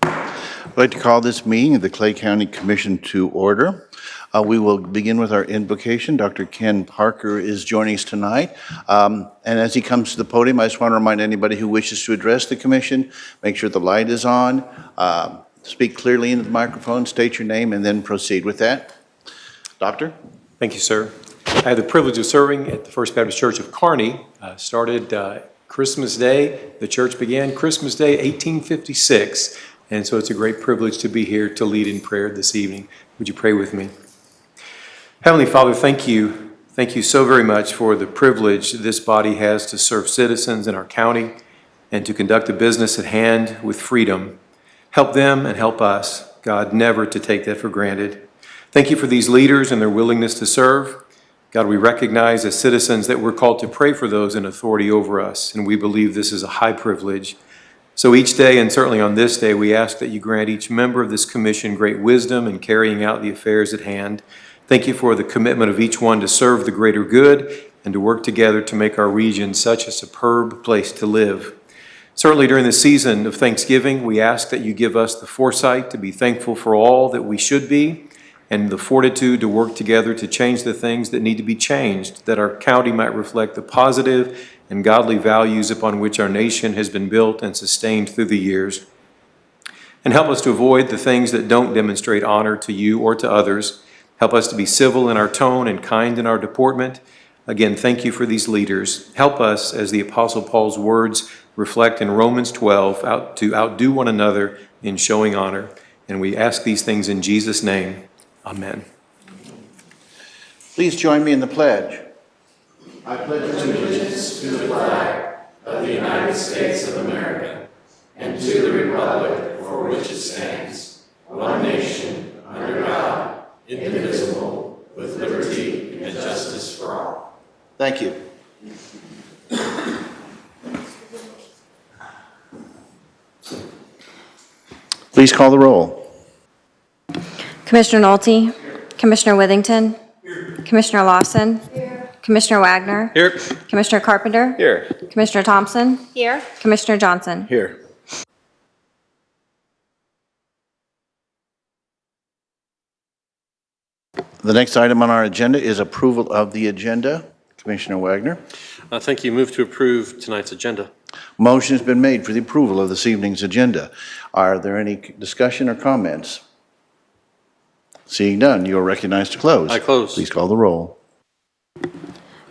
I'd like to call this meeting of the Clay County Commission to order. We will begin with our invocation. Dr. Ken Parker is joining us tonight. And as he comes to the podium, I just want to remind anybody who wishes to address the commission, make sure the light is on, speak clearly into the microphone, state your name, and then proceed with that. Doctor? Thank you, sir. I have the privilege of serving at the First Baptist Church of Kearney. Started Christmas Day. The church began Christmas Day, 1856. And so it's a great privilege to be here to lead in prayer this evening. Would you pray with me? Heavenly Father, thank you. Thank you so very much for the privilege this body has to serve citizens in our county and to conduct the business at hand with freedom. Help them and help us, God, never to take that for granted. Thank you for these leaders and their willingness to serve. God, we recognize as citizens that we're called to pray for those in authority over us, and we believe this is a high privilege. So each day, and certainly on this day, we ask that you grant each member of this commission great wisdom in carrying out the affairs at hand. Thank you for the commitment of each one to serve the greater good and to work together to make our region such a superb place to live. Certainly during the season of Thanksgiving, we ask that you give us the foresight to be thankful for all that we should be and the fortitude to work together to change the things that need to be changed, that our county might reflect the positive and godly values upon which our nation has been built and sustained through the years. And help us to avoid the things that don't demonstrate honor to you or to others. Help us to be civil in our tone and kind in our deportment. Again, thank you for these leaders. Help us, as the Apostle Paul's words reflect in Romans 12, to outdo one another in showing honor. And we ask these things in Jesus' name. Amen. Please join me in the pledge. I pledge allegiance to the flag of the United States of America and to the republic for which it stands, one nation, under God, indivisible, with liberty and justice for all. Thank you. Please call the roll. Commissioner Nolte? Commissioner Withington? Commissioner Lawson? Commissioner Wagner? Here. Commissioner Carpenter? Here. Commissioner Thompson? Here. Commissioner Johnson? Here. The next item on our agenda is approval of the agenda. Commissioner Wagner. Thank you. Move to approve tonight's agenda. Motion has been made for the approval of this evening's agenda. Are there any discussion or comments? Seeing none, you are recognized to close. I close. Please call the roll.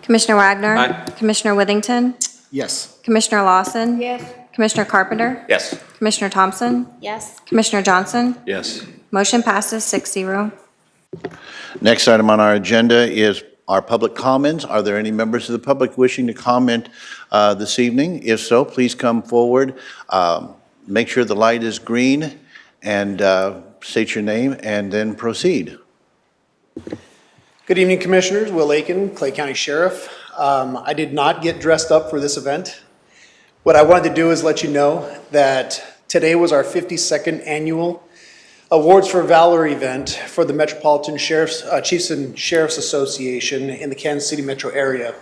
Commissioner Wagner? Aye. Commissioner Withington? Yes. Commissioner Lawson? Yes. Commissioner Carpenter? Yes. Commissioner Thompson? Yes. Commissioner Johnson? Yes. Motion passes 6-0. Next item on our agenda is our public comments. Are there any members of the public wishing to comment this evening? If so, please come forward. Make sure the light is green and state your name and then proceed. Good evening, Commissioners. Will Aiken, Clay County Sheriff. I did not get dressed up for this event. What I wanted to do is let you know that today was our 52nd annual Awards for Valor event for the Metropolitan Chiefs and Sheriffs Association in the Kansas City metro area.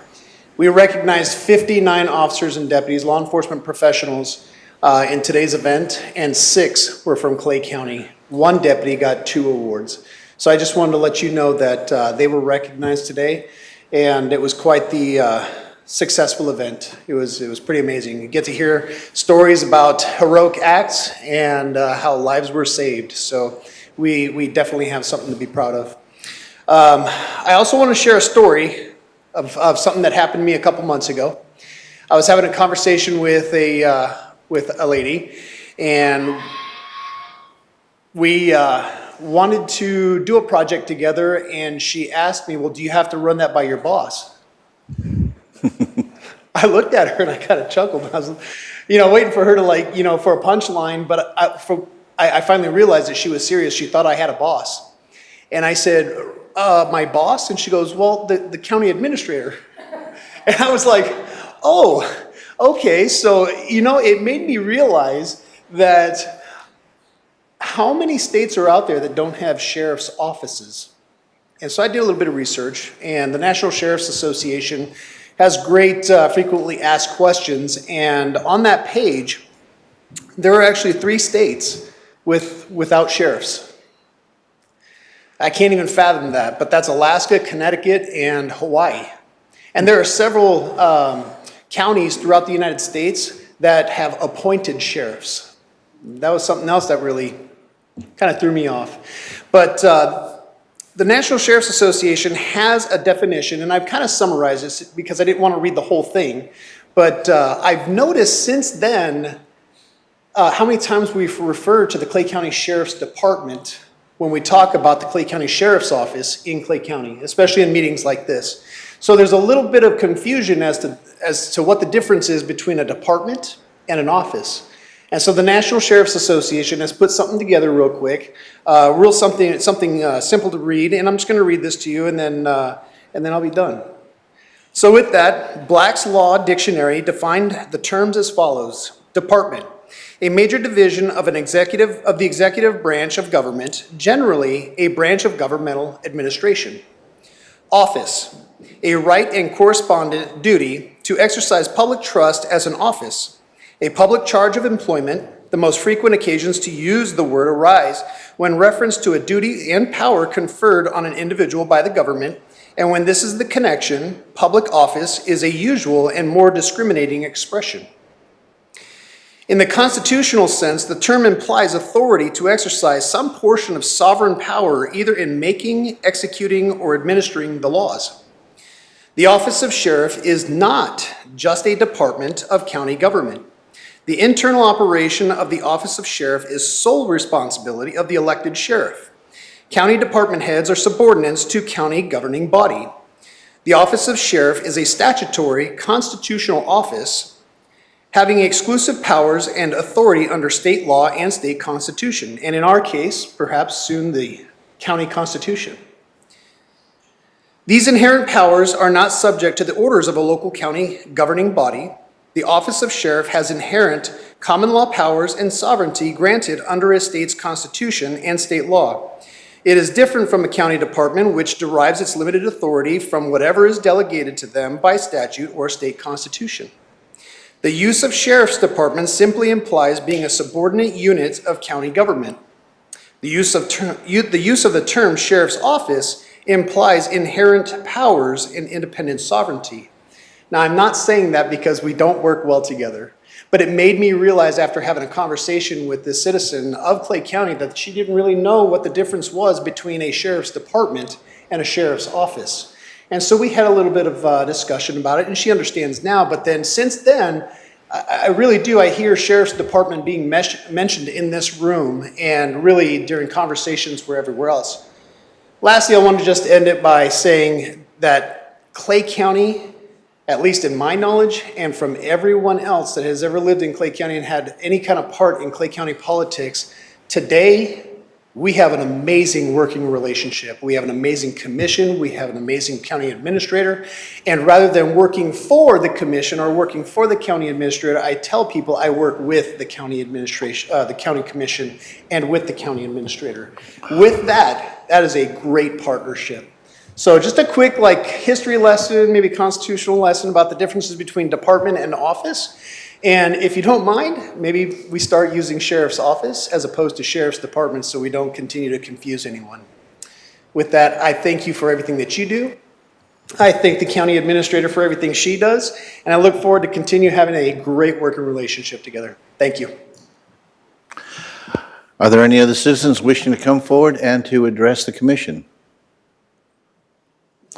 We recognized 59 officers and deputies, law enforcement professionals in today's event, and 6 were from Clay County. 1 deputy got 2 awards. So I just wanted to let you know that they were recognized today, and it was quite the successful event. It was pretty amazing. You get to hear stories about heroic acts and how lives were saved. So we definitely have something to be proud of. I also want to share a story of something that happened to me a couple months ago. I was having a conversation with a lady, and we wanted to do a project together, and she asked me, well, do you have to run that by your boss? I looked at her and I kind of chuckled. I was, waiting for her to for a punchline, but I finally realized that she was serious. She thought I had a boss. And I said, my boss? And she goes, well, the county administrator. And I was like, oh, okay. So, it made me realize that how many states are out there that don't have sheriff's offices? And so I did a little bit of research, and the National Sheriff's Association has great frequently asked questions. And on that page, There are actually 3 states without sheriffs. I can't even fathom that, but that's Alaska, Connecticut, and Hawaii. And there are several counties throughout the United States that have appointed sheriffs. That was something else that really kind of threw me off. But the National Sheriff's Association has a definition, and I've kind of summarized this because I didn't want to read the whole thing. But I've noticed since then how many times we've referred to the Clay County Sheriff's Department when we talk about the Clay County Sheriff's Office in Clay County, especially in meetings like this. So there's a little bit of confusion as to what the difference is between a department and an office. And so the National Sheriff's Association has put something together real quick, something simple to read, and I'm just going to read this to you, and then I'll be done. So with that, Black's Law Dictionary defined the terms as follows: department, a major division of the executive branch of government, generally a branch of governmental administration. Office, a right and correspondent duty to exercise public trust as an office. A public charge of employment. The most frequent occasions to use the word arise when reference to a duty and power conferred on an individual by the government, and when this is the connection, public office is a usual and more discriminating expression. In the constitutional sense, the term implies authority to exercise some portion of sovereign power either in making, executing, or administering the laws. The office of sheriff is not just a department of county government. The internal operation of the office of sheriff is sole responsibility of the elected sheriff. County department heads are subordinates to county governing body. The office of sheriff is a statutory constitutional office having exclusive powers and authority under state law and state constitution, and in our case, perhaps soon the county constitution. These inherent powers are not subject to the orders of a local county governing body. The office of sheriff has inherent common law powers and sovereignty granted under a state's constitution and state law. It is different from a county department, which derives its limited authority from whatever is delegated to them by statute or state constitution. The use of sheriff's department simply implies being a subordinate unit of county government. The use of the term sheriff's office implies inherent powers and independent sovereignty. Now, I'm not saying that because we don't work well together, but it made me realize after having a conversation with this citizen of Clay County that she didn't really know what the difference was between a sheriff's department and a sheriff's office. And so we had a little bit of discussion about it, and she understands now. But then since then, I really do. I hear sheriff's department being mentioned in this room and really during conversations where everywhere else. Lastly, I want to just end it by saying that Clay County, at least in my knowledge, and from everyone else that has ever lived in Clay County and had any kind of part in Clay County politics, today we have an amazing working relationship. We have an amazing commission. We have an amazing county administrator. And rather than working for the commission or working for the county administrator, I tell people I work with the county administration, the county commission, and with the county administrator. With that, that is a great partnership. So just a quick history lesson, maybe constitutional lesson about the differences between department and office. And if you don't mind, maybe we start using sheriff's office as opposed to sheriff's department so we don't continue to confuse anyone. With that, I thank you for everything that you do. I thank the county administrator for everything she does, and I look forward to continue having a great working relationship together. Thank you. Are there any other citizens wishing to come forward and to address the commission?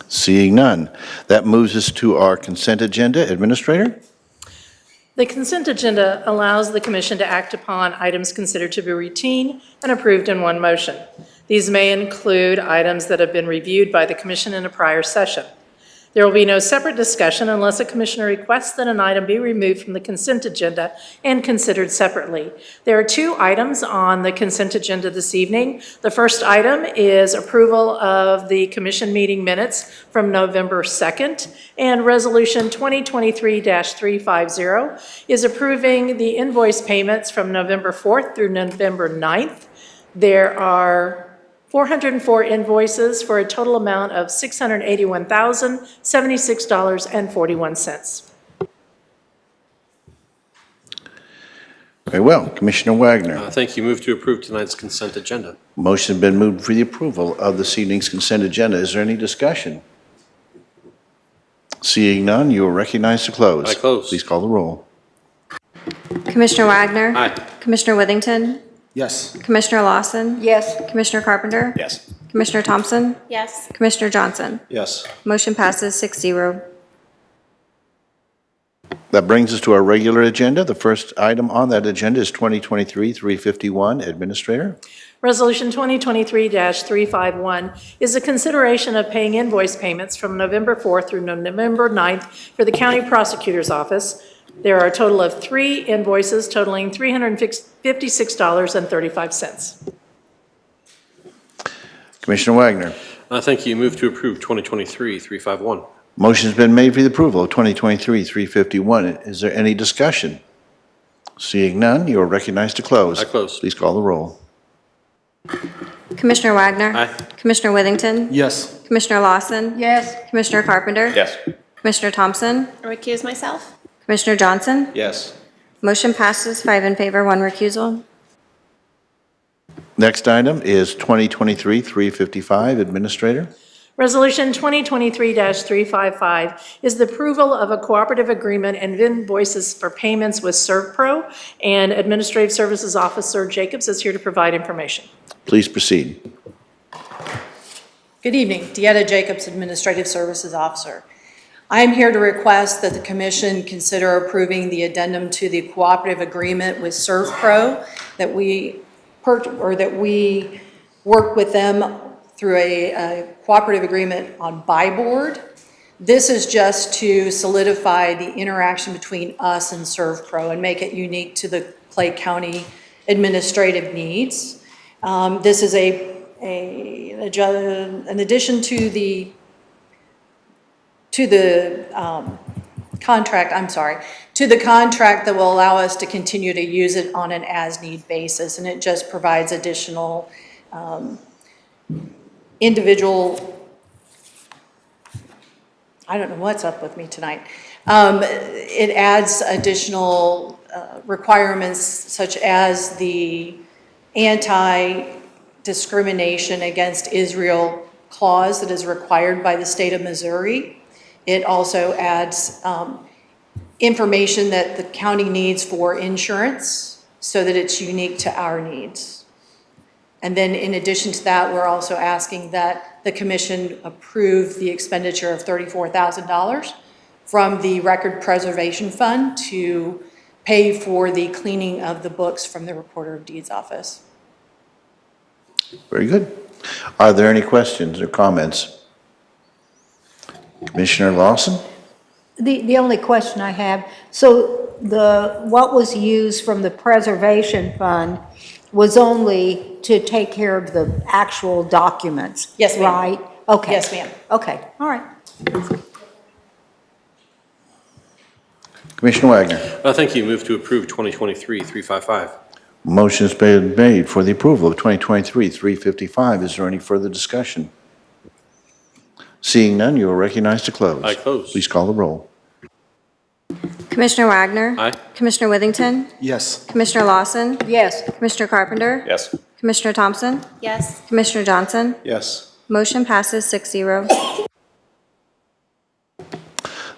Seeing none, that moves us to our consent agenda. Administrator? The consent agenda allows the commission to act upon items considered to be routine and approved in one motion. These may include items that have been reviewed by the commission in a prior session. There will be no separate discussion unless a commissioner requests that an item be removed from the consent agenda and considered separately. There are 2 items on the consent agenda this evening. The first item is approval of the commission meeting minutes from November 2nd, and Resolution 2023-350 is approving the invoice payments from November 4th through November 9th. There are 404 invoices for a total amount of $681,076.41. Very well. Commissioner Wagner. Thank you. Move to approve tonight's consent agenda. Motion has been moved for the approval of this evening's consent agenda. Is there any discussion? Seeing none, you are recognized to close. I close. Please call the roll. Commissioner Wagner. Aye. Commissioner Withington. Yes. Commissioner Lawson. Yes. Commissioner Carpenter. Yes. Commissioner Thompson. Yes. Commissioner Johnson. Yes. Motion passes 6-0. That brings us to our regular agenda. The first item on that agenda is 2023-351. Administrator. Resolution 2023-351 is a consideration of paying invoice payments from November 4th through November 9th for the County Prosecutor's Office. There are a total of 3 invoices totaling $356.35. Commissioner Wagner. Thank you. Move to approve 2023-351. Motion's been made for the approval of 2023-351. Is there any discussion? Seeing none, you are recognized to close. I close. Please call the roll. Commissioner Wagner. Aye. Commissioner Withington. Yes. Commissioner Lawson. Yes. Commissioner Carpenter. Yes. Commissioner Thompson. I recuse myself. Commissioner Johnson. Yes. Motion passes 5 in favor, 1 recusal. Next item is 2023-355. Administrator. Resolution 2023-355 is the approval of a cooperative agreement and invoices for payments with ServPro, and Administrative Services Officer Jacobs is here to provide information. Please proceed. Good evening, Dieta Jacobs, Administrative Services Officer. I am here to request that the Commission consider approving the addendum to the cooperative agreement with ServPro that we work with them through a cooperative agreement on BuyBoard. This is just to solidify the interaction between us and ServPro and make it unique to the Clay County administrative needs. This is an addition to the contract that will allow us to continue to use it on an as-need basis, and it just provides additional individual, I don't know what's up with me tonight. It adds additional requirements such as the anti-discrimination against Israel clause that is required by the state of Missouri. It also adds information that the county needs for insurance so that it's unique to our needs. And then in addition to that, we're also asking that the Commission approve the expenditure of $34,000 from the Record Preservation Fund to pay for the cleaning of the books from the Recorder of Deeds office. Very good. Are there any questions or comments? Commissioner Lawson? The only question I have, so what was used from the preservation fund was only to take care of the actual documents? Yes, ma'am. Right? Okay. Yes, ma'am. Okay, all right. Commissioner Wagner? Thank you. Move to approve 2023-355. Motion's been made for the approval of 2023-355. Is there any further discussion? Seeing none, you are recognized to close. I close. Please call the roll. Commissioner Wagner. Aye. Commissioner Withington. Yes. Commissioner Lawson. Yes. Commissioner Carpenter. Yes. Commissioner Thompson. Yes. Commissioner Johnson. Yes. Motion passes 6-0.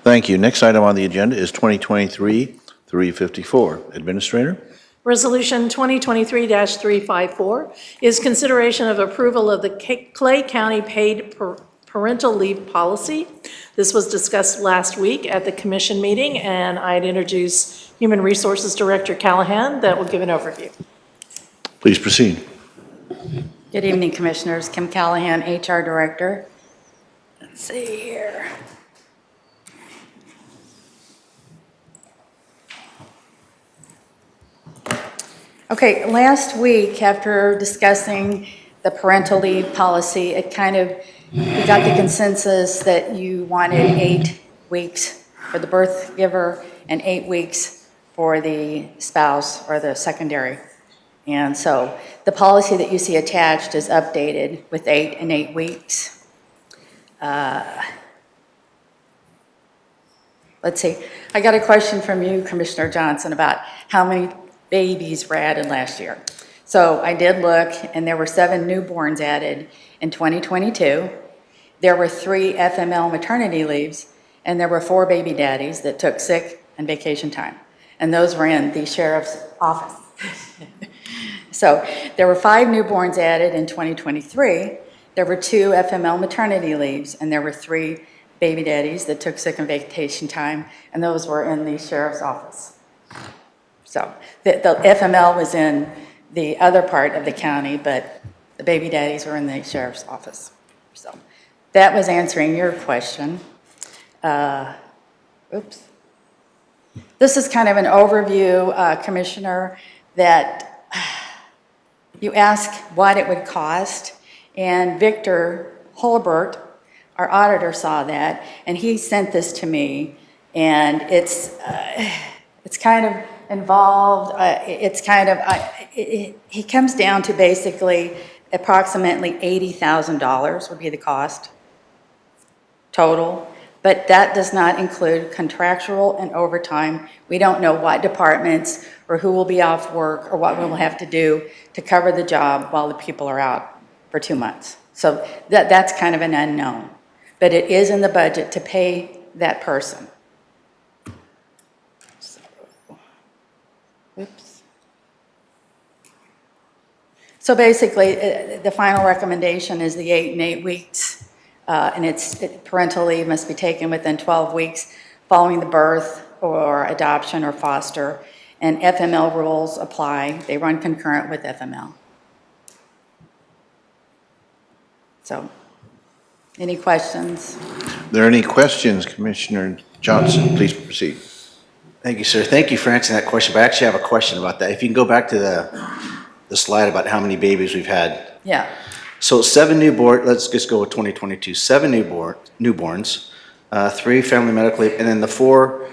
Thank you. Next item on the agenda is 2023-354. Administrator? Resolution 2023-354 is consideration of approval of the Clay County Paid Parental Leave Policy. This was discussed last week at the Commission meeting, and I'd introduce Human Resources Director Callahan that will give an overview. Please proceed. Good evening, Commissioners. Kim Callahan, HR Director. Let's see here. Okay, last week, after discussing the parental leave policy, we got the consensus that you wanted 8 weeks for the birth giver and 8 weeks for the spouse or the secondary. And so the policy that you see attached is updated with 8 and 8 weeks. Let's see, I got a question from you, Commissioner Johnson, about how many babies were added last year. So I did look, and there were 7 newborns added in 2022. There were 3 FML maternity leaves, and there were 4 baby daddies that took sick and vacation time. And those were in the sheriff's office. So there were 5 newborns added in 2023. There were 2 FML maternity leaves, and there were 3 baby daddies that took sick and vacation time, and those were in the sheriff's office. So the FML was in the other part of the county, but the baby daddies were in the sheriff's office. So that was answering your question. Oops. This is kind of an overview, Commissioner, that you asked what it would cost, and Victor Holbert, our auditor, saw that, and he sent this to me, and it's kind of involved. He comes down to basically approximately $80,000 would be the cost total, but that does not include contractual and overtime. We don't know what departments or who will be off work or what we will have to do to cover the job while the people are out for 2 months. So that's kind of an unknown, but it is in the budget to pay that person. So, oops. So basically, the final recommendation is the 8 and 8 weeks, and parental leave must be taken within 12 weeks following the birth or adoption or foster, and FML rules apply. They run concurrent with FML. So, any questions? Are there any questions? Commissioner Johnson, please proceed. Thank you, sir. Thank you for answering that question, but I actually have a question about that. If you can go back to the slide about how many babies we've had. Yeah. So 7 newborn, let's just go with 2022, 7 newborns, 3 family medical leave, and then the 4,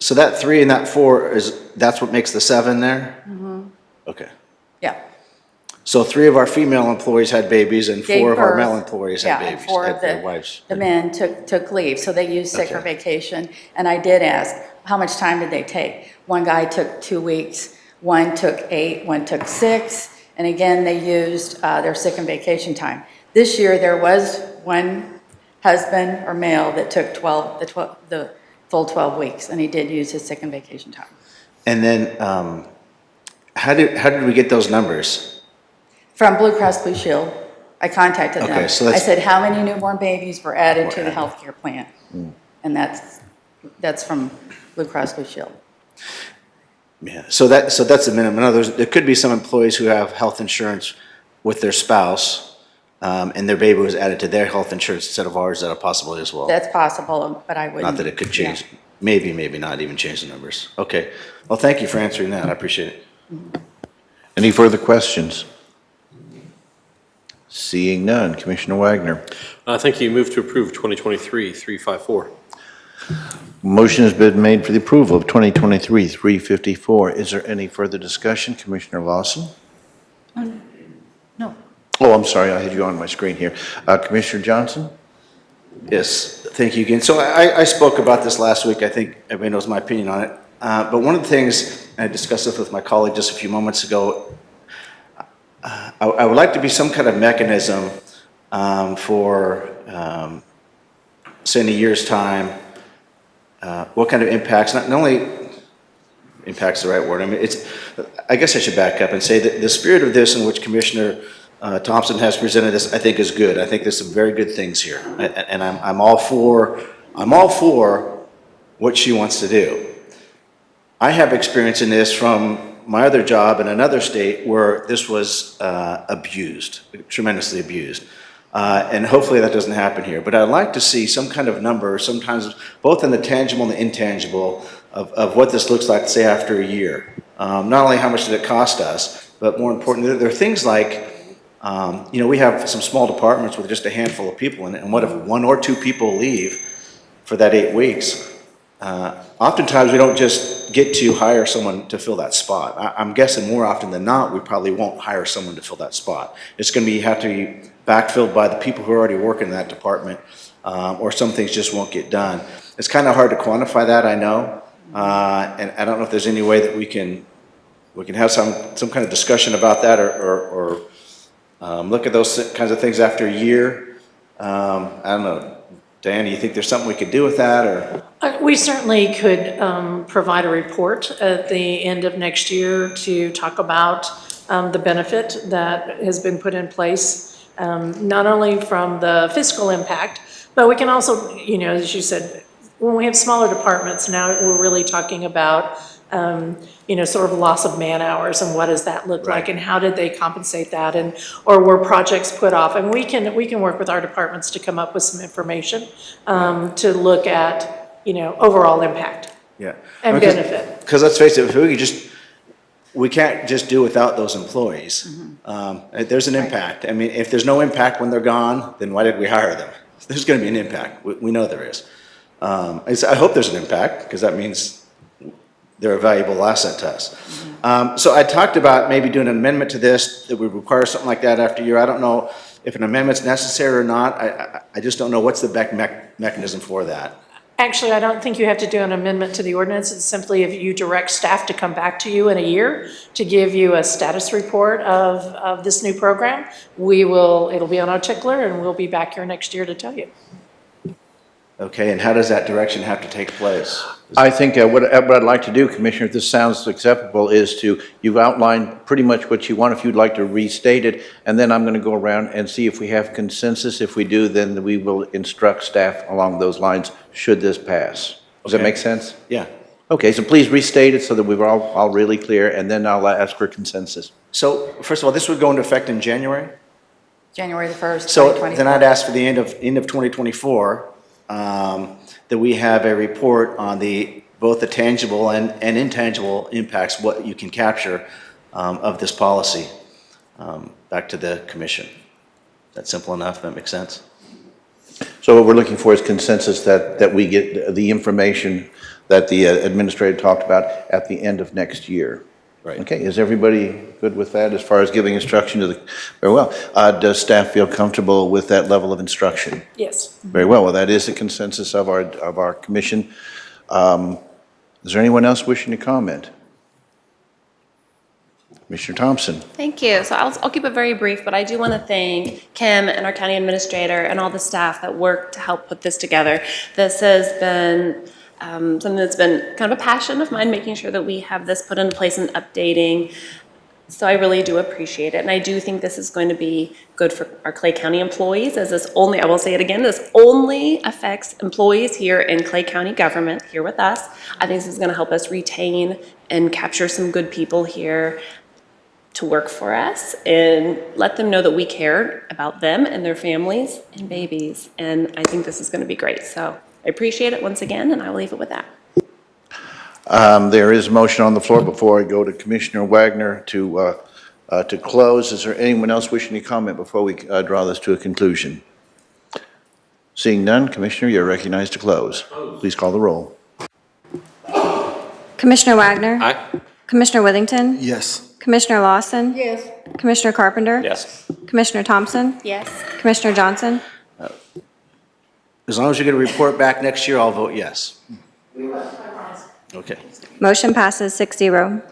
so that 3 and that 4 that's what makes the 7 there? Mm-hmm. Okay. Yeah. So 3 of our female employees had babies and 4 of our Gave male birth. employees had Yeah, and babies, 4 had of their wives. the men took leave, so they used sick or Okay. vacation. And I did ask, how much time did they take? One guy took 2 weeks, one took 8, one took 6, and again, they used their sick and vacation time. This year, there was one husband or male that took the full 12 weeks, and he did use his sick and vacation time. And then, how did we get those numbers? From Blue Cross Blue Shield, I contacted them. Okay, so I that's- said, how many newborn babies were added to the healthcare plan? And that's from Blue Cross Blue Shield. Yeah, so that's the minimum. In other words, there could be some employees who have health insurance with their spouse, and their baby was added to their health insurance instead of ours. Is that a possibility as well? That's possible, but I wouldn't. Not that it could change, Yeah. maybe not even change the numbers. Okay, well, thank you for answering that. I appreciate it. Any further questions? Seeing none. Commissioner Wagner. Thank you. Move to approve 2023-354. Motion has been made for the approval of 2023-354. Is there any further discussion? Commissioner Lawson? No. Oh, I'm sorry, I had you on my screen here. Commissioner Johnson? Yes, thank you again. So I spoke about this last week. I think everybody knows my opinion on it. But one of the things, I discussed this with my colleague just a few moments ago, I would like to be some kind of mechanism for, say, in a year's time, what kind of impacts, not only impacts the right word, I mean, I guess I should back up and say that the spirit of this in which Commissioner Thompson has presented this, I think is good. I think there's some very good things here. And I'm all for what she wants to do. I have experience in this from my other job in another state where this was abused, tremendously abused. And hopefully that doesn't happen here. But I'd like to see some kind of number, sometimes both in the tangible and the intangible, of what this looks like, say, after a year. Not only how much did it cost us, but more importantly, there are things like, we have some small departments with just a handful of people in it, and what if 1 or 2 people leave for that 8 weeks? oftentimes we don't just get to hire someone to fill that spot. I'm guessing more often than not, we probably won't hire someone to fill that spot. It's going to have to be backfilled by the people who are already working in that department, or some things just won't get done. It's kind of hard to quantify that, I know, and I don't know if there's any way that we can have some kind of discussion about that, or look at those kinds of things after a year. I don't know. Dan, do you think there's something we could do with that, or? We certainly could provide a report at the end of next year to talk about the benefit that has been put in place, not only from the fiscal impact, but we can also, you know, as you said, when we have smaller departments, now we're really talking about, you know, sort of loss of man hours and what does that look like and how did they compensate that, and or were projects put off, and we can work with our departments to come up with some information to look at, you know, overall impact and benefit. Because let's face it, if we can't just do without those employees. There's an impact. I mean, if there's no impact when they're gone, then why did we hire them? There's going to be an impact. We know there is. I hope there's an impact, because that means they're a valuable asset to us. So I talked about maybe doing an amendment to this that would require something like that after a year. I don't know if an amendment's necessary or not. I just don't know what's the mechanism for that. Actually, I don't think you have to do an amendment to the ordinance. It's simply if you direct staff to come back to you in a year to give you a status report of this new program, it'll be on our tickler, and we'll be back here next year to tell you. Okay, and how does that direction have to take place? I think what I'd like to do, Commissioner, if this sounds acceptable, is you've outlined pretty much what you want, if you'd like to restate it, and then I'm going to go around and see if we have consensus. If we do, then we will instruct staff along those lines, should this pass. Does that make sense? Yeah. Okay, so please restate it so that we're all really clear, and then I'll ask for consensus. So, first of all, this would go into effect in January? January the 1st, So 2024. then I'd ask for the end of 2024, that we have a report on both the tangible and intangible impacts, what you can capture of this policy, back to the commission. That's simple enough, that makes sense? So what we're looking for is consensus that we get the information that the administrator talked about at the end of next year. Right. Okay, is everybody good with that as far as giving instruction to very well. Does staff feel comfortable with that level of instruction? Yes. Very well. Well, that is the consensus of our commission. Is there anyone else wishing to comment? Commissioner Thompson. Thank you. So I'll keep it very brief, but I do want to thank Kim and our county administrator and all the staff that worked to help put this together. This has been something that's been kind of a passion of mine, making sure that we have this put into place and updating. So I really do appreciate it. And I do think this is going to be good for our Clay County employees, as this only, I will say it again, this only affects employees here in Clay County government, here with us. I think this is going to help us retain and capture some good people here to work for us and let them know that we care about them and their families and babies. And I think this is going to be great. So I appreciate it once again, and I will leave it with that. There is a motion on the floor before I go to Commissioner Wagner to close. Is there anyone else wishing to comment before we draw this to a conclusion? Seeing none, Commissioner, you're recognized to close. Please call the roll. Commissioner Wagner. Aye. Commissioner Withington. Yes. Commissioner Lawson. Yes. Commissioner Carpenter. Yes. Commissioner Thompson. Yes. Commissioner Johnson. As long as you get a report back next year, I'll vote yes. Okay. Motion passes 6-0.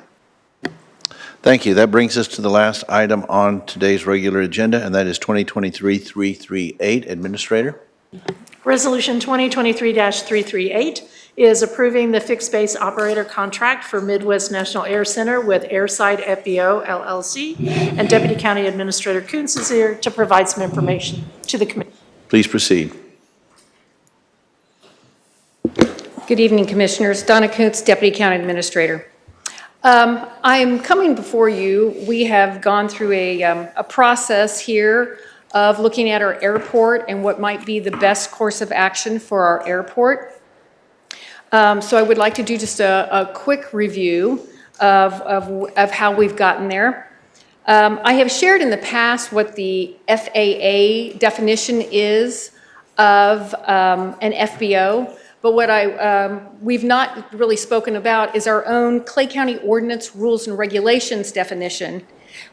Thank you. That brings us to the last item on today's regular agenda, and that is 2023-338. Administrator? Resolution 2023-338 is approving the fixed-base operator contract for Midwest National Air Center with Airside FBO LLC, and Deputy County Administrator Kuntz is here to provide some information to the committee. Please proceed. Good evening, Commissioners. Donna Kuntz, Deputy County Administrator. I'm coming before you. We have gone through a process here of looking at our airport and what might be the best course of action for our airport. So I would like to do just a quick review of how we've gotten there. I have shared in the past what the FAA definition is of an FBO. but what we've not really spoken about is our own Clay County Ordinance Rules and Regulations definition,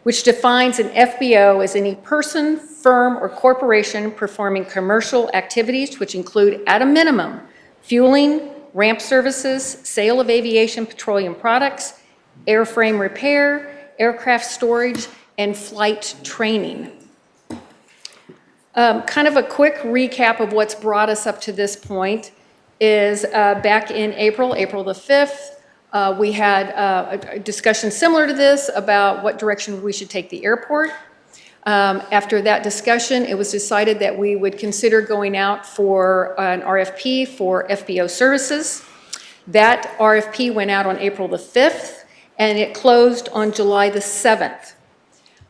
which defines an FBO as any person, firm, or corporation performing commercial activities which include, at a minimum, fueling, ramp services, sale of aviation petroleum products, airframe repair, aircraft storage, and flight training. Kind of a quick recap of what's brought us up to this point is back in April the 5th, we had a discussion similar to this about what direction we should take the airport. After that discussion, it was decided that we would consider going out for an RFP for FBO services. That RFP went out on April the 5th, and it closed on July the 7th.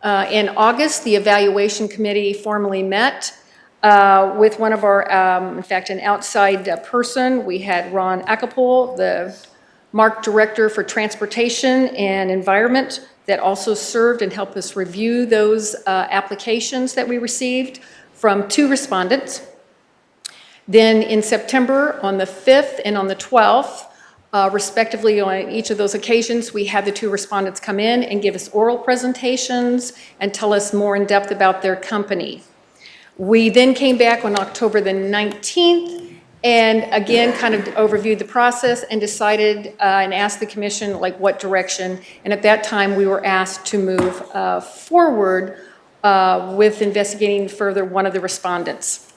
In August, the evaluation committee formally met with one of our, in fact, an outside person. We had Ron Acapul, the MARC Director for Transportation and Environment, that also served and helped us review those applications that we received from 2 respondents. Then in September, on the 5th and on the 12th, respectively, on each of those occasions, we had the 2 respondents come in and give us oral presentations and tell us more in depth about their company. We then came back on October the 19th and again kind of overviewed the process and decided and asked the commission like what direction. And at that time, we were asked to move forward with investigating further one of the respondents.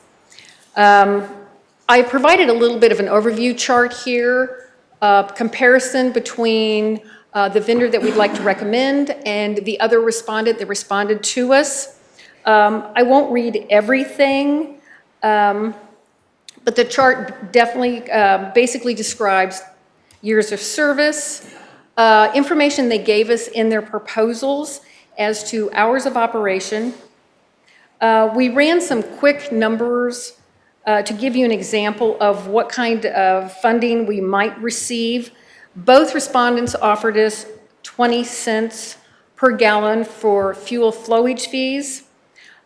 I provided a little bit of an overview chart here, comparison between the vendor that we'd like to recommend and the other respondent that responded to us. I won't read everything, but the chart definitely basically describes years of service, information they gave us in their proposals as to hours of operation. We ran some quick numbers to give you an example of what kind of funding we might receive. Both respondents offered us 20 cents per gallon for fuel flowage fees.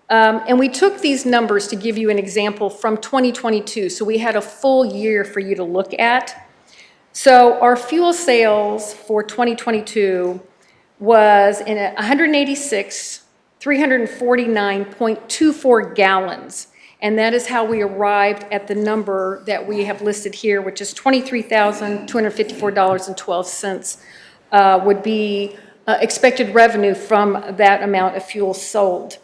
And we took these numbers to give you an example from 2022, so we had a full year for you to look at. So our fuel sales for 2022 was in 349.24 gallons. And that is how we arrived at the number that we have listed here, which is $23,254.12 would be expected revenue from that amount of fuel sold.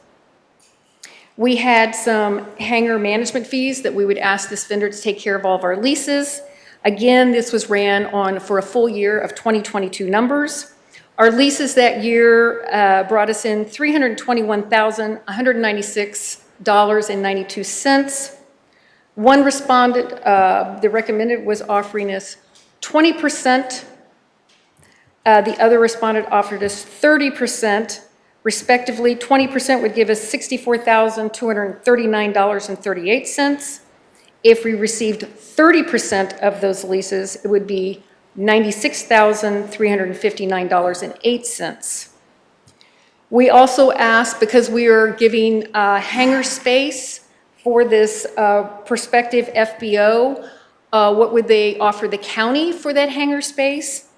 We had some hangar management fees that we would ask this vendor to take care of all of our leases. Again, this was ran on for a full year of 2022 numbers. Our leases that year brought us in $321,196.92. One respondent, the recommended, was offering us 20%. The other respondent offered us 30%. Respectively, 20% would give us $64,239.38. If we received 30% of those leases, it would be $96,359.08. We also asked, because we are giving hangar space for this prospective FBO, what would they offer the county for that hangar space?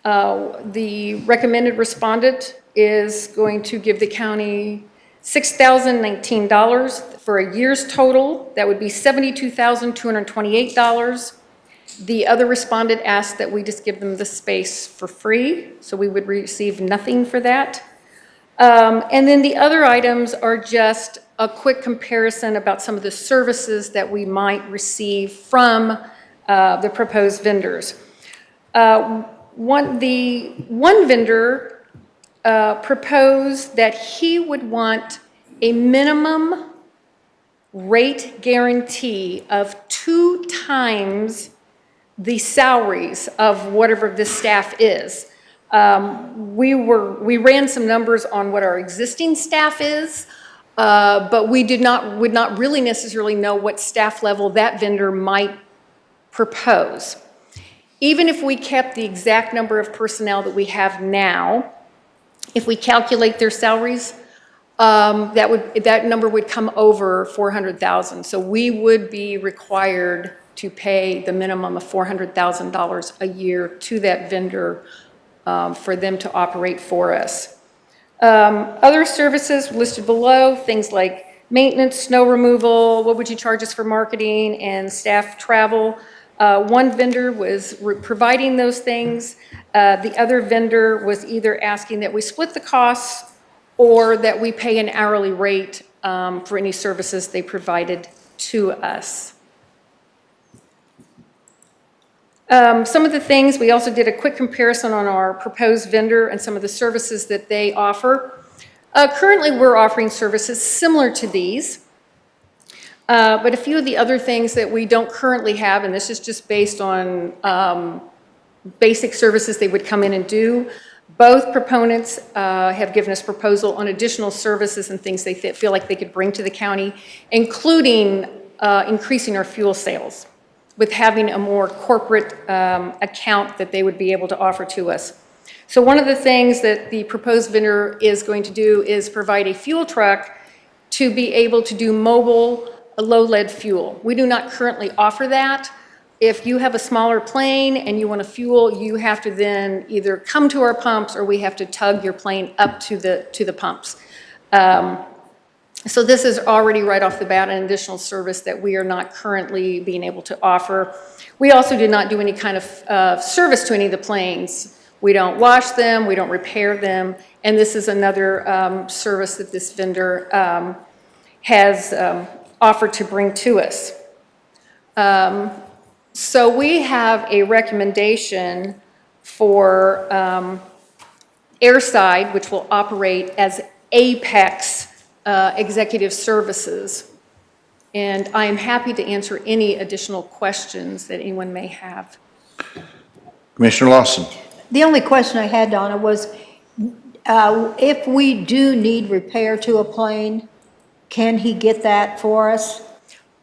The recommended respondent is going to give the county $6,019 for a year's total. That would be $72,228. The other respondent asked that we just give them the space for free, so we would receive nothing for that. And then the other items are just a quick comparison about some of the services that we might receive from the proposed vendors. One vendor proposed that he would want a minimum rate guarantee of 2 times the salaries of whatever the staff is. We ran some numbers on what our existing staff is, but we would not really necessarily know what staff level that vendor might propose. Even if we kept the exact number of personnel that we have now, if we calculate their salaries, that number would come over 400,000. So we would be required to pay the minimum of $400,000 a year to that vendor for them to operate for us. Other services listed below, things like maintenance, snow removal, what would you charge us for marketing, and staff travel. One vendor was providing those things. The other vendor was either asking that we split the costs or that we pay an hourly rate for any services they provided to us. Some of the things, we also did a quick comparison on our proposed vendor and some of the services that they offer. Currently, we're offering services similar to these, but a few of the other things that we don't currently have, and this is just based on basic services they would come in and do. Both proponents have given us proposal on additional services and things they feel like they could bring to the county, including increasing our fuel sales with having a more corporate account that they would be able to offer to us. So one of the things that the proposed vendor is going to do is provide a fuel truck to be able to do mobile low lead fuel. We do not currently offer that. If you have a smaller plane and you want to fuel, you have to then either come to our pumps or we have to tug your plane up to the pumps. So this is already right off the bat an additional service that we are not currently being able to offer. We also do not do any kind of service to any of the planes. We don't wash them, we don't repair them, and this is another service that this vendor has offered to bring to us. So we have a recommendation for Airside, which will operate as Apex Executive Services. And I am happy to answer any additional questions that anyone may have. Commissioner Lawson. The only question I had, Donna, was if we do need repair to a plane, can he get that for us?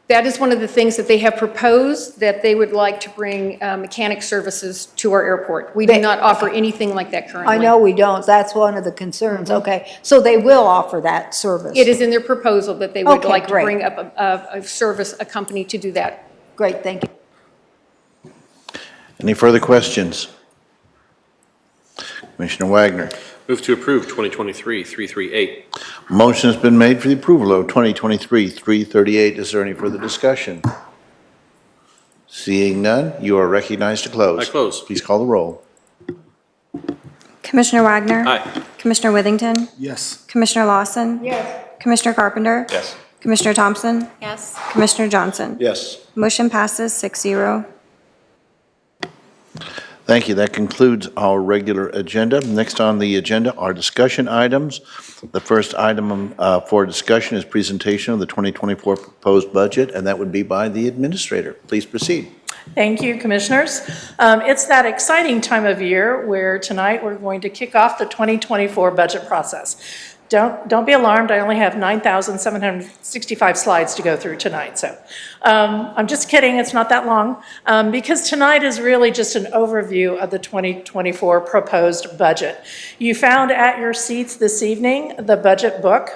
That is one of the things that they have proposed, that they would like to bring mechanic services to our airport. We do not offer anything like that currently. I know we don't. That's one of the concerns. Okay. So they will offer that service? It is in their proposal that they would Okay, like to great. bring up a service, a company to do that. Great, thank you. Any further questions? Commissioner Wagner. Move to approve 2023-338. Motion has been made for the approval of 2023-338. Is there any further discussion? Seeing none, you are recognized to close. I close. Please call the roll. Commissioner Wagner. Aye. Commissioner Withington. Yes. Commissioner Lawson. Yes. Commissioner Carpenter. Yes. Commissioner Thompson. Yes. Commissioner Johnson. Yes. Motion passes 6-0. Thank you. That concludes our regular agenda. Next on the agenda are discussion items. The first item for discussion is presentation of the 2024 proposed budget, and that would be by the administrator. Please proceed. Thank you, Commissioners. It's that exciting time of year where tonight we're going to kick off the 2024 budget process. Don't be alarmed, I only have 9,765 slides to go through tonight, so I'm just kidding, it's not that long, because tonight is really just an overview of the 2024 proposed budget. You found at your seats this evening the budget book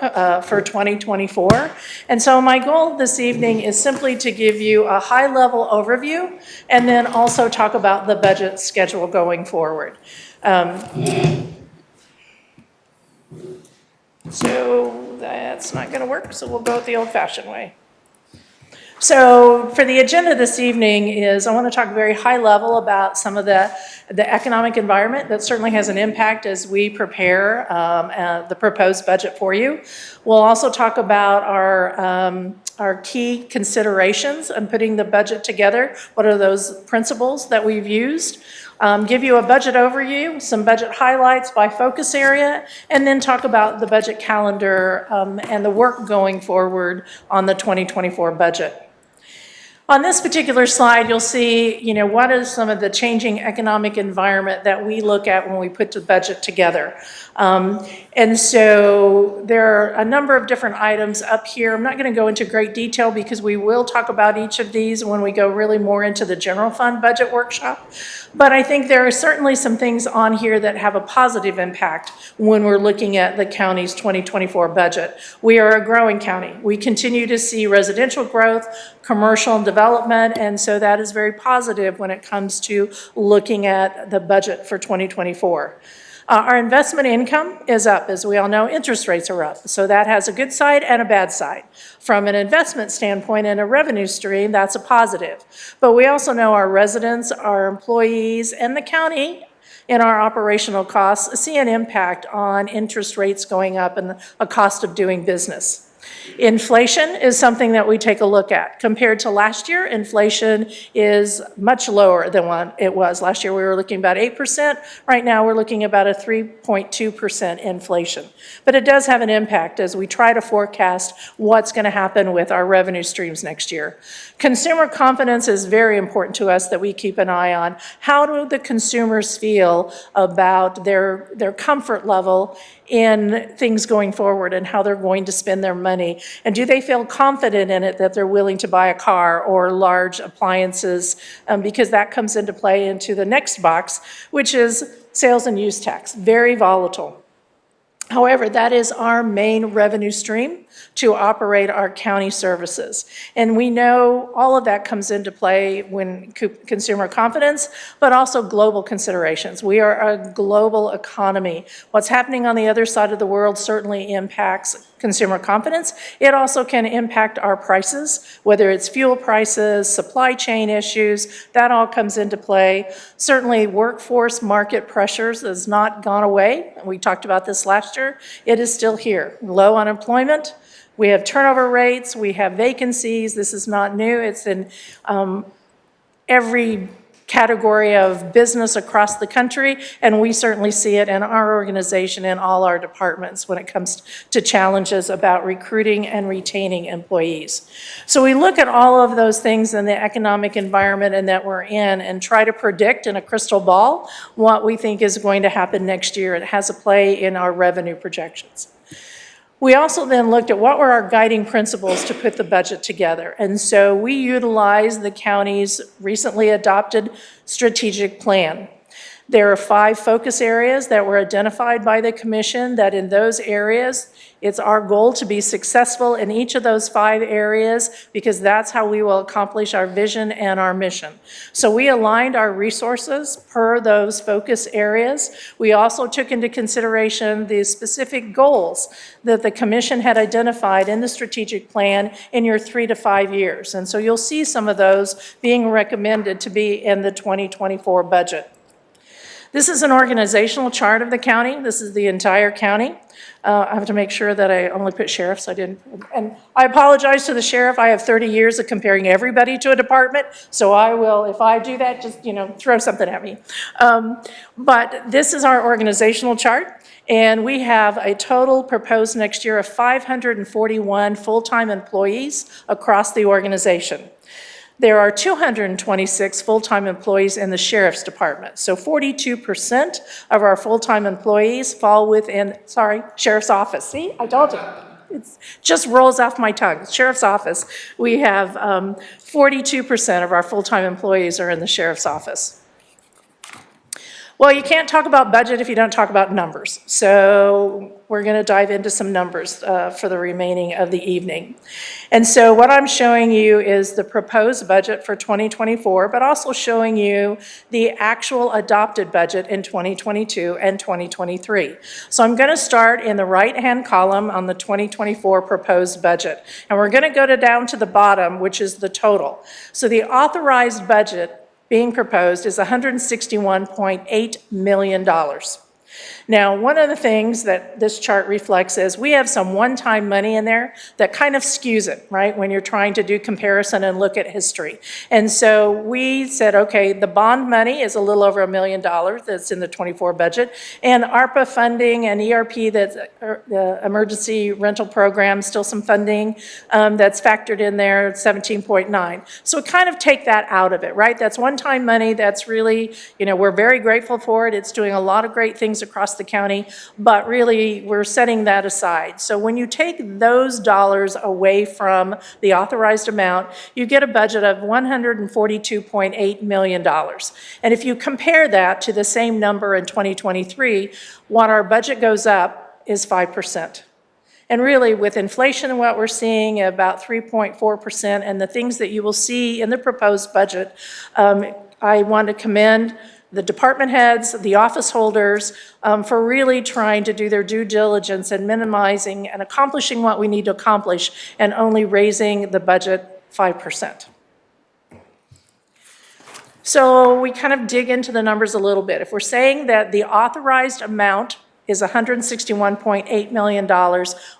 for 2024, and so my goal this evening is simply to give you a high-level overview and then also talk about the budget schedule going forward. So that's not going to work, so we'll go it the old-fashioned way. So for the agenda this evening is I want to talk very high level about some of the economic environment that certainly has an impact as we prepare the proposed budget for you. We'll also talk about our key considerations in putting the budget together. What are those principles that we've used? Give you a budget overview, some budget highlights by focus area, and then talk about the budget calendar and the work going forward on the 2024 budget. On this particular slide, you'll see, what is some of the changing economic environment that we look at when we put the budget together. And so there are a number of different items up here. I'm not going to go into great detail because we will talk about each of these when we go really more into the general fund budget workshop. But I think there are certainly some things on here that have a positive impact when we're looking at the county's 2024 budget. We are a growing county. We continue to see residential growth, commercial development, and so that is very positive when it comes to looking at the budget for 2024. Our investment income is up. As we all know, interest rates are up. So that has a good side and a bad side. From an investment standpoint and a revenue stream, that's a positive. But we also know our residents, our employees, and the county in our operational costs see an impact on interest rates going up and a cost of doing business. Inflation is something that we take a look at. Compared to last year, inflation is much lower than what it was. Last year, we were looking about 8%. Right now, we're looking about a 3.2% inflation. But it does have an impact as we try to forecast what's going to happen with our revenue streams next year. Consumer confidence is very important to us that we keep an eye on. How do the consumers feel about their comfort level in things going forward and how they're going to spend their money? And do they feel confident in it that they're willing to buy a car or large appliances? Because that comes into play into the next box, which is sales and use tax, very volatile. However, that is our main revenue stream to operate our county services. And we know all of that comes into play when consumer confidence, but also global considerations. We are a global economy. What's happening on the other side of the world certainly impacts consumer confidence. It also can impact our prices, whether it's fuel prices, supply chain issues, that all comes into play. Certainly workforce market pressures has not gone away. We talked about this last year. It is still here. Low unemployment. We have turnover rates. We have vacancies. This is not new. It's in every category of business across the country, and we certainly see it in our organization and all our departments when it comes to challenges about recruiting and retaining employees. So we look at all of those things in the economic environment and that we're in and try to predict in a crystal ball what we think is going to happen next year. It has a play in our revenue projections. We also then looked at what were our guiding principles to put the budget together. And so we utilized the county's recently adopted strategic plan. There are 5 focus areas that were identified by the commission that in those areas, it's our goal to be successful in each of those 5 areas because that's how we will accomplish our vision and our mission. So we aligned our resources per those focus areas. We also took into consideration the specific goals that the commission had identified in the strategic plan in your 3 to 5 years. And so you'll see some of those being recommended to be in the 2024 budget. This is an organizational chart of the county. This is the entire county. I have to make sure that I only put sheriffs. I didn't, and I apologize to the sheriff. I have 30 years of comparing everybody to a department, so I will, if I do that, just throw something at me. But this is our organizational chart, and we have a total proposed next year of 541 full-time employees across the organization. There are 226 full-time employees in the Sheriff's Department. So 42% of our full-time employees fall within, Sheriff's Office. See, I told you. It just rolls off my tongue. Sheriff's Office. We have 42% of our full-time employees are in the Sheriff's Office. Well, you can't talk about budget if you don't talk about numbers. So we're going to dive into some numbers for the remaining of the evening. And so what I'm showing you is the proposed budget for 2024, but also showing you the actual adopted budget in 2022 and 2023. So I'm going to start in the right-hand column on the 2024 proposed budget. And we're going to go down to the bottom, which is the total. So the authorized budget being proposed is $161.8 million. Now, one of the things that this chart reflects is we have some one-time money in there that kind of skews it, right, when you're trying to do comparison and look at history. And so we said, okay, the bond money is a little over $1 million that's in the '24 budget, and ARPA funding and ERP, that's the emergency rental program, still some funding that's factored in there, 17.9. So we kind of take that out of it, right? That's one-time money that's really, we're very grateful for it. It's doing a lot of great things across the county, but really we're setting that aside. So when you take those dollars away from the authorized amount, you get a budget of $142.8 million. And if you compare that to the same number in 2023, what our budget goes up is 5%. And really, with inflation and what we're seeing, about 3.4%, and the things that you will see in the proposed budget, I want to commend the department heads, the office holders, for really trying to do their due diligence and minimizing and accomplishing what we need to accomplish and only raising the budget 5%. So we kind of dig into the numbers a little bit. If we're saying that the authorized amount is $161.8 million,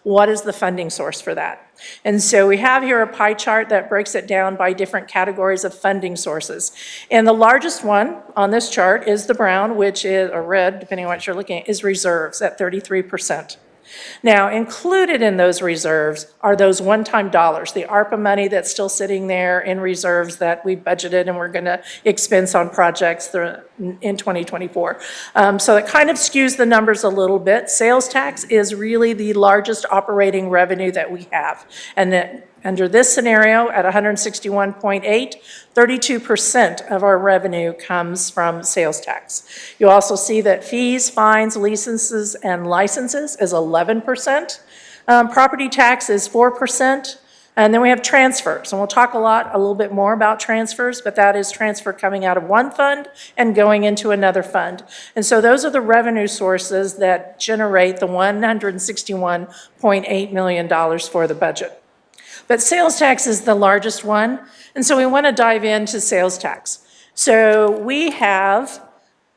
what is the funding source for that? And so we have here a pie chart that breaks it down by different categories of funding sources. And the largest one on this chart is the brown, which is, or red, depending on what you're looking at, is reserves at 33%. Now, included in those reserves are those one-time dollars, the ARPA money that's still sitting there in reserves that we budgeted and we're going to expense on projects in 2024. So it kind of skews the numbers a little bit. Sales tax is really the largest operating revenue that we have. And that under this scenario, at 161.8, 32% of our revenue comes from sales tax. You'll also see that fees, fines, licenses, and licenses is 11%. Property tax is 4%. And then we have transfers. And we'll talk a little bit more about transfers, but that is transfer coming out of one fund and going into another fund. And so those are the revenue sources that generate the $161.8 million for the budget. But sales tax is the largest one, and so we want to dive into sales tax. So we have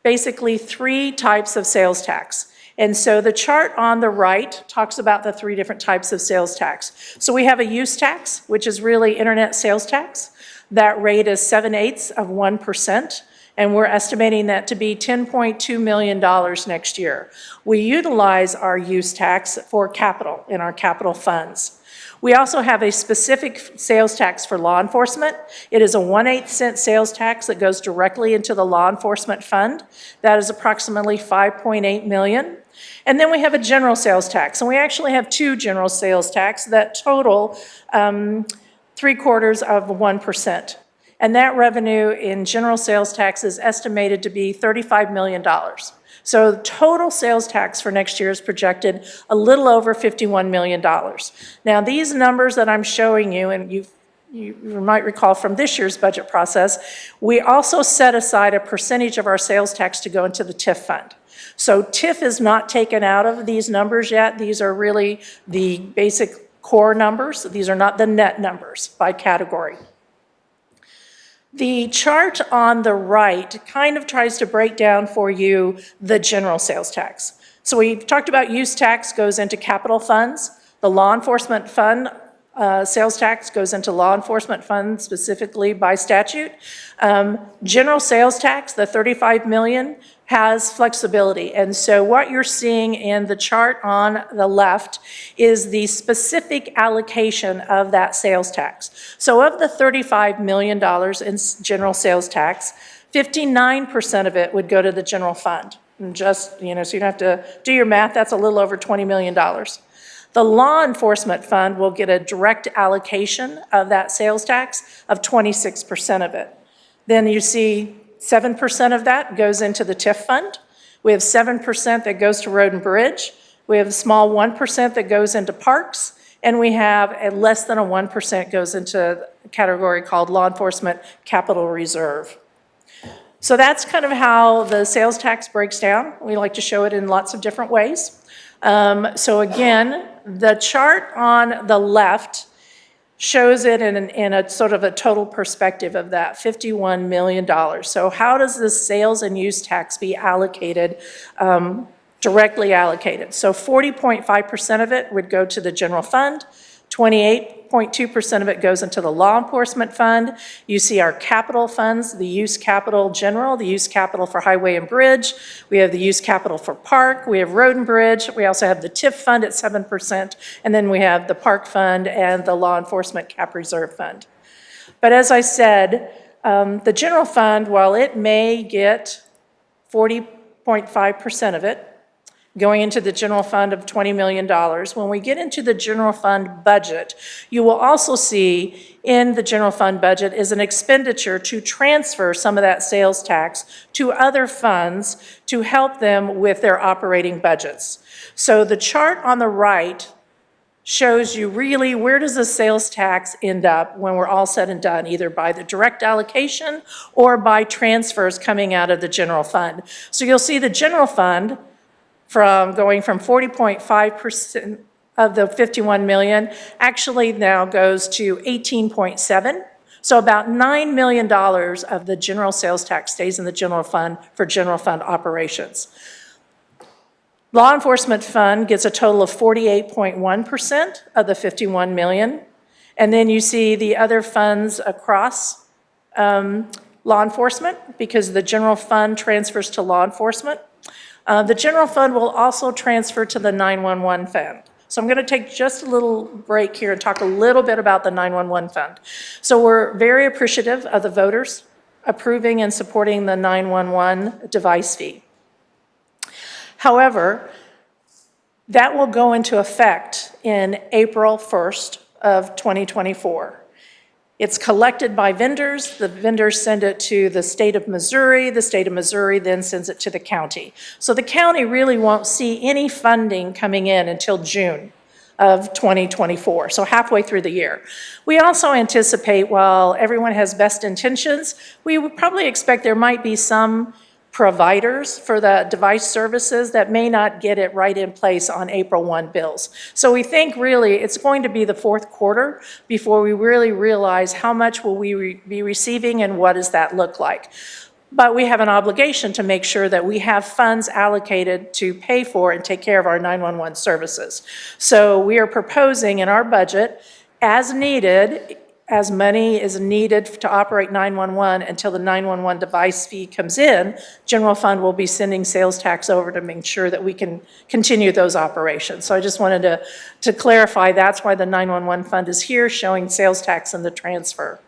basically three types of sales tax. And so the chart on the right talks about the three different types of sales tax. So we have a use tax, which is really internet sales tax. That rate is 0.78%. And we're estimating that to be $10.2 million next year. We utilize our use tax for capital in our capital funds. We also have a specific sales tax for law enforcement. It is a 1/8 cent sales tax that goes directly into the law enforcement fund. That is approximately $5.8 million. And then we have a general sales tax. And we actually have two general sales tax that total 0.75%. And that revenue in general sales tax is estimated to be $35 million. So the total sales tax for next year is projected a little over $51 million. Now, these numbers that I'm showing you, and you might recall from this year's budget process, we also set aside a percentage of our sales tax to go into the TIF fund. So TIF is not taken out of these numbers yet. These are really the basic core numbers. These are not the net numbers by category. The chart on the right kind of tries to break down for you the general sales tax. So we've talked about use tax goes into capital funds. The law enforcement fund sales tax goes into law enforcement funds specifically by statute. General sales tax, the $35 million, has flexibility. And so what you're seeing in the chart on the left is the specific allocation of that sales tax. So of the $35 million in general sales tax, 59% of it would go to the general fund. And just, so you don't have to do your math, that's a little over $20 million. The law enforcement fund will get a direct allocation of that sales tax of 26% of it. Then you see 7% of that goes into the TIF fund. We have 7% that goes to road and bridge. We have a small 1% that goes into parks. And we have less than a 1% goes into a category called law enforcement capital reserve. So that's kind of how the sales tax breaks down. We like to show it in lots of different ways. So again, the chart on the left shows it in a sort of a total perspective of that $51 million. So how does the sales and use tax be allocated directly allocated. So 40.5% of it would go to the general fund, 28.2% of it goes into the law enforcement fund. You see our capital funds, the use capital general, the use capital for highway and bridge. We have the use capital for park. We have road and bridge. We also have the TIF fund at 7%. And then we have the park fund and the law enforcement cap reserve fund. But as I said, the general fund, while it may get 40.5% of it, going into the general fund of $20 million. When we get into the general fund budget, you will also see in the general fund budget is an expenditure to transfer some of that sales tax to other funds to help them with their operating budgets. So the chart on the right shows you really where does the sales tax end up when we're all said and done, either by the direct allocation or by transfers coming out of the general fund. So you'll see the general fund going from 40.5% of the 51 million actually now goes to 18.7. So about $9 million of the general sales tax stays in the general fund for general fund operations. Law enforcement fund gets a total of 48.1% of the 51 million. And then you see the other funds across law enforcement because the general fund transfers to law enforcement. The general fund will also transfer to the 911 fund. So I'm going to take just a little break here and talk a little bit about the 911 fund. So we're very appreciative of the voters approving and supporting the 911 device fee. However, that will go into effect in April 1st of 2024. It's collected by vendors. The vendors send it to the state of Missouri. The state of Missouri then sends it to the county. So the county really won't see any funding coming in until June of 2024, so halfway through the year. We also anticipate, while everyone has best intentions, we would probably expect there might be some providers for the device services that may not get it right in place on April 1 bills. So we think really it's going to be the fourth quarter before we really realize how much will we be receiving and what does that look like. But we have an obligation to make sure that we have funds allocated to pay for and take care of our 911 services. So we are proposing in our budget, as needed, as money is needed to operate 911 until the 911 device fee comes in, general fund will be sending sales tax over to make sure that we can continue those operations. So I just wanted to clarify that's why the 911 fund is here showing sales tax and the transfer.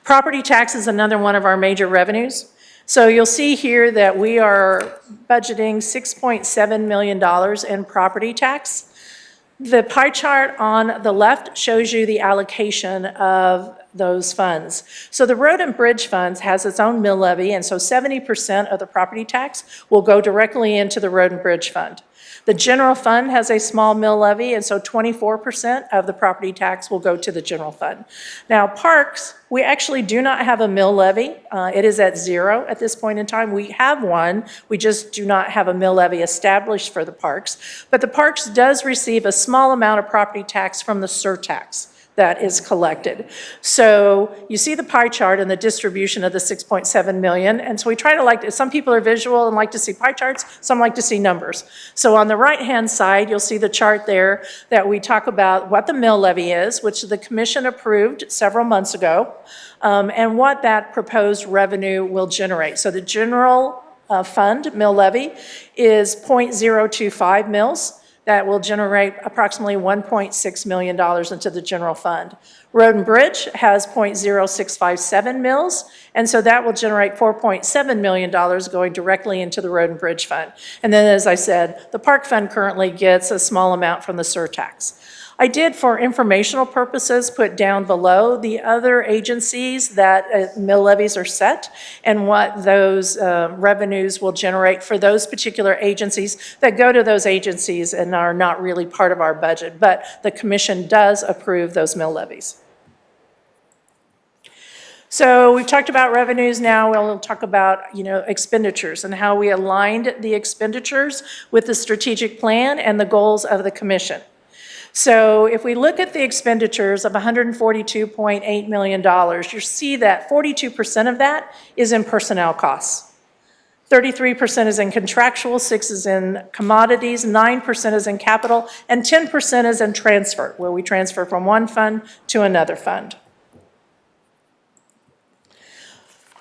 Property tax is another one of our major revenues. So you'll see here that we are budgeting $6.7 million in property tax. The pie chart on the left shows you the allocation of those funds. So the road and bridge funds has its own mill levy, and so 70% of the property tax will go directly into the road and bridge fund. The general fund has a small mill levy, and so 24% of the property tax will go to the general fund. Now, parks, we actually do not have a mill levy. It is at zero at this point in time. We have one, we just do not have a mill levy established for the parks. But the parks does receive a small amount of property tax from the surtax that is collected. So you see the pie chart and the distribution of the 6.7 million. And so we try to some people are visual and like to see pie charts, some like to see numbers. So on the right-hand side, you'll see the chart there that we talk about what the mill levy is, which the commission approved several months ago, and what that proposed revenue will generate. So the general fund mill levy is 0.025 mils. That will generate approximately $1.6 million into the general fund. Road and Bridge has 0.0657 mils, and so that will generate $4.7 million going directly into the Road and Bridge fund. And then, as I said, the Park Fund currently gets a small amount from the surtax. I did, for informational purposes, put down below the other agencies that mill levies are set and what those revenues will generate for those particular agencies that go to those agencies and are not really part of our budget, but the commission does approve those mill levies. So we've talked about revenues. Now we'll talk about, expenditures and how we aligned the expenditures with the strategic plan and the goals of the commission. So if we look at the expenditures of $142.8 million, you see that 42% of that is in personnel costs. 33% is in contractual, 6 is in commodities, 9% is in capital, and 10% is in transfer, where we transfer from one fund to another fund.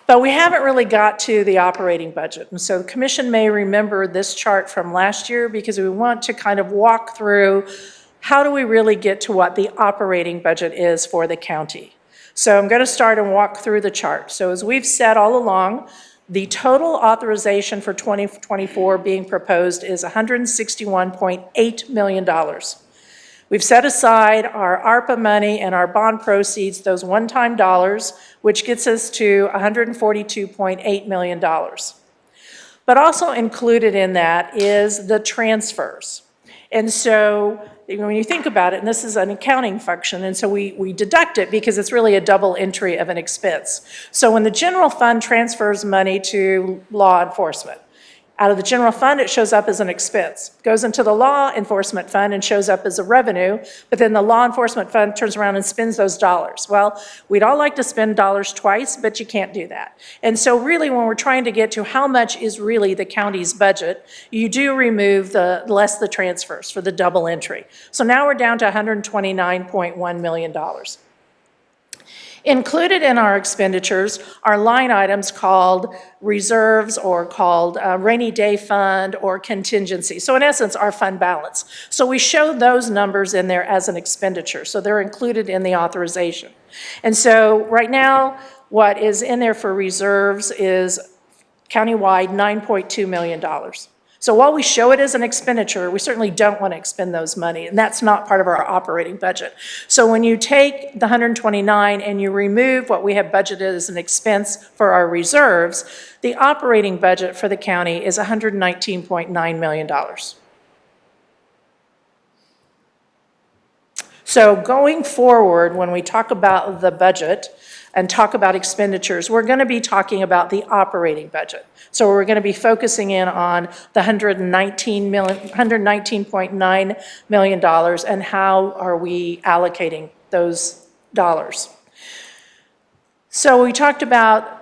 But we haven't really got to the operating budget. And so the commission may remember this chart from last year because we want to kind of walk through how do we really get to what the operating budget is for the county. So I'm going to start and walk through the chart. So as we've said all along, the total authorization for 2024 being proposed is $161.8 million. We've set aside our ARPA money and our bond proceeds, those one-time dollars, which gets us to $142.8 million. But also included in that is the transfers. And so when you think about it, and this is an accounting function, and so we deduct it because it's really a double entry of an expense. So when the general fund transfers money to law enforcement, out of the general fund, it shows up as an expense. Goes into the law enforcement fund and shows up as a revenue, but then the law enforcement fund turns around and spends those dollars. Well, we'd all like to spend dollars twice, but you can't do that. And so really when we're trying to get to how much is really the county's budget, you do remove less the transfers for the double entry. So now we're down to $129.1 million. Included in our expenditures are line items called reserves or called rainy day fund or contingency. So in essence, our fund balance. So we show those numbers in there as an expenditure. So they're included in the authorization. And so right now, what is in there for reserves is countywide $9.2 million. So while we show it as an expenditure, we certainly don't want to expend those money, and that's not part of our operating budget. So when you take the 129 and you remove what we have budgeted as an expense for our reserves, the operating budget for the county is $119.9 million. So going forward, when we talk about the budget and talk about expenditures, we're going to be talking about the operating budget. So we're going to be focusing in on the $119.9 million and how are we allocating those dollars. So we talked about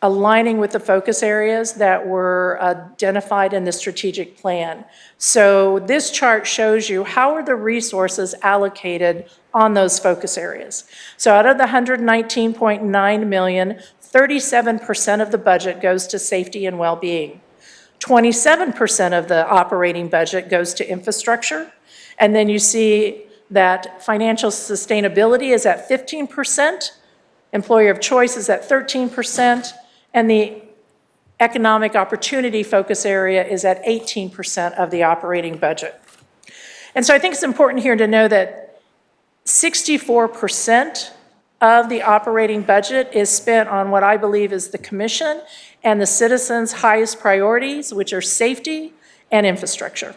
aligning with the focus areas that were identified in the strategic plan. So this chart shows you how are the resources allocated on those focus areas. So out of the $119.9 million, 37% of the budget goes to safety and well-being. 27% of the operating budget goes to infrastructure. And then you see that financial sustainability is at 15%, employer of choice is at 13%, and the economic opportunity focus area is at 18% of the operating budget. And so I think it's important here to know that 64% of the operating budget is spent on what I believe is the commission and the citizens' highest priorities, which are safety and infrastructure.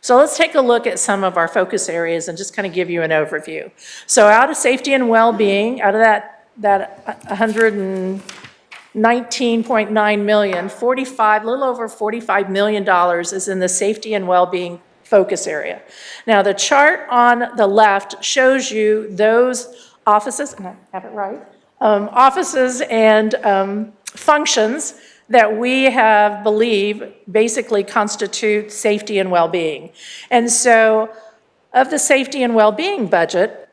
So let's take a look at some of our focus areas and just kind of give you an overview. So out of safety and well-being, out of that $119.9 million, a little over $45 million is in the safety and well-being focus area. Now the chart on the left shows you those offices, and I have it right, offices and functions that we believe basically constitute safety and well-being. And so of the safety and well-being budget,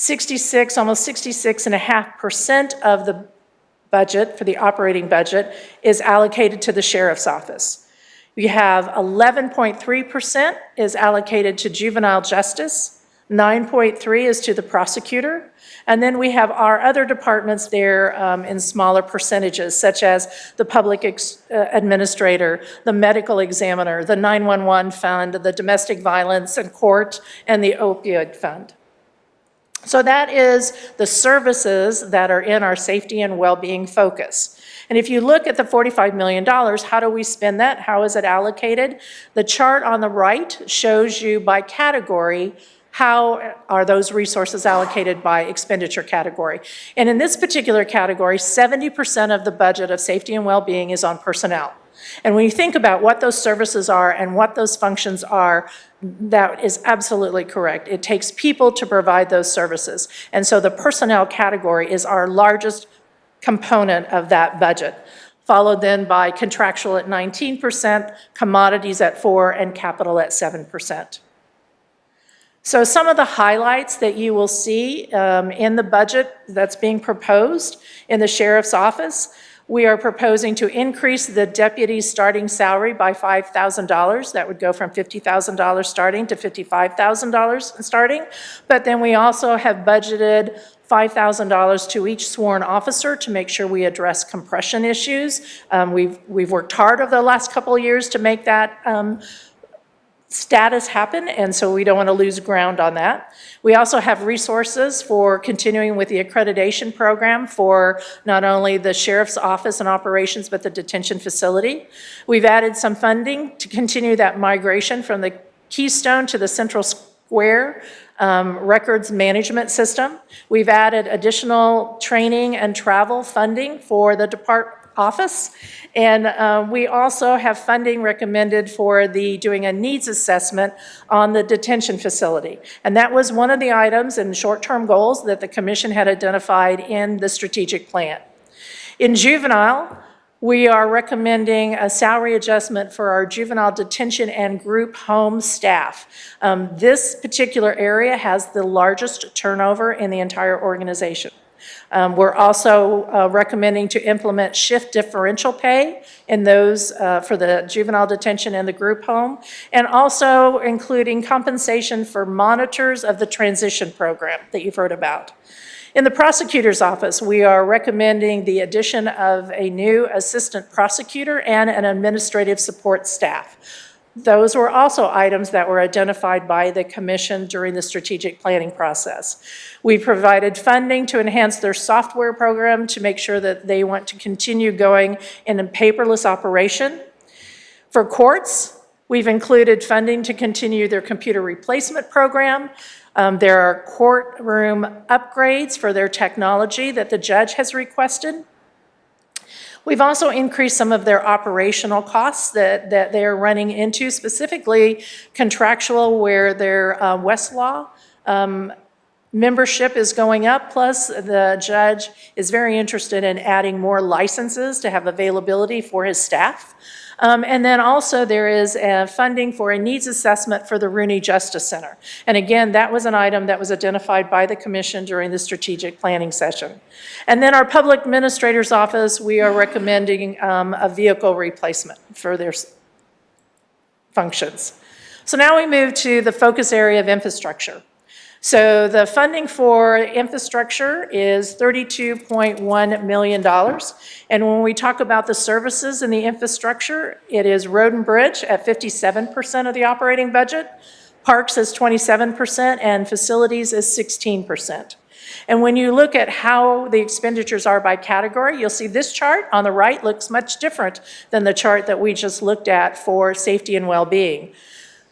almost 66.5% of the budget for the operating budget is allocated to the sheriff's office. We have 11.3% is allocated to juvenile justice, 9.3% is to the prosecutor, and then we have our other departments there in smaller percentages, such as the public administrator, the medical examiner, the 911 fund, the domestic violence and court, and the opioid fund. So that is the services that are in our safety and well-being focus. And if you look at the $45 million, how do we spend that? How is it allocated? The chart on the right shows you by category how are those resources allocated by expenditure category. And in this particular category, 70% of the budget of safety and well-being is on personnel. And when you think about what those services are and what those functions are, that is absolutely correct. It takes people to provide those services. And so the personnel category is our largest component of that budget. followed then by contractual at 19%, commodities at 4%, and capital at 7%. So some of the highlights that you will see in the budget that's being proposed in the sheriff's office, we are proposing to increase the deputy's starting salary by $5,000. That would go from $50,000 starting to $55,000 starting. But then we also have budgeted $5,000 to each sworn officer to make sure we address compression issues. We've worked hard over the last couple of years to make that status happen, and so we don't want to lose ground on that. We also have resources for continuing with the accreditation program for not only the sheriff's office and operations, but the detention facility. We've added some funding to continue that migration from the Keystone to the Central Square records management system. We've added additional training and travel funding for the department office. And we also have funding recommended for doing a needs assessment on the detention facility. And that was one of the items in short-term goals that the commission had identified in the strategic plan. In juvenile, we are recommending a salary adjustment for our juvenile detention and group home staff. This particular area has the largest turnover in the entire organization. We're also recommending to implement shift differential pay in those for the juvenile detention and the group home, and also including compensation for monitors of the transition program that you've heard about. In the prosecutor's office, we are recommending the addition of a new assistant prosecutor and an administrative support staff. Those were also items that were identified by the commission during the strategic planning process. We provided funding to enhance their software program to make sure that they want to continue going in a paperless operation. For courts, we've included funding to continue their computer replacement program. There are courtroom upgrades for their technology that the judge has requested. We've also increased some of their operational costs that they're running into, specifically contractual, where their Westlaw membership is going up, plus the judge is very interested in adding more licenses to have availability for his staff. And then also there is funding for a needs assessment for the Rooney Justice Center. And again, that was an item that was identified by the commission during the strategic planning session. And then our public administrator's office, we are recommending a vehicle replacement for their functions. So now we move to the focus area of infrastructure. So the funding for infrastructure is $32.1 million. And when we talk about the services in the infrastructure, it is road and bridge at 57% of the operating budget, parks is 27%, and facilities is 16%. And when you look at how the expenditures are by category, you'll see this chart on the right looks much different than the chart that we just looked at for safety and well-being.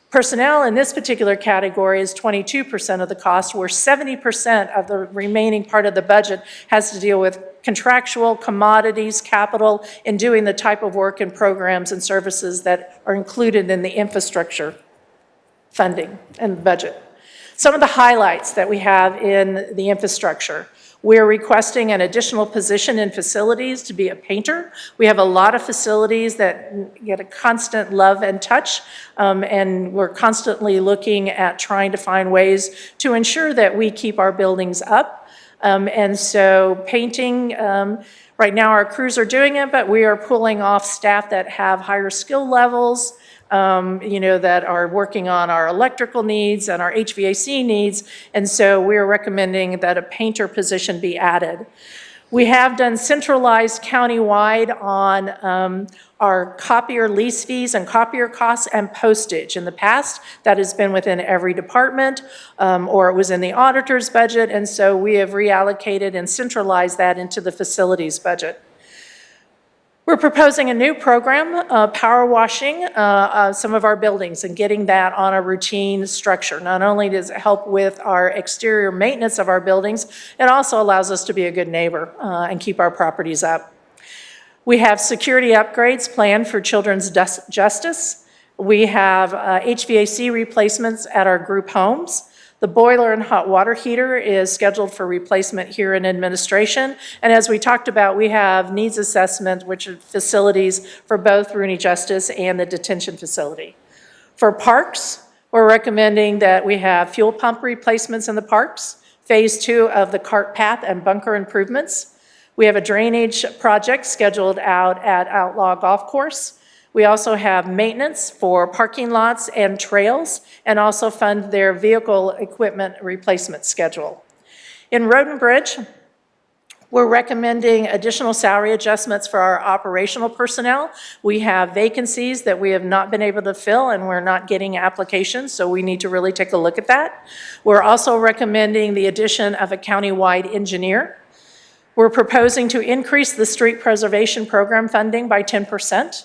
Personnel in this particular category is 22% of the cost, where 70% of the remaining part of the budget has to deal with contractual, commodities, capital, and doing the type of work and programs and services that are included in the infrastructure funding and budget. Some of the highlights that we have in the infrastructure. We're requesting an additional position in facilities to be a painter. We have a lot of facilities that get a constant love and touch, and we're constantly looking at trying to find ways to ensure that we keep our buildings up. And so painting, right now our crews are doing it, but we are pulling off staff that have higher skill levels, that are working on our electrical needs and our HVAC needs, and so we're recommending that a painter position be added. We have done centralized countywide on our copier lease fees and copier costs and postage. In the past, that has been within every department, or it was in the auditor's budget, and so we have reallocated and centralized that into the facilities budget. We're proposing a new program, power washing some of our buildings and getting that on a routine structure. Not only does it help with our exterior maintenance of our buildings, it also allows us to be a good neighbor and keep our properties up. We have security upgrades planned for children's justice. We have HVAC replacements at our group homes. The boiler and hot water heater is scheduled for replacement here in administration. And as we talked about, we have needs assessment, which are facilities for both Rooney Justice and the detention facility. For parks, we're recommending that we have fuel pump replacements in the parks, phase 2 of the cart path and bunker improvements. We have a drainage project scheduled out at Outlaw Golf Course. We also have maintenance for parking lots and trails, and also fund their vehicle equipment replacement schedule. In Road and Bridge, we're recommending additional salary adjustments for our operational personnel. We have vacancies that we have not been able to fill, and we're not getting applications, so we need to really take a look at that. We're also recommending the addition of a county-wide engineer. We're proposing to increase the street preservation program funding by 10%.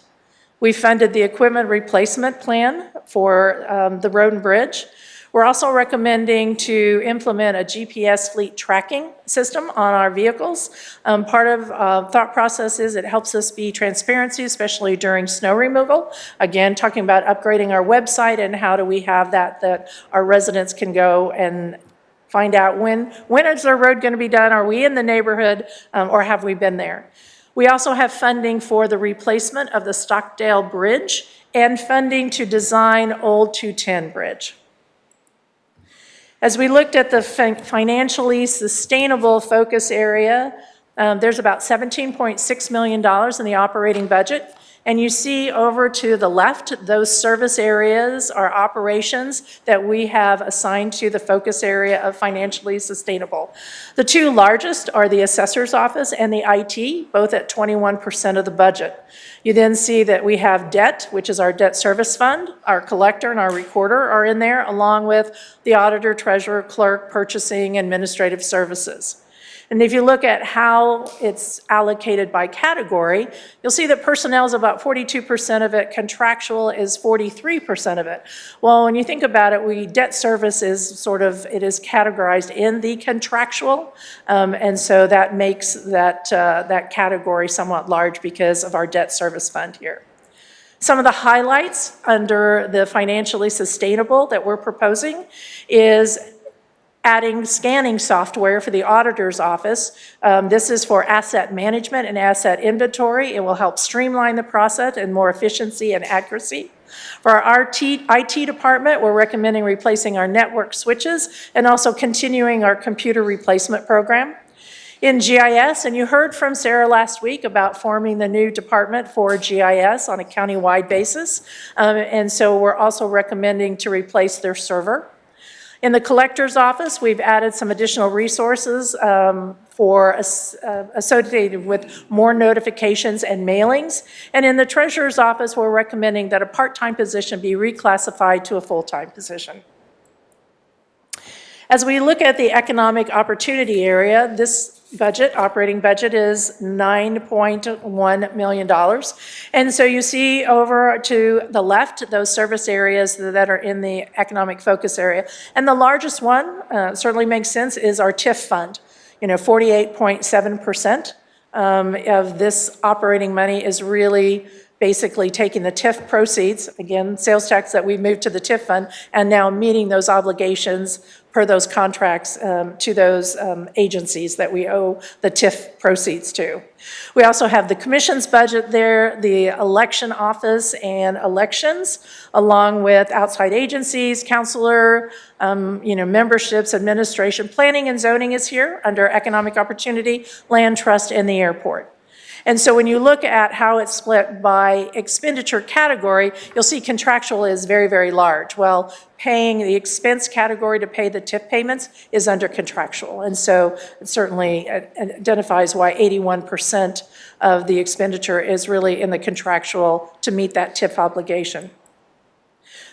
We funded the equipment replacement plan for the road and bridge. We're also recommending to implement a GPS fleet tracking system on our vehicles. Part of thought process is it helps us be transparency, especially during snow removal. Again, talking about upgrading our website and how do we have that our residents can go and find out when is our road going to be done? Are we in the neighborhood or have we been there? We also have funding for the replacement of the Stockdale Bridge and funding to design Old 210 Bridge. As we looked at the financially sustainable focus area, there's about $17.6 million in the operating budget. And you see over to the left, those service areas are operations that we have assigned to the focus area of financially sustainable. The two largest are the assessor's office and the IT, both at 21% of the budget. You then see that we have debt, which is our debt service fund. Our collector and our recorder are in there, along with the auditor, treasurer, clerk, purchasing, administrative services. And if you look at how it's allocated by category, you'll see that personnel is about 42% of it, contractual is 43% of it. Well, when you think about it, debt service is it is categorized in the contractual, and so that makes that category somewhat large because of our debt service fund here. Some of the highlights under the financially sustainable that we're proposing is adding scanning software for the auditor's office. This is for asset management and asset inventory. It will help streamline the process and more efficiency and accuracy. For our IT department, we're recommending replacing our network switches and also continuing our computer replacement program. In GIS, and you heard from Sarah last week about forming the new department for GIS on a county-wide basis. And so we're also recommending to replace their server. In the collector's office, we've added some additional resources associated with more notifications and mailings. And in the treasurer's office, we're recommending that a part-time position be reclassified to a full-time position. As we look at the economic opportunity area, this operating budget is $9.1 million. And so you see over to the left, those service areas that are in the economic focus area. And the largest one, certainly makes sense, is our TIF fund. 48.7% of this operating money is really basically taking the TIF proceeds, again, sales tax that we moved to the TIF fund, and now meeting those obligations per those contracts to those agencies that we owe the TIF proceeds to. We also have the commission's budget there, the election office and elections, along with outside agencies, counselor, memberships, administration. Planning and zoning is here under economic opportunity, land trust, and the airport. And so when you look at how it's split by expenditure category, you'll see contractual is very, very large. Well, paying the expense category to pay the TIF payments is under contractual. And so it certainly identifies why 81% of the expenditure is really in the contractual to meet that TIF obligation.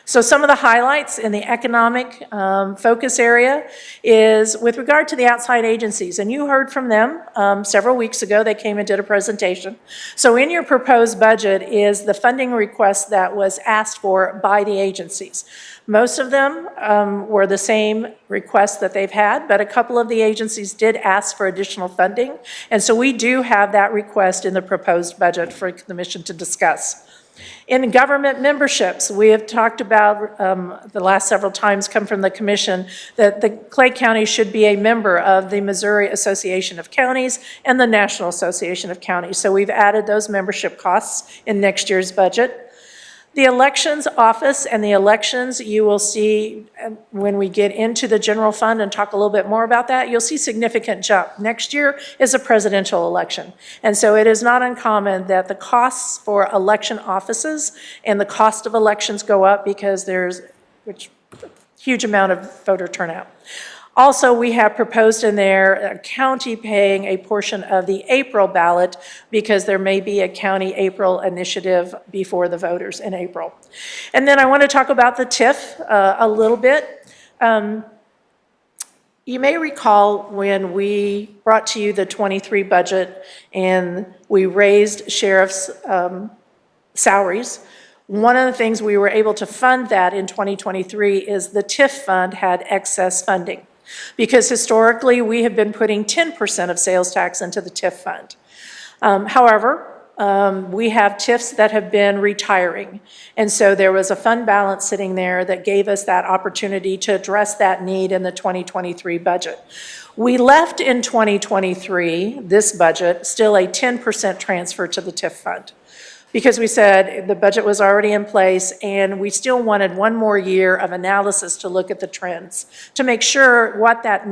So some of the highlights in the economic focus area is with regard to the outside agencies, and you heard from them several weeks ago. They came and did a presentation. So in your proposed budget is the funding request that was asked for by the agencies. Most of them were the same requests that they've had, but a couple of the agencies did ask for additional funding, and so we do have that request in the proposed budget for the commission to discuss. In government memberships, we have talked about, the last several times come from the commission, that the Clay County should be a member of the Missouri Association of Counties and the National Association of Counties. So we've added those membership costs in next year's budget. The elections office and the elections, you will see when we get into the general fund and talk a little bit more about that, you'll see significant jump. Next year is a presidential election. And so it is not uncommon that the costs for election offices and the cost of elections go up because there's a huge amount of voter turnout. Also, we have proposed in there a county paying a portion of the April ballot because there may be a county April initiative before the voters in April. And then I want to talk about the TIF a little bit. You may recall when we brought to you the 23 budget and we raised sheriff's salaries. One of the things we were able to fund that in 2023 is the TIF fund had excess funding. Because historically, we have been putting 10% of sales tax into the TIF fund. However, we have TIFs that have been retiring. And so there was a fund balance sitting there that gave us that opportunity to address that need in the 2023 budget. We left in 2023, this budget, still a 10% transfer to the TIF fund. Because we said the budget was already in place and we still wanted one more year of analysis to look at the trends, to make sure what that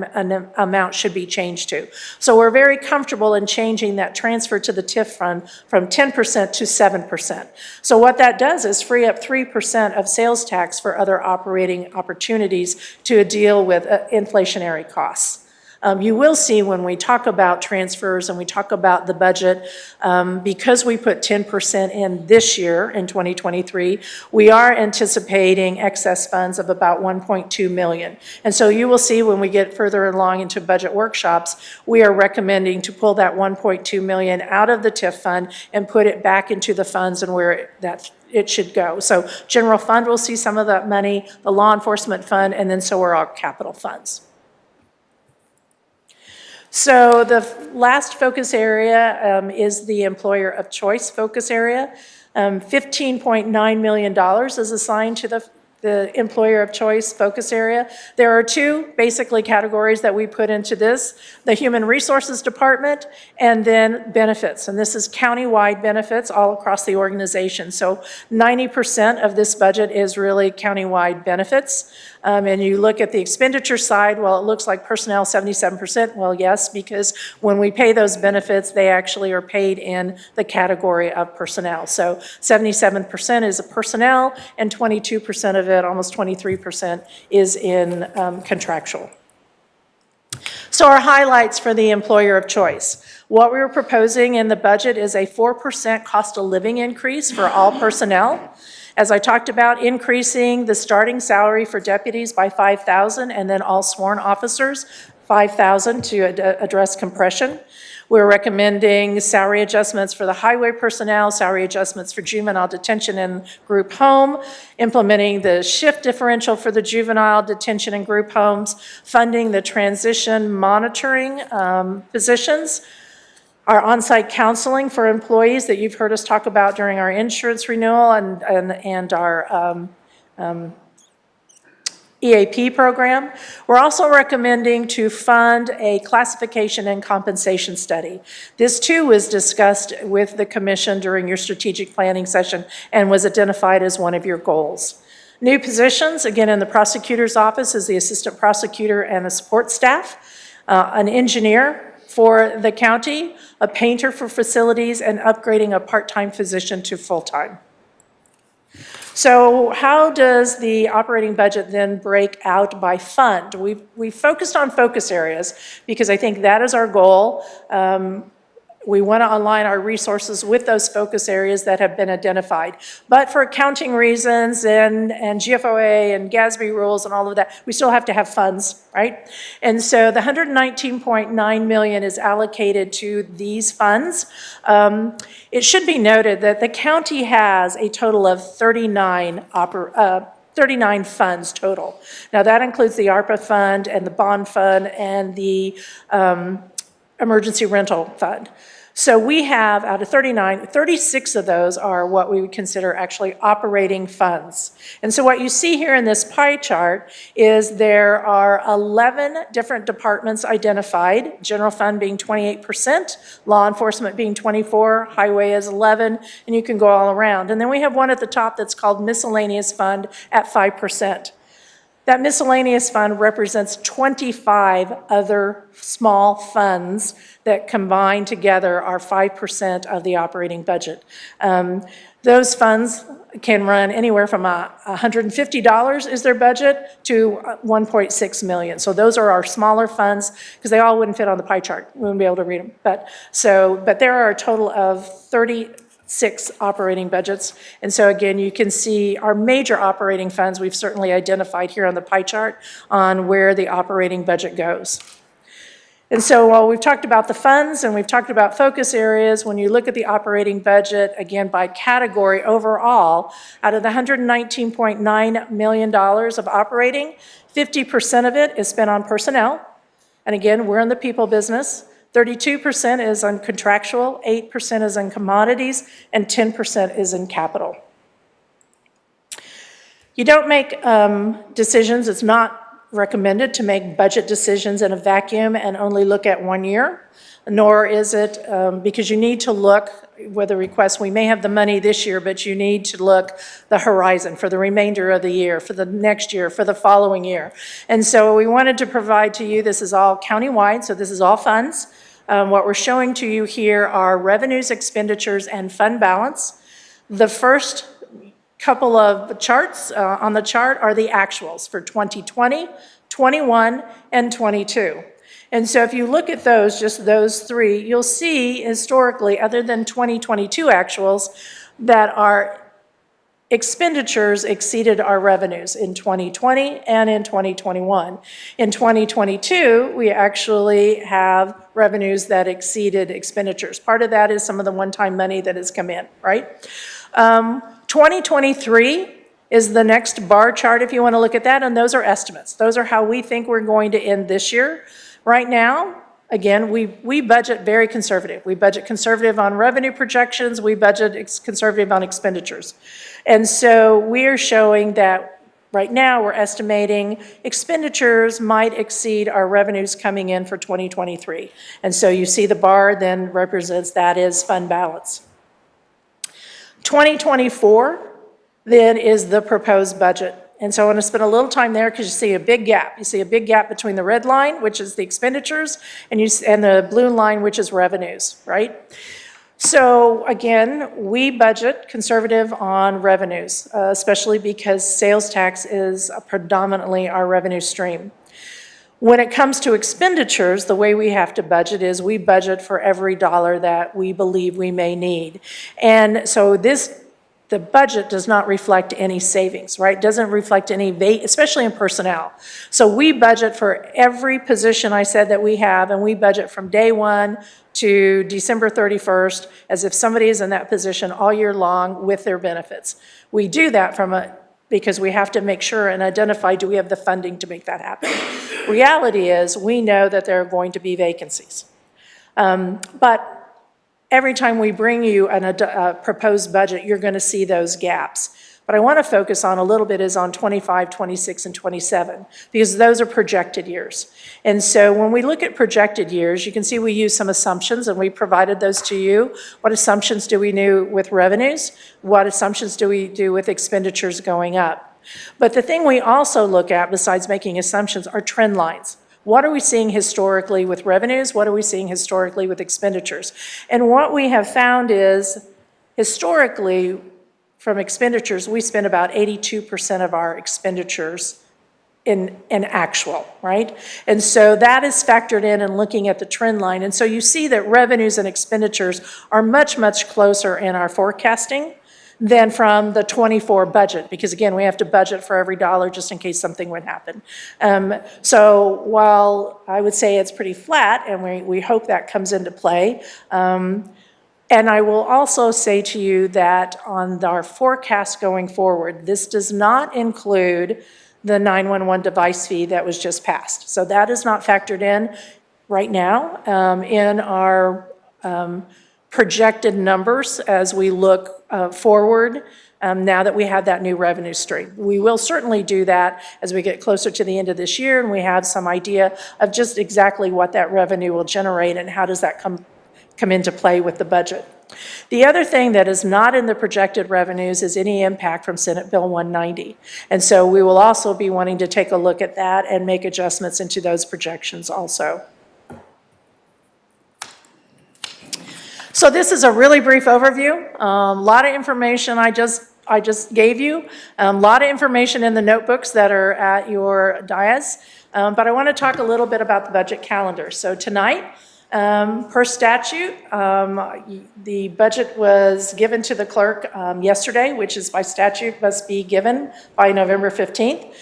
amount should be changed to. So we're very comfortable in changing that transfer to the TIF fund from 10% to 7%. So what that does is free up 3% of sales tax for other operating opportunities to deal with inflationary costs. You will see when we talk about transfers and we talk about the budget, because we put 10% in this year in 2023, we are anticipating excess funds of about 1.2 million. And so you will see when we get further along into budget workshops, we are recommending to pull that 1.2 million out of the TIF fund and put it back into the funds and where it should go. So general fund will see some of that money, the law enforcement fund, and then so are our capital funds. So the last focus area is the employer of choice focus area. $15.9 million is assigned to the employer of choice focus area. There are two basically categories that we put into this, the human resources department and then benefits. And this is countywide benefits all across the organization. So 90% of this budget is really countywide benefits. And you look at the expenditure side, well, it looks like personnel 77%. Well, yes, because when we pay those benefits, they actually are paid in the category of personnel. So 77% is personnel and 22% of it, almost 23%, is in contractual. So our highlights for the employer of choice. What we were proposing in the budget is a 4% cost of living increase for all personnel. As I talked about, increasing the starting salary for deputies by $5,000 and then all sworn officers, $5,000 to address compression. We're recommending salary adjustments for the highway personnel, salary adjustments for juvenile detention and group home, implementing the shift differential for the juvenile detention and group homes, funding the transition monitoring positions, our on-site counseling for employees that you've heard us talk about during our insurance renewal and our EAP program. We're also recommending to fund a classification and compensation study. This too was discussed with the commission during your strategic planning session and was identified as one of your goals. New positions, again in the prosecutor's office, is the assistant prosecutor and the support staff, an engineer for the county, a painter for facilities, and upgrading a part-time physician to full-time. So how does the operating budget then break out by fund? We focused on focus areas because I think that is our goal. We want to align our resources with those focus areas that have been identified. But for accounting reasons and GFOA and GASB rules and all of that, we still have to have funds, right? And so the $119.9 million is allocated to these funds. It should be noted that the county has a total of 39 funds total. Now that includes the ARPA fund and the bond fund and the emergency rental fund. So we have, out of 39, 36 of those are what we would consider actually operating funds. And so what you see here in this pie chart is there are 11 different departments identified, general fund being 28%, law enforcement being 24%, highway is 11%, and you can go all around. And then we have one at the top that's called miscellaneous fund at 5%. That miscellaneous fund represents 25 other small funds that combine together are 5% of the operating budget. Those funds can run anywhere from $150 is their budget to $1.6 million. So those are our smaller funds, because they all wouldn't fit on the pie chart. We wouldn't be able to read them. But there are a total of 36 operating budgets. And so again, you can see our major operating funds we've certainly identified here on the pie chart on where the operating budget goes. And so while we've talked about the funds and we've talked about focus areas, when you look at the operating budget, again, by category overall, out of the $119.9 million of operating, 50% of it is spent on personnel. And again, we're in the people business. 32% is on contractual, 8% is in commodities, and 10% is in capital. You don't make decisions, it's not recommended to make budget decisions in a vacuum and only look at 1 year, nor is it because you need to look with the request, we may have the money this year, but you need to look the horizon for the remainder of the year, for the next year, for the following year. And so we wanted to provide to you, this is all countywide, so this is all funds. What we're showing to you here are revenues, expenditures, and fund balance. The first couple of charts on the chart are the actuals for 2020, 21, and 22. And so if you look at those, just those three, you'll see historically, other than 2022 actuals, that our expenditures exceeded our revenues in 2020 and in 2021. In 2022, we actually have revenues that exceeded expenditures. Part of that is some of the one-time money that has come in, right? 2023 is the next bar chart if you want to look at that, and those are estimates. Those are how we think we're going to end this year. Right now, again, we budget very conservative. We budget conservative on revenue projections. We budget conservative on expenditures. And so we are showing that right now we're estimating expenditures might exceed our revenues coming in for 2023. And so you see the bar then represents that is fund balance. 2024 then is the proposed budget. And so I want to spend a little time there because you see a big gap. You see a big gap between the red line, which is the expenditures, and the blue line, which is revenues, right? So again, we budget conservative on revenues, especially because sales tax is predominantly our revenue stream. When it comes to expenditures, the way we have to budget is we budget for every dollar that we believe we may need. And so the budget does not reflect any savings, right? Doesn't reflect any, especially in personnel. So we budget for every position I said that we have, and we budget from day one to December 31st as if somebody is in that position all year long with their benefits. We do that because we have to make sure and identify, do we have the funding to make that happen? Reality is we know that there are going to be vacancies. But every time we bring you a proposed budget, you're going to see those gaps. What I want to focus on a little bit is on 25, 26, and 27, because those are projected years. And so when we look at projected years, you can see we use some assumptions, and we provided those to you. What assumptions do we do with revenues? What assumptions do we do with expenditures going up? But the thing we also look at, besides making assumptions, are trend lines. What are we seeing historically with revenues? What are we seeing historically with expenditures? And what we have found is, historically, from expenditures, we spend about 82% of our expenditures in actual, right? And so that is factored in and looking at the trend line. And so you see that revenues and expenditures are much, much closer in our forecasting than from the 24 budget, because again, we have to budget for every dollar just in case something would happen. So while I would say it's pretty flat, and we hope that comes into play, and I will also say to you that on our forecast going forward, this does not include the 911 device fee that was just passed. So that is not factored in right now in our projected numbers as we look forward now that we have that new revenue stream. We will certainly do that as we get closer to the end of this year and we have some idea of just exactly what that revenue will generate and how does that come into play with the budget. The other thing that is not in the projected revenues is any impact from Senate Bill 190. And so we will also be wanting to take a look at that and make adjustments into those projections also. So this is a really brief overview. A lot of information I just gave you. A lot of information in the notebooks that are at your dais. But I want to talk a little bit about the budget calendar. So tonight, per statute, the budget was given to the clerk yesterday, which is by statute must be given by November 15th.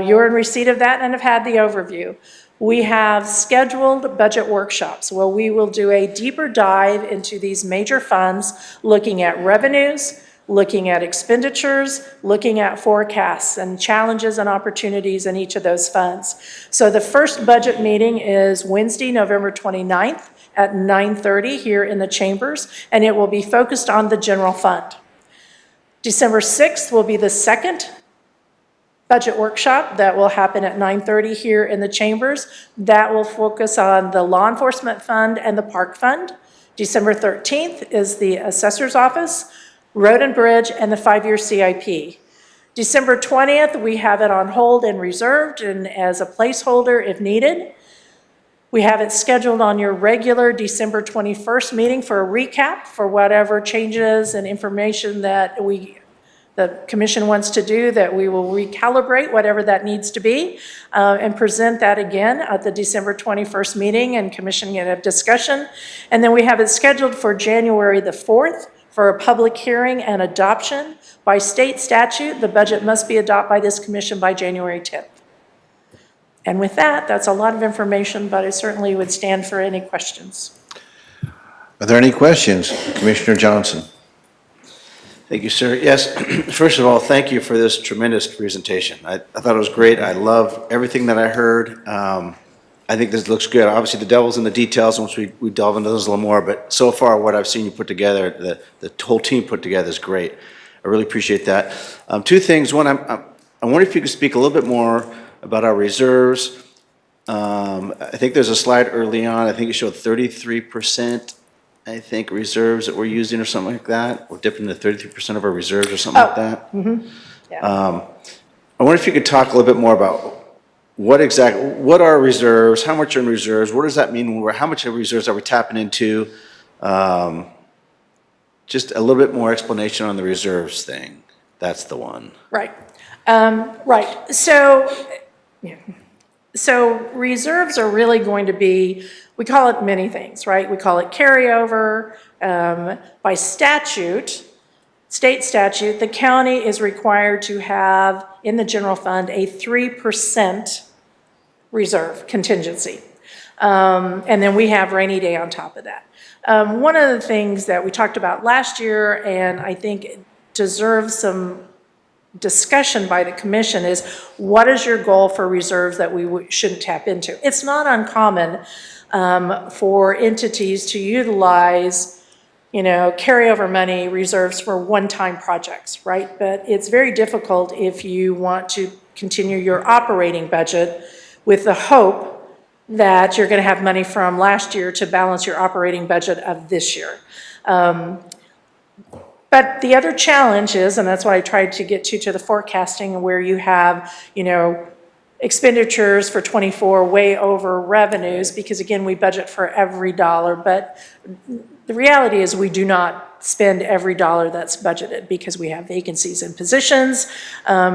You're in receipt of that and have had the overview. We have scheduled budget workshops where we will do a deeper dive into these major funds, looking at revenues, looking at expenditures, looking at forecasts and challenges and opportunities in each of those funds. So the first budget meeting is Wednesday, November 29th at 9:30 here in the chambers, and it will be focused on the general fund. December 6th will be the second budget workshop that will happen at 9:30 here in the chambers. That will focus on the law enforcement fund and the park fund. December 13th is the assessor's office, road and bridge, and the 5-year CIP. December 20th, we have it on hold and reserved and as a placeholder if needed. We have it scheduled on your regular December 21st meeting for a recap for whatever changes and information that the commission wants to do, that we will recalibrate whatever that needs to be and present that again at the December 21st meeting and commission can have discussion. And then we have it scheduled for January the 4th for a public hearing and adoption. By state statute, the budget must be adopted by this commission by January 10th. And with that, that's a lot of information, but I certainly would stand for any questions. Are there any questions? Commissioner Johnson. Thank you, sir. Yes, first of all, thank you for this tremendous presentation. I thought it was great. I love everything that I heard. I think this looks good. Obviously, the devil's in the details once we delve into those a little more, but so far what I've seen you put together, the whole team put together is great. I really appreciate that. Two things. One, I wonder if you could speak a little bit more about our reserves. I think there's a slide early on. I think it showed 33%, I think, reserves that we're using or something like that. We're dipping into 33% of our reserves or something like that. Yeah. I wonder if you could talk a little bit more about what are reserves, how much are in reserves, what does that mean, how much of reserves are we tapping into? Just a little bit more explanation on the reserves thing. That's the one. Right. Right. So reserves are really going to be, we call it many things, right? We call it carryover. By statute, state statute, the county is required to have in the general fund a 3% reserve contingency. And then we have rainy day on top of that. One of the things that we talked about last year, and I think deserves some discussion by the commission, is what is your goal for reserves that we shouldn't tap into? It's not uncommon for entities to utilize, carryover money reserves for one-time projects, right? But it's very difficult if you want to continue your operating budget with the hope that you're going to have money from last year to balance your operating budget of this year. But the other challenge is, and that's what I tried to get to the forecasting, where you have, expenditures for '24 way over revenues, because again, we budget for every dollar, but the reality is we do not spend every dollar that's budgeted because we have vacancies in positions,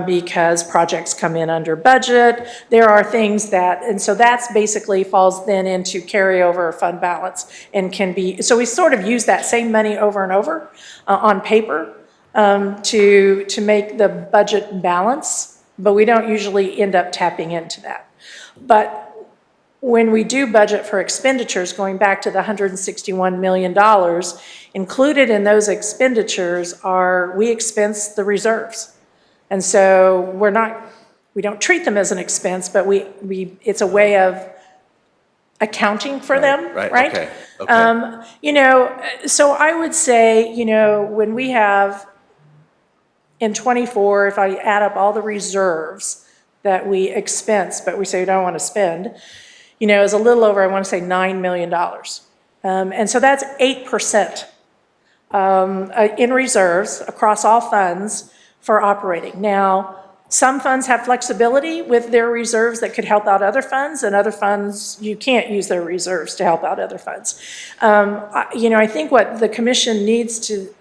because projects come in under budget. There are things and so that's basically falls then into carryover fund balance and can be, so we sort of use that same money over and over on paper to make the budget balance, but we don't usually end up tapping into that. But when we do budget for expenditures, going back to the $161 million, included in those expenditures we expense the reserves. And so we don't treat them as an expense, but it's a way of accounting for them, right? Okay. You know, so I would say, you know, when we have in '24, if I add up all the reserves that we expense, but we say we don't want to spend, you know, is a little over, I want to say $9 million. And so that's 8% in reserves across all funds for operating. Now, some funds have flexibility with their reserves that could help out other funds, and other funds, you can't use their reserves to help out other funds. You know, I think what the commission needs to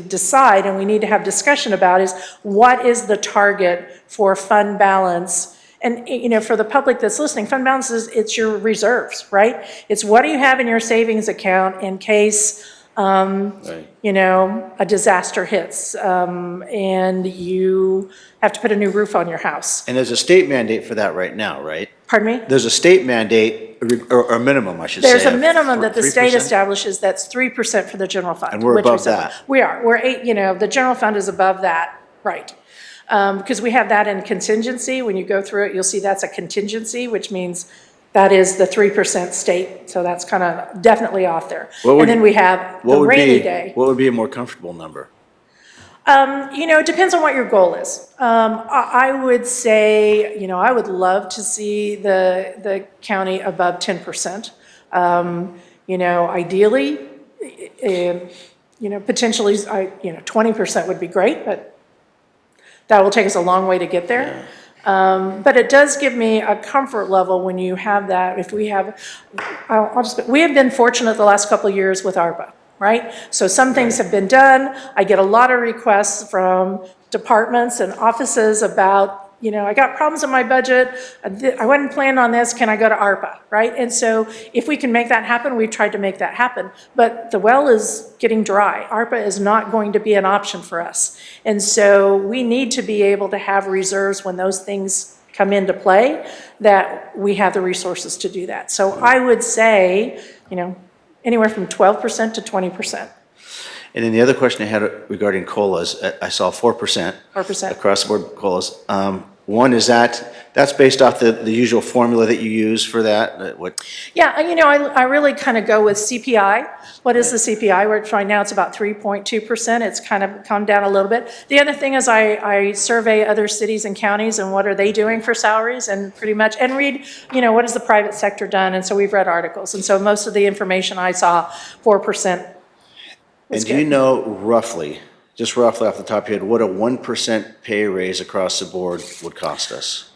decide, and we need to have discussion about, is what is the target for fund balance? And, you know, for the public that's listening, fund balance is, it's your reserves, right? It's what do you have in your savings account in case, you know, a disaster hits, and you have to put a new roof on your house. And there's a state mandate for that right now, right? Pardon me? There's a state mandate, or a minimum, I should say. There's a of minimum that the state 3%? establishes that's 3% for the general fund. And we're which we above said. that. We are. We're you know, the general fund is above that, right. Because we have that in contingency. When you go through it, you'll see that's a contingency, which means that is the 3% state. So that's kind of definitely off there. And then we have the rainy day. What would be a more comfortable number? You know, it depends on what your goal is. I would say, you know, I would love to see the county above 10%. You know, ideally, you know, potentially, you know, 20% would be great, but that will take us a long way to get there. But it does give me a comfort level when you have that. If we have, we have been fortunate the last couple of years with ARPA. Right? So some things have been done. I get a lot of requests from departments and offices about, you know, I got problems in my budget. I wasn't planning on this. Can I go to ARPA? Right? And so if we can make that happen, we've tried to make that happen. But the well is getting dry. ARPA is not going to be an option for us. And so we need to be able to have reserves when those things come into play, that we have the resources to do that. So I would say, you know, anywhere from 12% to 20%. And then the other question I had regarding COLAs, I saw 4%. 4%. Across the board COLAs. One, is that's based off the usual formula that you use for that? Yeah, you know, I really kind of go with CPI. What is the CPI? Right now it's about 3.2%. It's kind of come down a little bit. The other thing is I survey other cities and counties and what are they doing for salaries, and pretty much, and read, you know, what has the private sector done? And so we've read articles. And so most of the information I saw, 4%. And do you know roughly, just roughly off the top of your head, what a 1% pay raise across the board would cost us?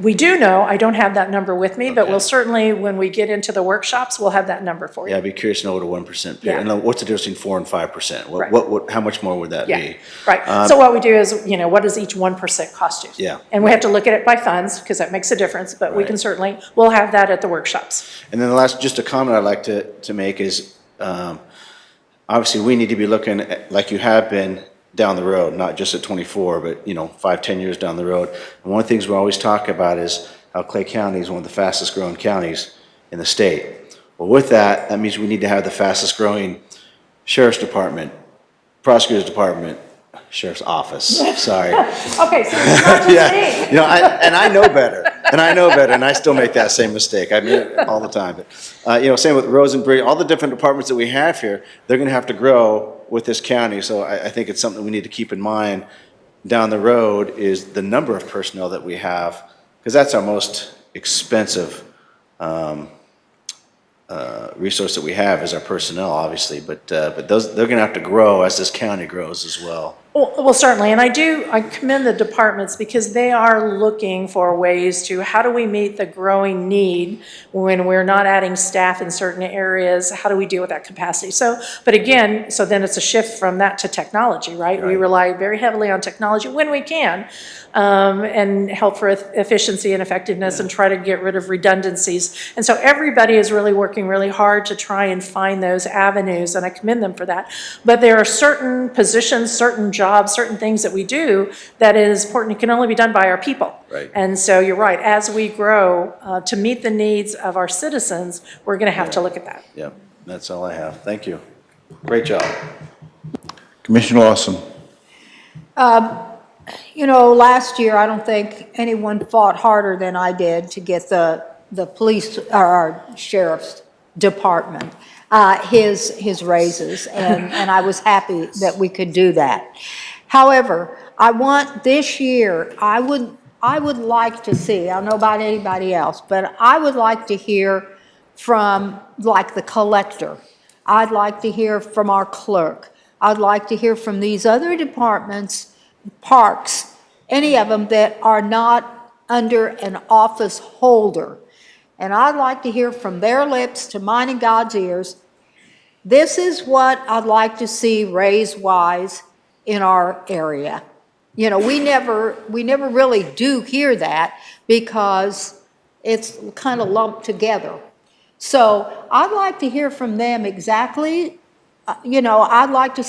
We do know, I don't have that number with me, but Okay. we'll certainly, when we get into the workshops, we'll have that number for you. Yeah, I'd be curious to know what a 1% pay, Yeah. and what's the difference between 4 and 5%? Right. How much more would that Yeah, be? right. So what we do is, you know, what does each 1% cost you? Yeah. And we have to look at it by funds, because that makes a difference, but we Right. can certainly, we'll have that at the workshops. And then the last, just a comment I'd like to make is, obviously, we need to be looking at, like you have been, down the road, not just at 24, but, you know, 5, 10 years down the road. And one of the things we always talk about is how Clay County is one of the fastest growing counties in the state. Well, with that, that means we need to have the fastest growing sheriff's department, prosecutor's department, sheriff's office, sorry. Okay, so it's not just Yeah, me. you know, I know better, and I still make that same mistake. I mean, it all the time. But, you know, same with Road and Bridge, all the different departments that we have here, they're gonna have to grow with this county. So I think it's something we need to keep in mind down the road, is the number of personnel that we have, because that's our most expensive resource that we have, is our personnel, obviously. But those, they're gonna have to grow as this county grows as well. Well, certainly, and I commend the departments, because they are looking for ways to, how do we meet the growing need when we're not adding staff in certain areas? How do we deal with that capacity? So, but again, so then it's a shift from that to technology, right? We rely very heavily on technology when we can, and help for efficiency and effectiveness, and try to get rid of redundancies. And so everybody is really working really hard to try and find those avenues, and I commend them for that. But there are certain positions, certain jobs, certain things that we do that is important. It can only be done by our people. Right. And so you're right, as we grow, to meet the needs of our citizens, we're going to have to look at that. Yep, that's all I have. Thank you. Great job. Commissioner Lawson. You know, last year, I don't think anyone fought harder than I did to get the police, or our sheriff's department, his raises, and I was happy that we could do that. However, I want this year, I would like to see, I don't know about anybody else, but I would like to hear from like the collector. I'd like to hear from our clerk. I'd like to hear from these other departments, parks, any of them that are not under an office holder. And I'd like to hear from their lips to mine and God's ears. This is what I'd like to see raise-wise in our area. You know, we never really do hear that because it's kind of lumped together. So I'd like to hear from them exactly, you know, I'd like to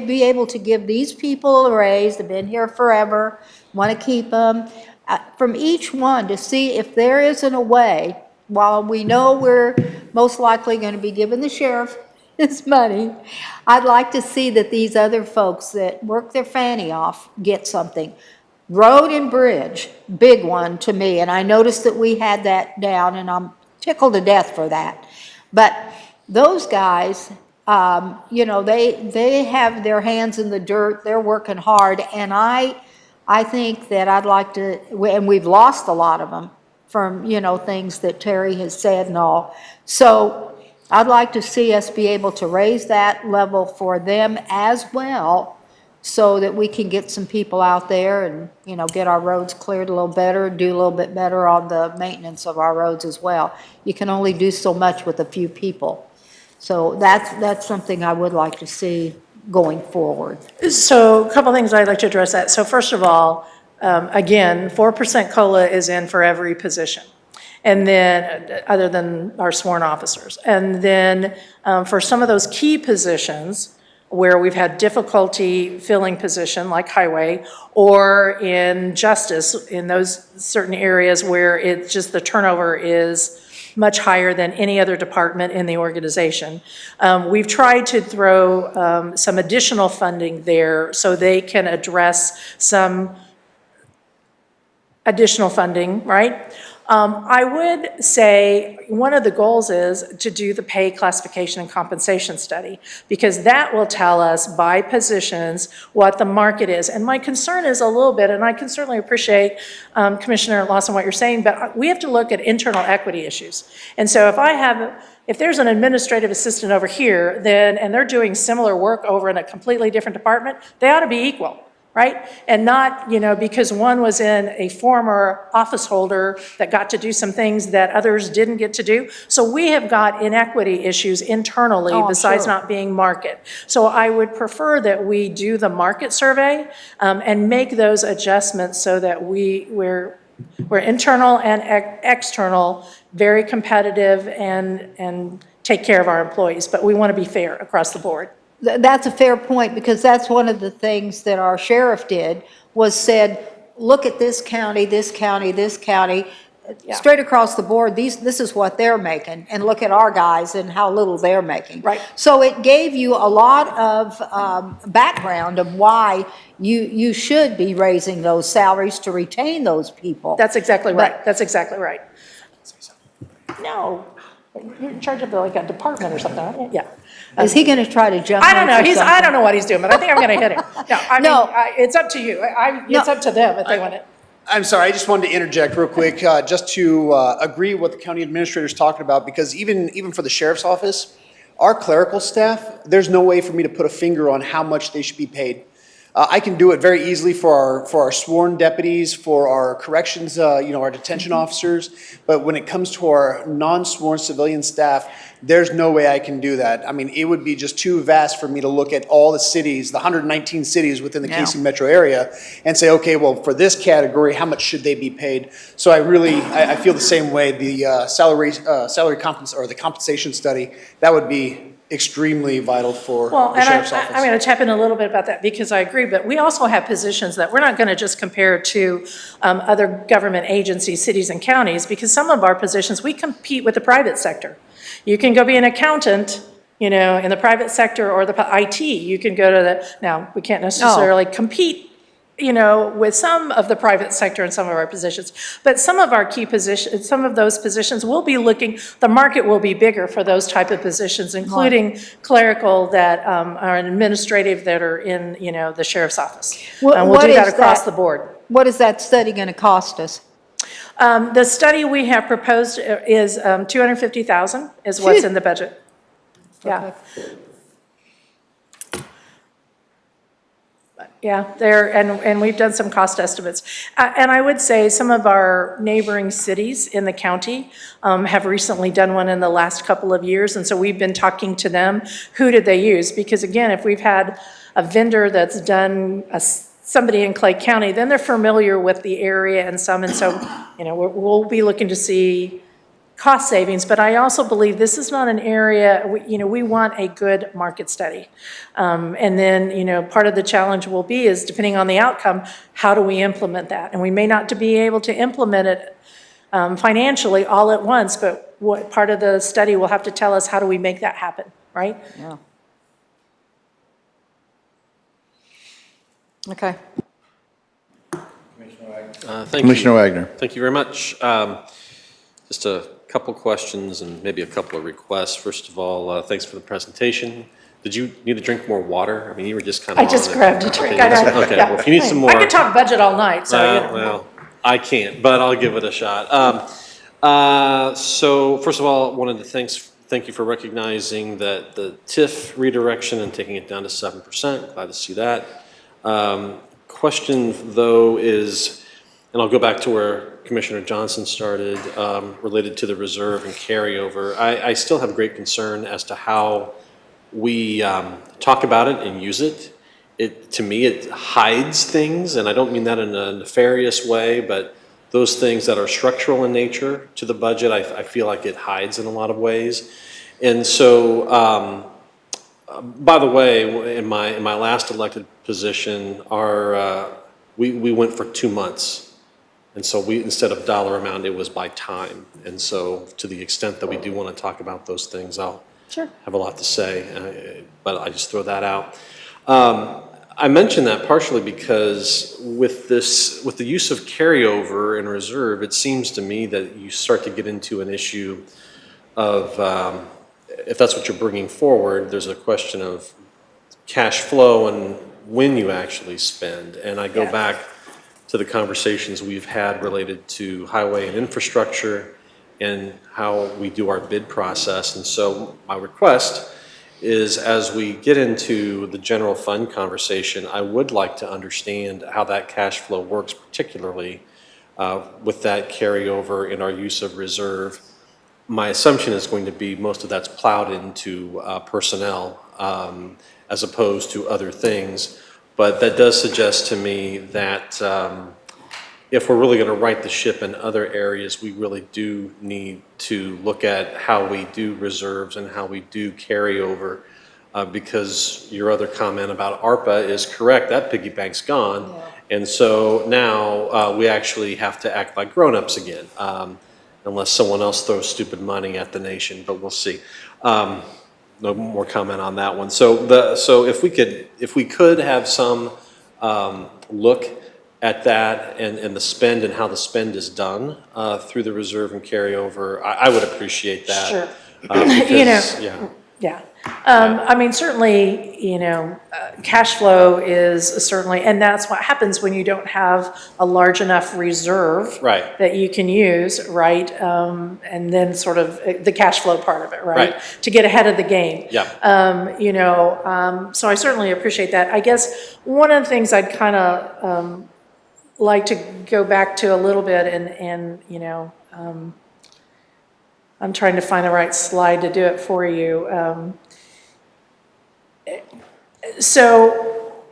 be able to give these people a raise, they've been here forever, want to keep them, from each one to see if there isn't a way, while we know we're most likely going to be giving the sheriff his money, I'd like to see that these other folks that work their fanny off get something. Road and bridge, big one to me, and I noticed that we had that down, and I'm tickled to death for that. But those guys, you know, they have their hands in the dirt, they're working hard, and I think that I'd like to, and we've lost a lot of them from, you know, things that Terry has said and all. So I'd like to see us be able to raise that level for them as well, so that we can get some people out there and, you know, get our roads cleared a little better, do a little bit better on the maintenance of our roads as well. You can only do so much with a few people. So that's something I would like to see going forward. So a couple things I'd like to address that. So first of all, again, 4% COLA is in for every position. And then, other than our sworn officers. And then for some of those key positions, where we've had difficulty filling position like highway, or in justice, in those certain areas where it's just the turnover is much higher than any other department in the organization. We've tried to throw some additional funding there so they can address some additional funding, right? I would say one of the goals is to do the pay classification and compensation study, because that will tell us by positions what the market is. And my concern is a little bit, and I can certainly appreciate Commissioner Lawson what you're saying, but we have to look at internal equity issues. And so if there's an administrative assistant over here, and they're doing similar work over in a completely different department, they ought to be equal. Right? And not, you know, because one was in a former office holder that got to do some things that others didn't get to do. So we have got inequity issues internally besides not being market. So I would prefer that we do the market survey and make those adjustments so that we're internal and external, very competitive and take care of our employees. But we want to be fair across the board. That's a fair point, because that's one of the things that our sheriff did, was said, look at this county, this county, this county, straight across the board, this is what they're making, and look at our guys and how little they're making. Right. So it gave you a lot of background of why you should be raising those salaries to retain those people. That's exactly right. That's exactly right. No, you're in charge of like a department or something, aren't you? Yeah. Is he going to try to jump? I don't know. I don't know what he's doing, but I think I'm going to hit him. No, it's up to you. It's up to them if they want it. I'm sorry, I just wanted to interject real quick, just to agree with what the county administrator is talking about, because even for the sheriff's office, our clerical staff, there's no way for me to put a finger on how much they should be paid. I can do it very easily for our sworn deputies, for our corrections, our detention officers. But when it comes to our non-sworn civilian staff, there's no way I can do that. I mean, it would be just too vast for me to look at all the cities, the 119 cities within the KC metro area, and say, okay, well, for this category, how much should they be paid? So I feel the same way. The the compensation study, that would be extremely vital for the sheriff's office. I'm going to tap in a little bit about that, because I agree, but we also have positions that we're not going to just compare to other government agencies, cities and counties, because some of our positions, we compete with the private sector. You can go be an accountant, in the private sector, or the IT. You can go to now we can't necessarily compete you know, with some of the private sector and some of our positions, but some of our key positions, some of those positions will be looking, the market will be bigger for those type of positions, including clerical that are administrative that are in, you know, the sheriff's office. And we'll do that across the board. What is that study going to cost us? The study we have proposed is $250,000 is what's in the budget. Yeah. Yeah, there, and we've done some cost estimates. And I would say some of our neighboring cities in the county have recently done one in the last couple of years, and so we've been talking to them. Who did they use? Because again, if we've had a vendor that's done somebody in Clay County, then they're familiar with the area and so, you know, we'll be looking to see cost savings, but I also believe this is not an area, you know, we want a good market study. And then, you know, part of the challenge will be is, depending on the outcome, how do we implement that? And we may not to be able to implement it financially all at once, but what part of the study will have to tell us how do we make that happen, right? Yeah. Okay. Thank Commissioner you. Wagner. Thank you very much. Just a couple questions and maybe a couple of requests. First of all, thanks for the presentation. Did you need to drink more water? I mean, you were just kind of. I just grabbed a drink. Okay, okay. Well, if you need some more. I could talk budget all night, so, you know. Well, I can't, but I'll give it a shot. So first of all, wanted to thank you for recognizing that the TIF redirection and taking it down to 7%. Glad to see that. Question though is, and I'll go back to where Commissioner Johnson started, related to the reserve and carryover. I still have great concern as to how we talk about it and use it. To me, it hides things, and I don't mean that in a nefarious way, but those things that are structural in nature to the budget, I feel like it hides in a lot of ways. And so, by the way, in my last elected position, we went for 2 months. And so instead of dollar amount, it was by time. And so to the extent that we do want to talk about those things, I'll have a lot to say, but I just throw that out. I mention that partially because with the use of carryover and reserve, it seems to me that you start to get into an issue of, if that's what you're bringing forward, there's a question of cash flow and when you actually spend. And I go back to the conversations we've had related to highway and infrastructure and how we do our bid process. And so my request is, as we get into the general fund conversation, I would like to understand how that cash flow works, particularly with that carryover in our use of reserve. My assumption is going to be most of that's plowed into personnel as opposed to other things. But that does suggest to me that if we're really going to right the ship in other areas, we really do need to look at how we do reserves and how we do carryover, because your other comment about ARPA is correct. That piggy bank's gone. Yeah. And so now we actually have to act like grown-ups again, unless someone else throws stupid money at the nation, but we'll see. No more comment on that one. So if we could have some look at that and the spend and how the spend is done through the reserve and carryover, I would appreciate that. Sure. Because, you know, yeah. I mean, certainly, you know, cash flow is certainly, and that's what happens when you don't have a large enough reserve that you can use, right? And then sort of the cash flow part of it, right? To get ahead of the game. Yeah. You know, so I certainly appreciate that. I guess one of the things I'd kind of like to go back to a little bit and you know, I'm trying to find the right slide to do it for you. So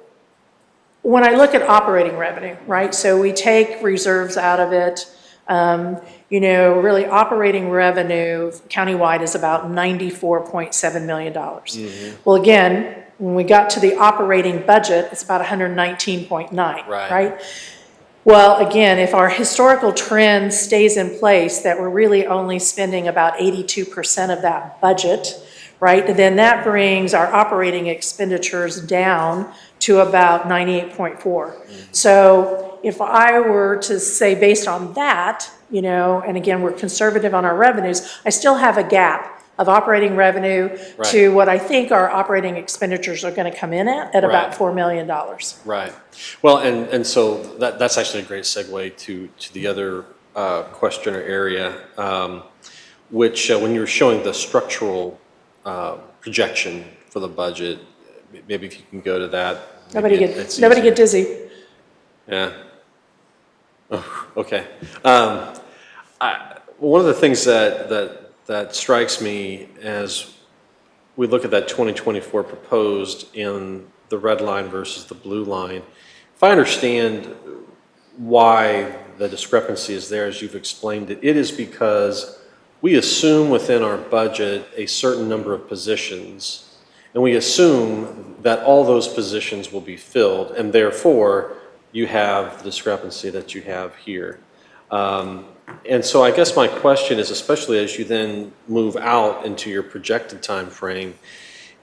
when I look at operating revenue, right? So we take reserves out of it. You know, really operating revenue countywide is about $94.7 million. Mm-hmm. Well, again, when we got to the operating budget, it's about 119.9, right? Well, again, if our historical trend stays in place, that we're really only spending about 82% of that budget, right? Then that brings our operating expenditures down to about 98.4. So if I were to say based on that, you know, and again, we're conservative on our revenues, I still have a gap of operating revenue to what I think our operating expenditures are going to come in at about $4 million. Right. Well, and so that's actually a great segue to the other question or area, which when you were showing the structural projection for the budget, maybe if you can go to that. Nobody get dizzy. Yeah. Oh, okay. One of the things that strikes me as we look at that 2024 proposed in the red line versus the blue line, if I understand why the discrepancy is there as you've explained it, it is because we assume within our budget a certain number of positions, and we assume that all those positions will be filled, and therefore you have the discrepancy that you have here. And so I guess my question is, especially as you then move out into your projected time frame,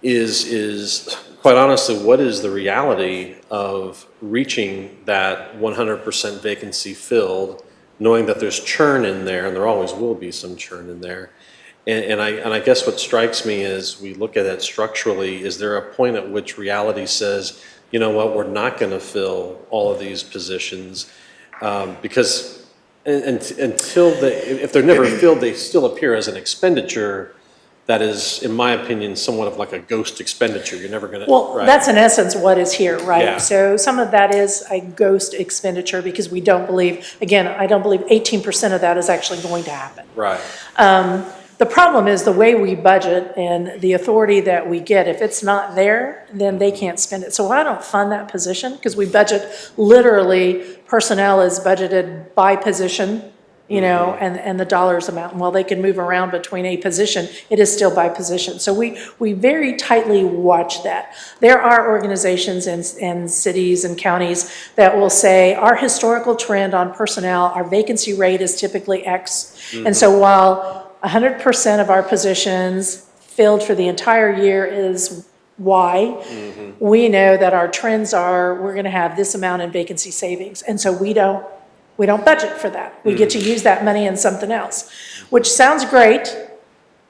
is quite honestly, what is the reality of reaching that 100% vacancy filled, knowing that there's churn in there, and there always will be some churn in there. And I guess what strikes me is we look at it structurally, is there a point at which reality says, you know what, we're not going to fill all of these positions because until if they're never filled, they still appear as an expenditure that is, in my opinion, somewhat of like a ghost expenditure. You're never going to. Well, that's in essence what is here, right? Yeah. So some of that is a ghost expenditure because we don't believe, again, I don't believe 18% of that is actually going to happen. Right. The problem is the way we budget and the authority that we get. If it's not there, then they can't spend it. So I don't fund that position because we budget literally, personnel is budgeted by position, you know, and the dollars amount. And while they can move around between a position, it is still by position. So we very tightly watch that. There are organizations and cities and counties that will say our historical trend on personnel, our vacancy rate is typically X. And so while 100% of our positions filled for the entire year is Y, we know that our trends are we're going to have this amount in vacancy savings. And so we don't budget for that. We get to use that money in something else, which sounds great,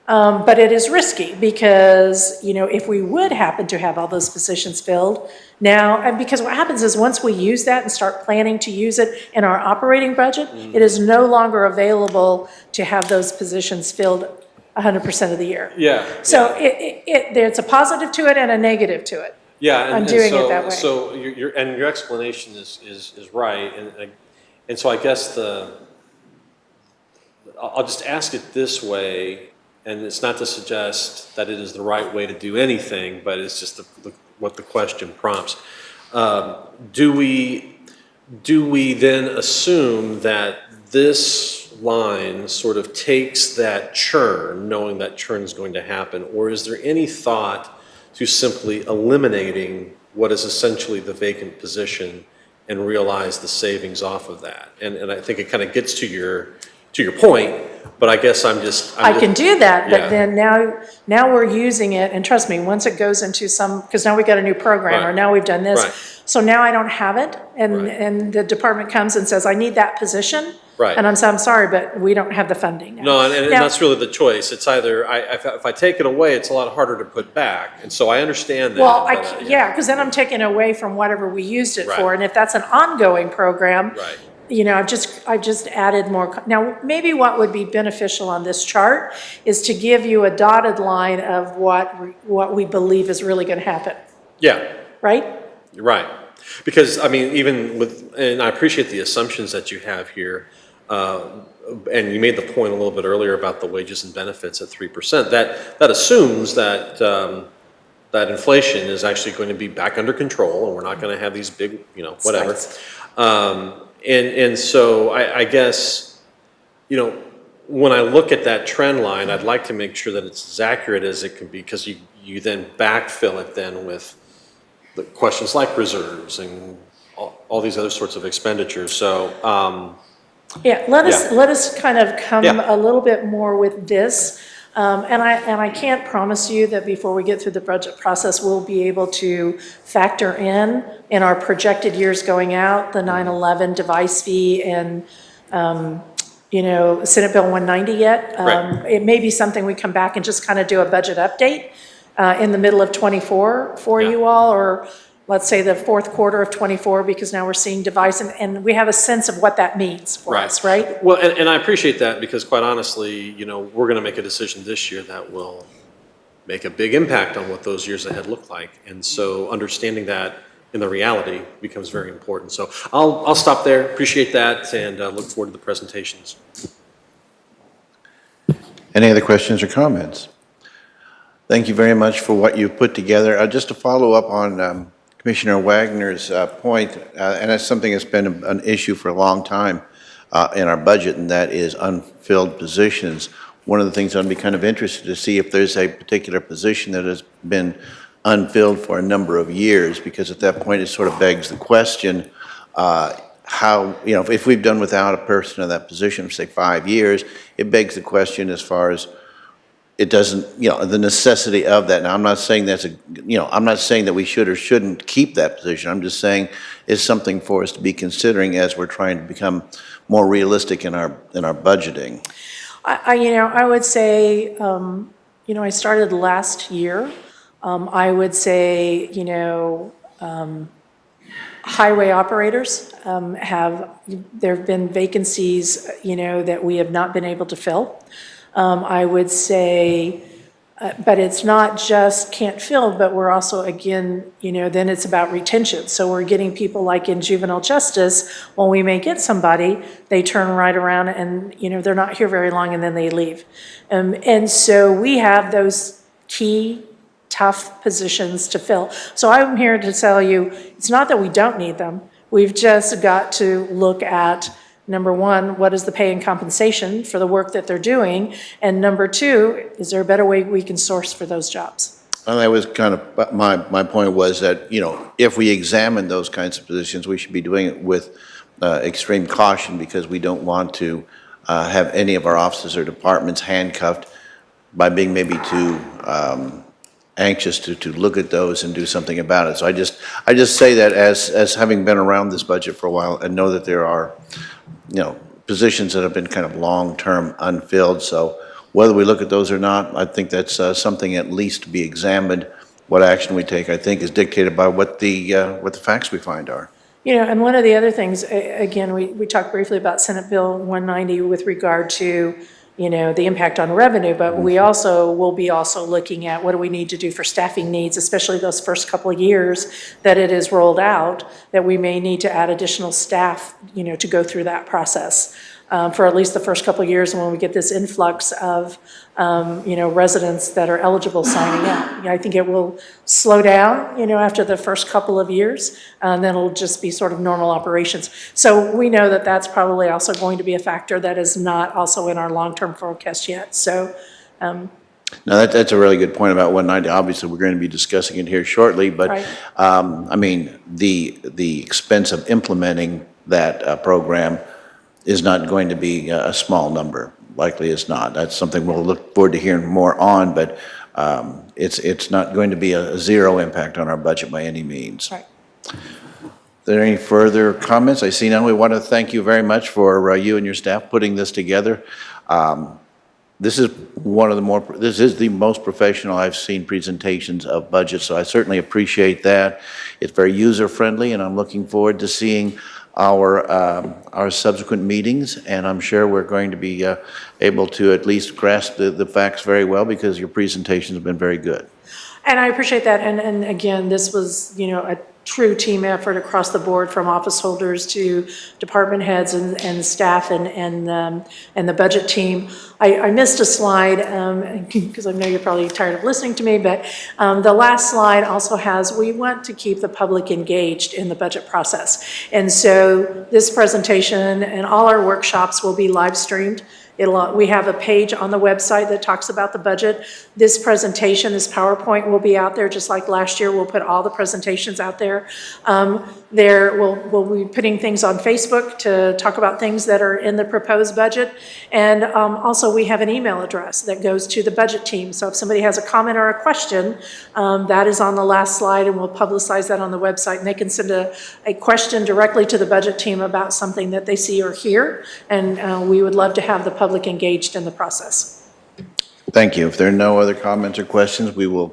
but it is risky because, you know, if we would happen to have all those positions filled now, and because what happens is once we use that and start planning to use it in our operating budget, it is no longer available to have those positions filled 100% of the year. Yeah. So there's a positive to it and a negative to it. Yeah. I'm doing it that way. So your explanation is right. And so I guess I'll just ask it this way, and it's not to suggest that it is the right way to do anything, but it's just what the question prompts. Do we then assume that this line sort of takes that churn, knowing that churn is going to happen, or is there any thought to simply eliminating what is essentially the vacant position and realize the savings off of that? And I think it kind of gets to your point, but I guess I can do that, Yeah. but then now we're using it, and trust me, once it goes into because now we got a new program, or Right. now we've done this. Right. So now I don't have it, and, Right. and the department comes and says, I need that position. Right. And I'm sorry, but we don't have the funding now. No, and Now- that's really the choice. It's either, if I take it away, it's a lot harder to put back, and so I understand that. Well, but, yeah, because then I'm taking away from whatever we used it Right. for, and if that's an ongoing program, Right. you know, I just added more. Now, maybe what would be beneficial on this chart is to give you a dotted line of what we believe is really going to happen, Yeah, right? you're right. Because, I mean, even with, and I appreciate the assumptions that you have here, and you made the point a little bit earlier about the wages and benefits at 3%. That assumes that that inflation is actually going to be back under control, and we're not going to have these big, you know, whatever. And so I guess, you know, when I look at that trend line, I'd like to make sure that it's as accurate as it can be, because you then backfill it then with the questions like reserves and all these other sorts of expenditures. So, Yeah, let us kind of come Yeah. a little bit more with this. And I can't promise you that before we get through the budget process, we'll be able to factor in our projected years going out, the 9/11 device fee and, Senate Bill 190 yet. Right. It may be something we come back and just kind of do a budget update in the middle of '24 for you all, or let's say the fourth quarter of '24, because now we're seeing device, and we have a sense of what that means for us, right? Well, and I appreciate that because quite honestly, we're going to make a decision this year that will make a big impact on what those years ahead look like. And so understanding that in the reality becomes very important. So I'll stop there, appreciate that, and look forward to the presentations. Any other questions or comments? Thank you very much for what you've put together. Just to follow up on Commissioner Wagner's point, and that's something that's been an issue for a long time in our budget, and that is unfilled positions. One of the things I'd be kind of interested to see if there's a particular position that has been unfilled for a number of years, because at that point it sort of begs the question, how, if we've done without a person in that position for say 5 years, it begs the question as far as it doesn't, the necessity of that. Now, I'm not saying I'm not saying that we should or shouldn't keep that position. I'm just saying it's something for us to be considering as we're trying to become more realistic in our budgeting. I would say, I started last year. I would say, highway operators there have been vacancies, that we have not been able to fill. I would say, but it's not just can't fill, but we're also, again, then it's about retention. So we're getting people like in juvenile justice, when we may get somebody, they turn right around and, they're not here very long and then they leave. And so we have those key, tough positions to fill. So I'm here to tell you, it's not that we don't need them. We've just got to look at, number one, what is the pay and compensation for the work that they're doing? And number two, is there a better way we can source for those jobs? And that was kind of, my point was that, if we examine those kinds of positions, we should be doing it with extreme caution, because we don't want to have any of our offices or departments handcuffed by being maybe too anxious to look at those and do something about it. So I just say that as having been around this budget for a while and know that there are, positions that have been kind of long-term unfilled. So whether we look at those or not, I think that's something at least to be examined. What action we take, I think, is dictated by what the facts we find are. And one of the other things, again, we talked briefly about Senate Bill 190 with regard to, the impact on revenue, but we also will be looking at what do we need to do for staffing needs, especially those first couple of years that it is rolled out, that we may need to add additional staff, to go through that process. For at least the first couple of years, when we get this influx of, residents that are eligible signing up. I think it will slow down, after the first couple of years, and then it'll just be sort of normal operations. So we know that that's probably also going to be a factor that is not also in our long-term forecast yet. So, No, that's a really good point about 190. Obviously, we're going to be discussing it here shortly, but right. The expense of implementing that program is not going to be a small number. Likely is not. That's something we'll look forward to hearing more on, but it's not going to be a zero impact on our budget by any means. Right. Are there any further comments? I see none. We want to thank you very much for you and your staff putting this together. This is the most professional I've seen presentations of budget, so I certainly appreciate that. It's very user-friendly, and I'm looking forward to seeing our subsequent meetings, and I'm sure we're going to be able to at least grasp the facts very well, because your presentations have been very good. And I appreciate that. And again, this was, a true team effort across the board, from office holders to department heads and staff and the budget team. I missed a slide because I know you're probably tired of listening to me, but the last slide also has, we want to keep the public engaged in the budget process. And so this presentation and all our workshops will be live streamed. We have a page on the website that talks about the budget. This presentation, this PowerPoint will be out there, just like last year, we'll put all the presentations out there. We'll be putting things on Facebook to talk about things that are in the proposed budget. And also, we have an email address that goes to the budget team. So if somebody has a comment or a question, that is on the last slide, and we'll publicize that on the website. And they can send a question directly to the budget team about something that they see or hear. And we would love to have the public engaged in the process. Thank you. If there are no other comments or questions, we will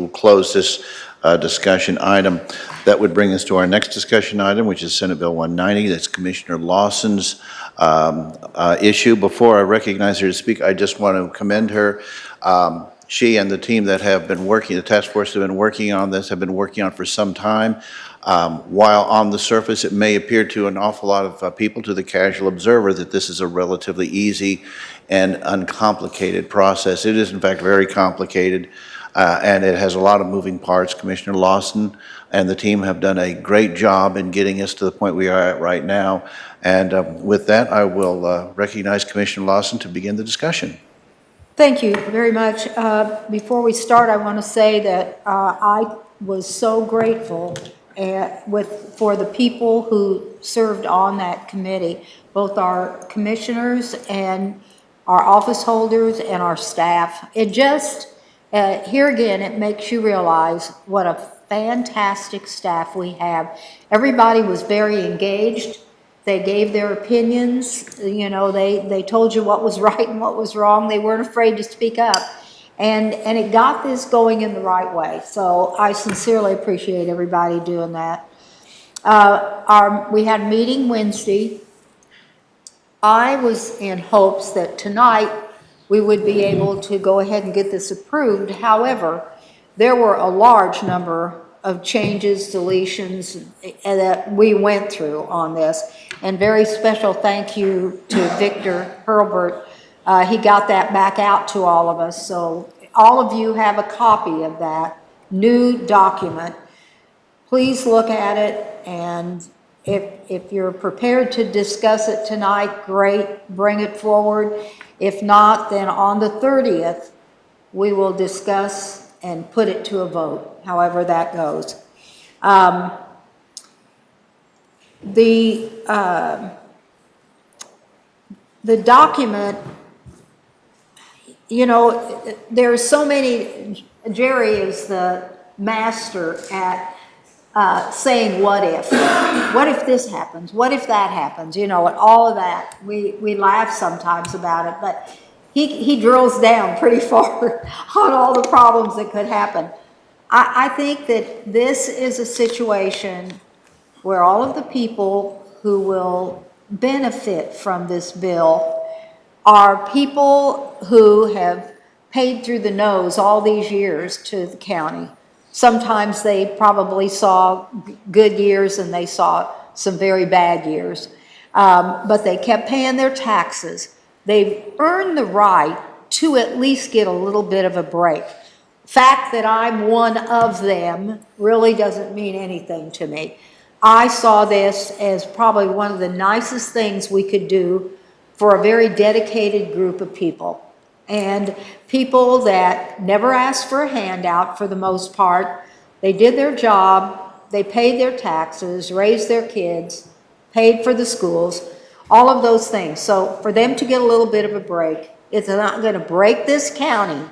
close this discussion item. That would bring us to our next discussion item, which is Senate Bill 190. That's Commissioner Lawson's issue. Before I recognize her to speak, I just want to commend her. She and the team that have been working, the task force that have been working on this, have been working on it for some time. While on the surface it may appear to an awful lot of people, to the casual observer, that this is a relatively easy and uncomplicated process. It is in fact very complicated, and it has a lot of moving parts. Commissioner Lawson and the team have done a great job in getting us to the point we are at right now. And with that, I will recognize Commissioner Lawson to begin the discussion. Thank you very much. Before we start, I want to say that I was so grateful for the people who served on that committee, both our commissioners and our office holders and our staff. It just, here again, it makes you realize what a fantastic staff we have. Everybody was very engaged. They gave their opinions. You know, they told you what was right and what was wrong. They weren't afraid to speak up. And it got this going in the right way. So I sincerely appreciate everybody doing that. We had a meeting Wednesday. I was in hopes that tonight we would be able to go ahead and get this approved. However, there were a large number of changes, deletions that we went through on this. And very special thank you to Victor Hurlbert. He got that back out to all of us. So all of you have a copy of that new document. Please look at it, and if you're prepared to discuss it tonight, great, bring it forward. If not, then on the 30th, we will discuss and put it to a vote, however that goes. The document, you know, there's so many. Jerry is the master at saying what if this happens, what if that happens, you know, and all of that. We laugh sometimes about it, but he drills down pretty far on all the problems that could happen. I think that this is a situation where all of the people who will benefit from this bill are people who have paid through the nose all these years to the county. Sometimes they probably saw good years and they saw some very bad years, but they kept paying their taxes. They've earned the right to at least get a little bit of a break. Fact that I'm one of them really doesn't mean anything to me. I saw this as probably one of the nicest things we could do for a very dedicated group of people. And people that never asked for a handout for the most part. They did their job, they paid their taxes, raised their kids, paid for the schools, all of those things. So for them to get a little bit of a break, it's not going to break this county.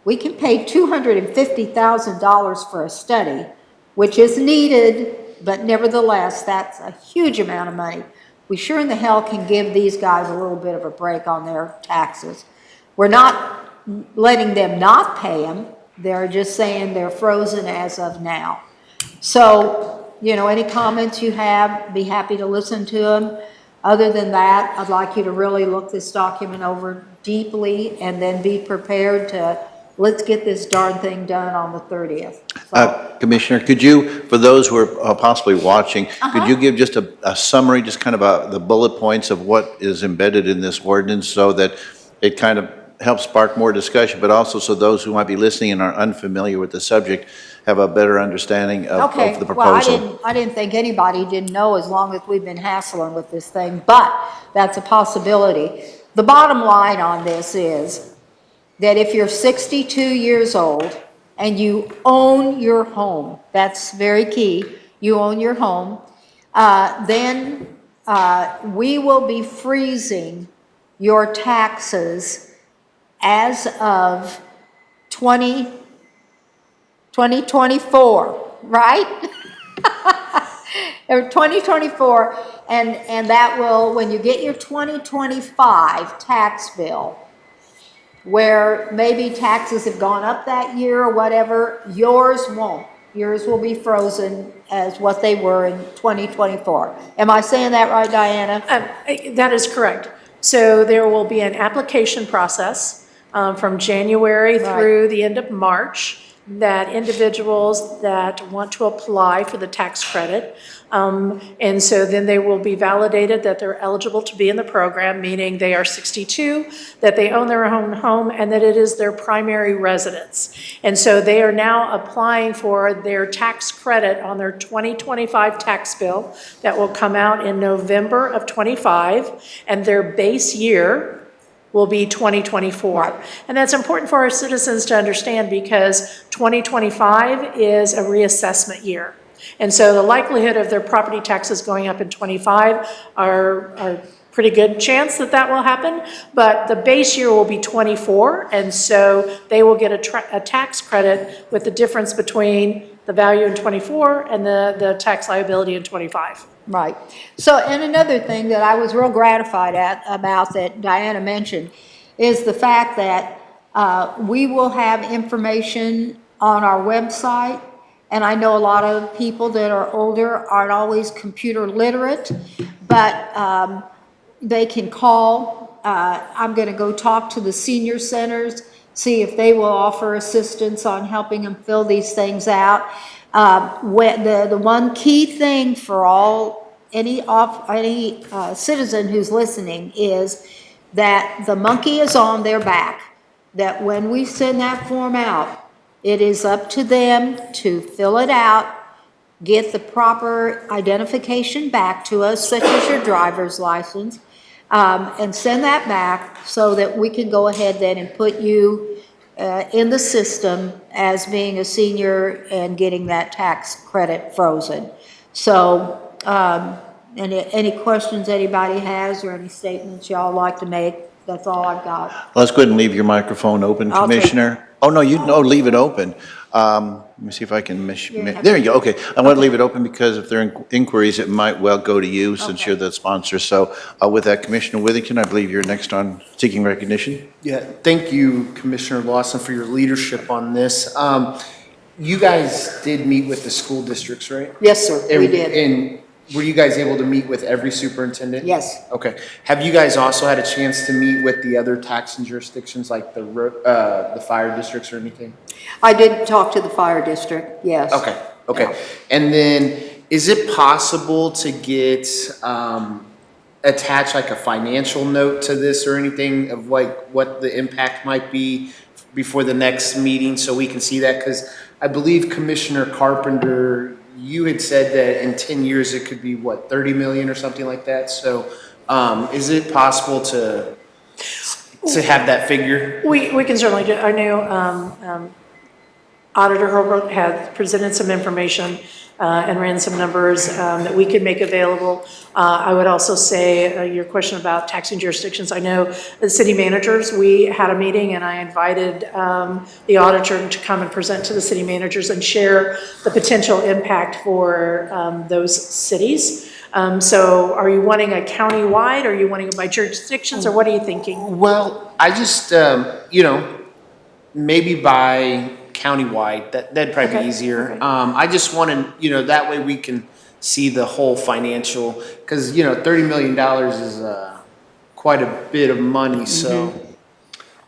We can pay $250,000 for a study, which is needed, but nevertheless, that's a huge amount of money. We sure in the hell can give these guys a little bit of a break on their taxes. We're not letting them not pay them. They're just saying they're frozen as of now. So, you know, any comments you have, be happy to listen to them. Other than that, I'd like you to really look this document over deeply and then be prepared to, let's get this darn thing done on the 30th. So, Commissioner, could you, for those who are possibly watching, could you give just a summary, just kind of the bullet points of what is embedded in this ordinance so that it kind of helps spark more discussion, but also so those who might be listening and are unfamiliar with the subject have a better understanding of the proposal? Well, I didn't think anybody didn't know as long as we've been hassling with this thing, but that's a possibility. the bottom line on this is that if you're 62 years old and you own your home, that's very key, you own your home, then we will be freezing your taxes as of 2024, right? Or 2024, and that will, when you get your 2025 tax bill, where maybe taxes have gone up that year or whatever, yours won't. Yours will be frozen as what they were in 2024. Am I saying that right, Diana? That is correct. So there will be an application process from January through the end of March that individuals that want to apply for the tax credit, and so then they will be validated that they're eligible to be in the program, meaning they are 62, that they own their own home, and that it is their primary residence. And so they are now applying for their tax credit on their 2025 tax bill that will come out in November of 25, and their base year will be 2024. And that's important for our citizens to understand because 2025 is a reassessment year. And so the likelihood of their property taxes going up in 25 are pretty good chance that that will happen, but the base year will be 24, and so they will get a tax credit with the difference between the value in 24 and the tax liability in 25. Right. So, and another thing that I was real gratified about that Diana mentioned is the fact that we will have information on our website. And I know a lot of people that are older aren't always computer literate, but they can call. I'm going to go talk to the senior centers, see if they will offer assistance on helping them fill these things out. The one key thing for any citizen who's listening is that the monkey is on their back, that when we send that form out, it is up to them to fill it out, get the proper identification back to us, such as your driver's license, and send that back so that we can go ahead then and put you in the system as being a senior and getting that tax credit frozen. So, any questions anybody has or any statements y'all like to make? That's all I've got. Let's go ahead and leave your microphone open, I'll take- Commissioner. Oh, no, leave it open. Let me see if I can, there you go, okay. I want to leave it open because if there are inquiries, it might well go to you since you're the sponsor. So with that, Commissioner Withington, I believe you're next on seeking recognition. Yeah, thank you, Commissioner Lawson, for your leadership on this. You guys did meet with the school districts, right? Yes, sir, we did. And were you guys able to meet with every superintendent? Yes. Okay. Have you guys also had a chance to meet with the other taxing jurisdictions, like the fire districts or anything? I did talk to the fire district, yes. Okay, okay. And then, is it possible to get, attach like a financial note to this or anything of like what the impact might be before the next meeting so we can see that? Because I believe Commissioner Carpenter, you had said that in 10 years it could be what, 30 million or something like that. So is it possible to have that figure? We can certainly do. I know Auditor Herbert had presented some information and ran some numbers that we could make available. I would also say your question about taxing jurisdictions. I know the city managers, we had a meeting and I invited the auditor to come and present to the city managers and share the potential impact for those cities. So are you wanting a county-wide, or are you wanting it by jurisdictions, or what are you thinking? Well, I just, maybe by countywide, that'd probably be easier. Okay. I just want to, that way we can see the whole financial, because, $30 million is quite a bit of money, so.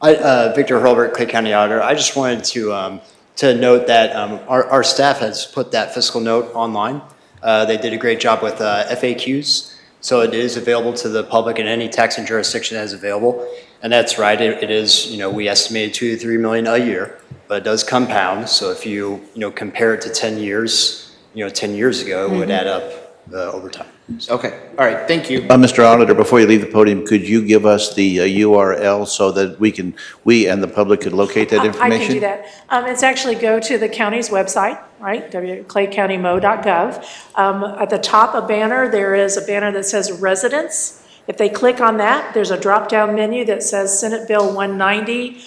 Victor Hurlbert, Clay County Auditor. I just wanted to note that our staff has put that fiscal note online. They did a great job with FAQs, so it is available to the public in any taxing jurisdiction that is available. And that's right, it is, we estimated 2 to 3 million a year, but it does compound. So if you, compare it to 10 years, 10 years ago, it would add up over time. Okay, all right, thank you. Mr. Auditor, before you leave the podium, could you give us the URL so that we and the public could locate that I information? can do that. It's actually go to the county's website, right, claycountymo.gov. At the top, a banner, there is a banner that says residents. If they click on that, there's a drop-down menu that says Senate Bill 190,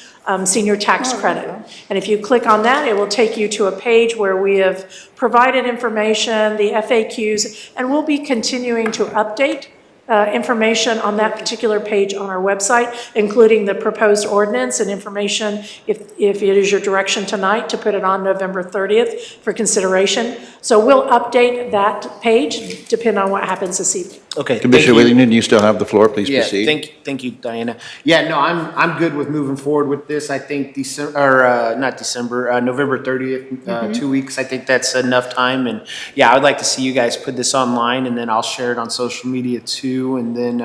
senior tax credit. And if you click on that, it will take you to a page where we have provided information, the FAQs, and we'll be continuing to update information on that particular page on our website, including the proposed ordinance and information, if it is your direction tonight, to put it on November 30th for consideration. So we'll update that page depending on what happens this evening. Okay, thank Commissioner you. Whittington, you still have the floor. Please Yeah, proceed. thank you, Diana. Yeah, no, I'm good with moving forward with this. I think November 30th, 2 weeks. I think that's enough time. And yeah, I would like to see you guys put this online, and then I'll share it on social media too. And then,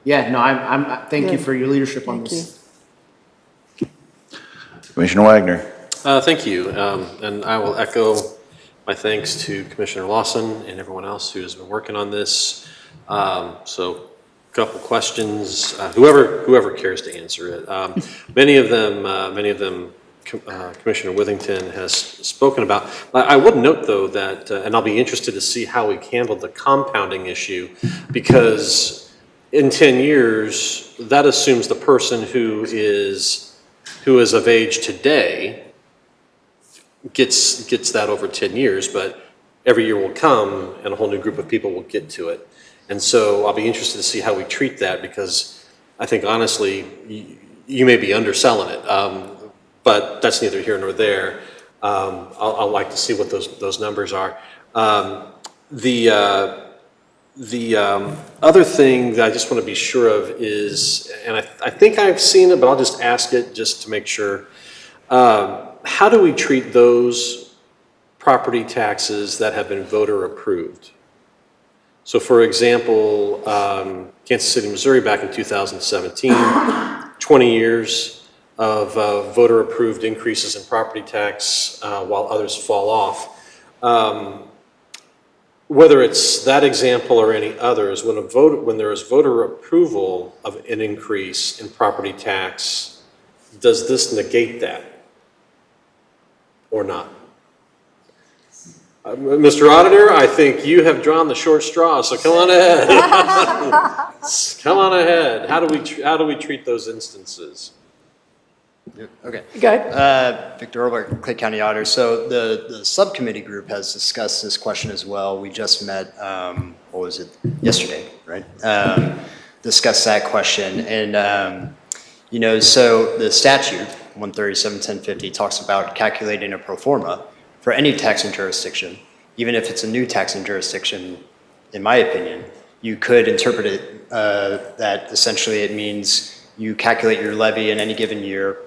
yeah, no, thank you for your leadership on this. Commissioner Wagner. Thank you, and I will echo my thanks to Commissioner Lawson and everyone else who has been working on this. So, a couple questions, whoever cares to answer it. Many of them, Commissioner Withington has spoken about. I would note, though, that, and I'll be interested to see how we handle the compounding issue, because in 10 years, that assumes the person who is of age today gets that over 10 years, but every year will come and a whole new group of people will get to it. And so I'll be interested to see how we treat that, because I think honestly, you may be underselling it, but that's neither here nor there. I'll like to see what those numbers are. The other thing that I just want to be sure of is, and I think I've seen it, but I'll just ask it just to make sure. How do we treat those property taxes that have been voter approved? So for example, Kansas City, Missouri, back in 2017, 20 years of voter approved increases in property tax while others fall off. Whether it's that example or any others, when there is voter approval of an increase in property tax, does this negate that or not? Mr. Auditor, I think you have drawn the short straw, so come on ahead. Come on ahead. How do we treat those instances? Okay. Go ahead. Victor Hurlbert, Clay County Auditor. So the subcommittee group has discussed this question as well. We just met, what was it, yesterday, right? Discussed that question. And, so the statute, 137-1050, talks about calculating a pro forma for any taxing jurisdiction. Even if it's a new taxing jurisdiction, in my opinion, you could interpret it that essentially it means you calculate your levy in any given year,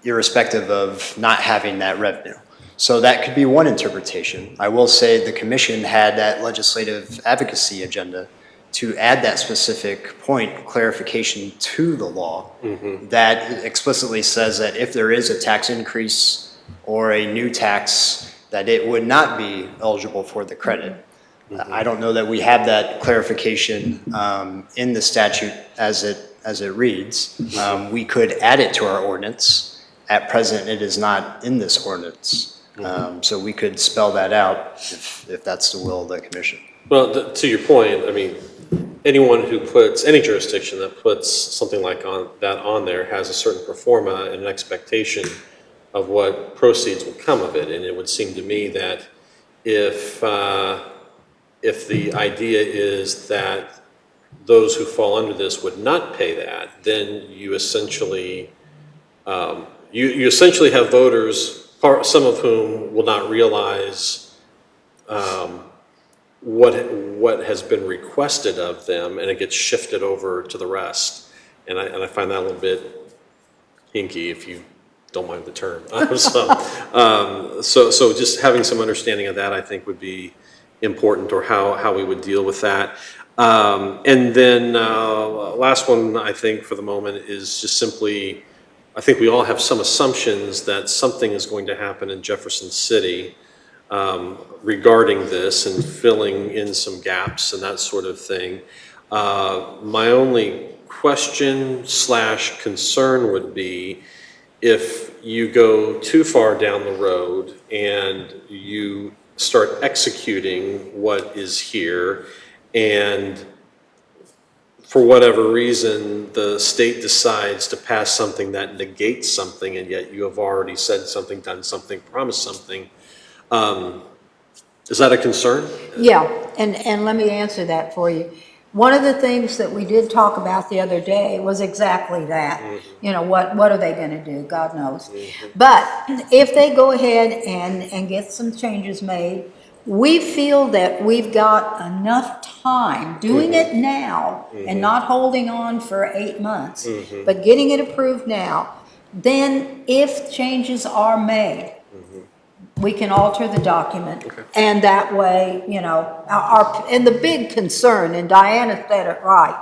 irrespective of not having that revenue. So that could be one interpretation. I will say the commission had that legislative advocacy agenda to add that specific point, clarification to the law, that explicitly says that if there is a tax increase or a new tax, that it would not be eligible for the credit. I don't know that we have that clarification in the statute as it reads. We could add it to our ordinance. At present, it is not in this ordinance. So we could spell that out if that's the will of the commission. Well, to your point, I mean, any jurisdiction that puts something like that on there has a certain pro forma and an expectation of what proceeds will come of it. And it would seem to me that if the idea is that those who fall under this would not pay that, then you essentially have voters, some of whom will not realize what has been requested of them, and it gets shifted over to the rest. And I find that a little bit hinky, if you don't mind the term. So just having some understanding of that, I think, would be important, or how we would deal with that. And then last one, I think, for the moment is just simply, I think we all have some assumptions that something is going to happen in Jefferson City regarding this and filling in some gaps and that sort of thing. My only question / concern would be if you go too far down the road and you start executing what is here, and for whatever reason, the state decides to pass something that negates something, and yet you have already said something, done something, promised something. Is that a concern? Yeah, and let me answer that for you. One of the things that we did talk about the other day was exactly that. You know, what are they gonna do? God knows. But if they go ahead and get some changes made, we feel that we've got enough time doing it now and not holding on for 8 months, but getting it approved now. Then if changes are made, we can alter the document. And that way, you know, and the big concern, and Diana said it right,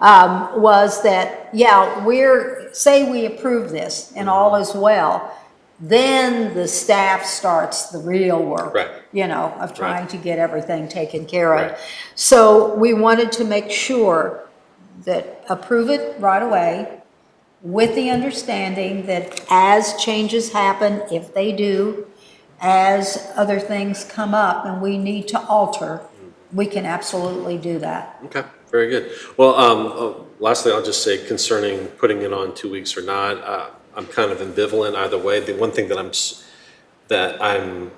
was that, yeah, say we approve this and all is well, then the staff starts the real work, you know, of trying to get everything taken care of. So we wanted to make sure that approve it right away with the understanding that as changes happen, if they do, as other things come up and we need to alter, we can absolutely do that. Okay, very good. Well, lastly, I'll just say concerning putting it on 2 weeks or not, I'm kind of ambivalent either way. The one thing that I'm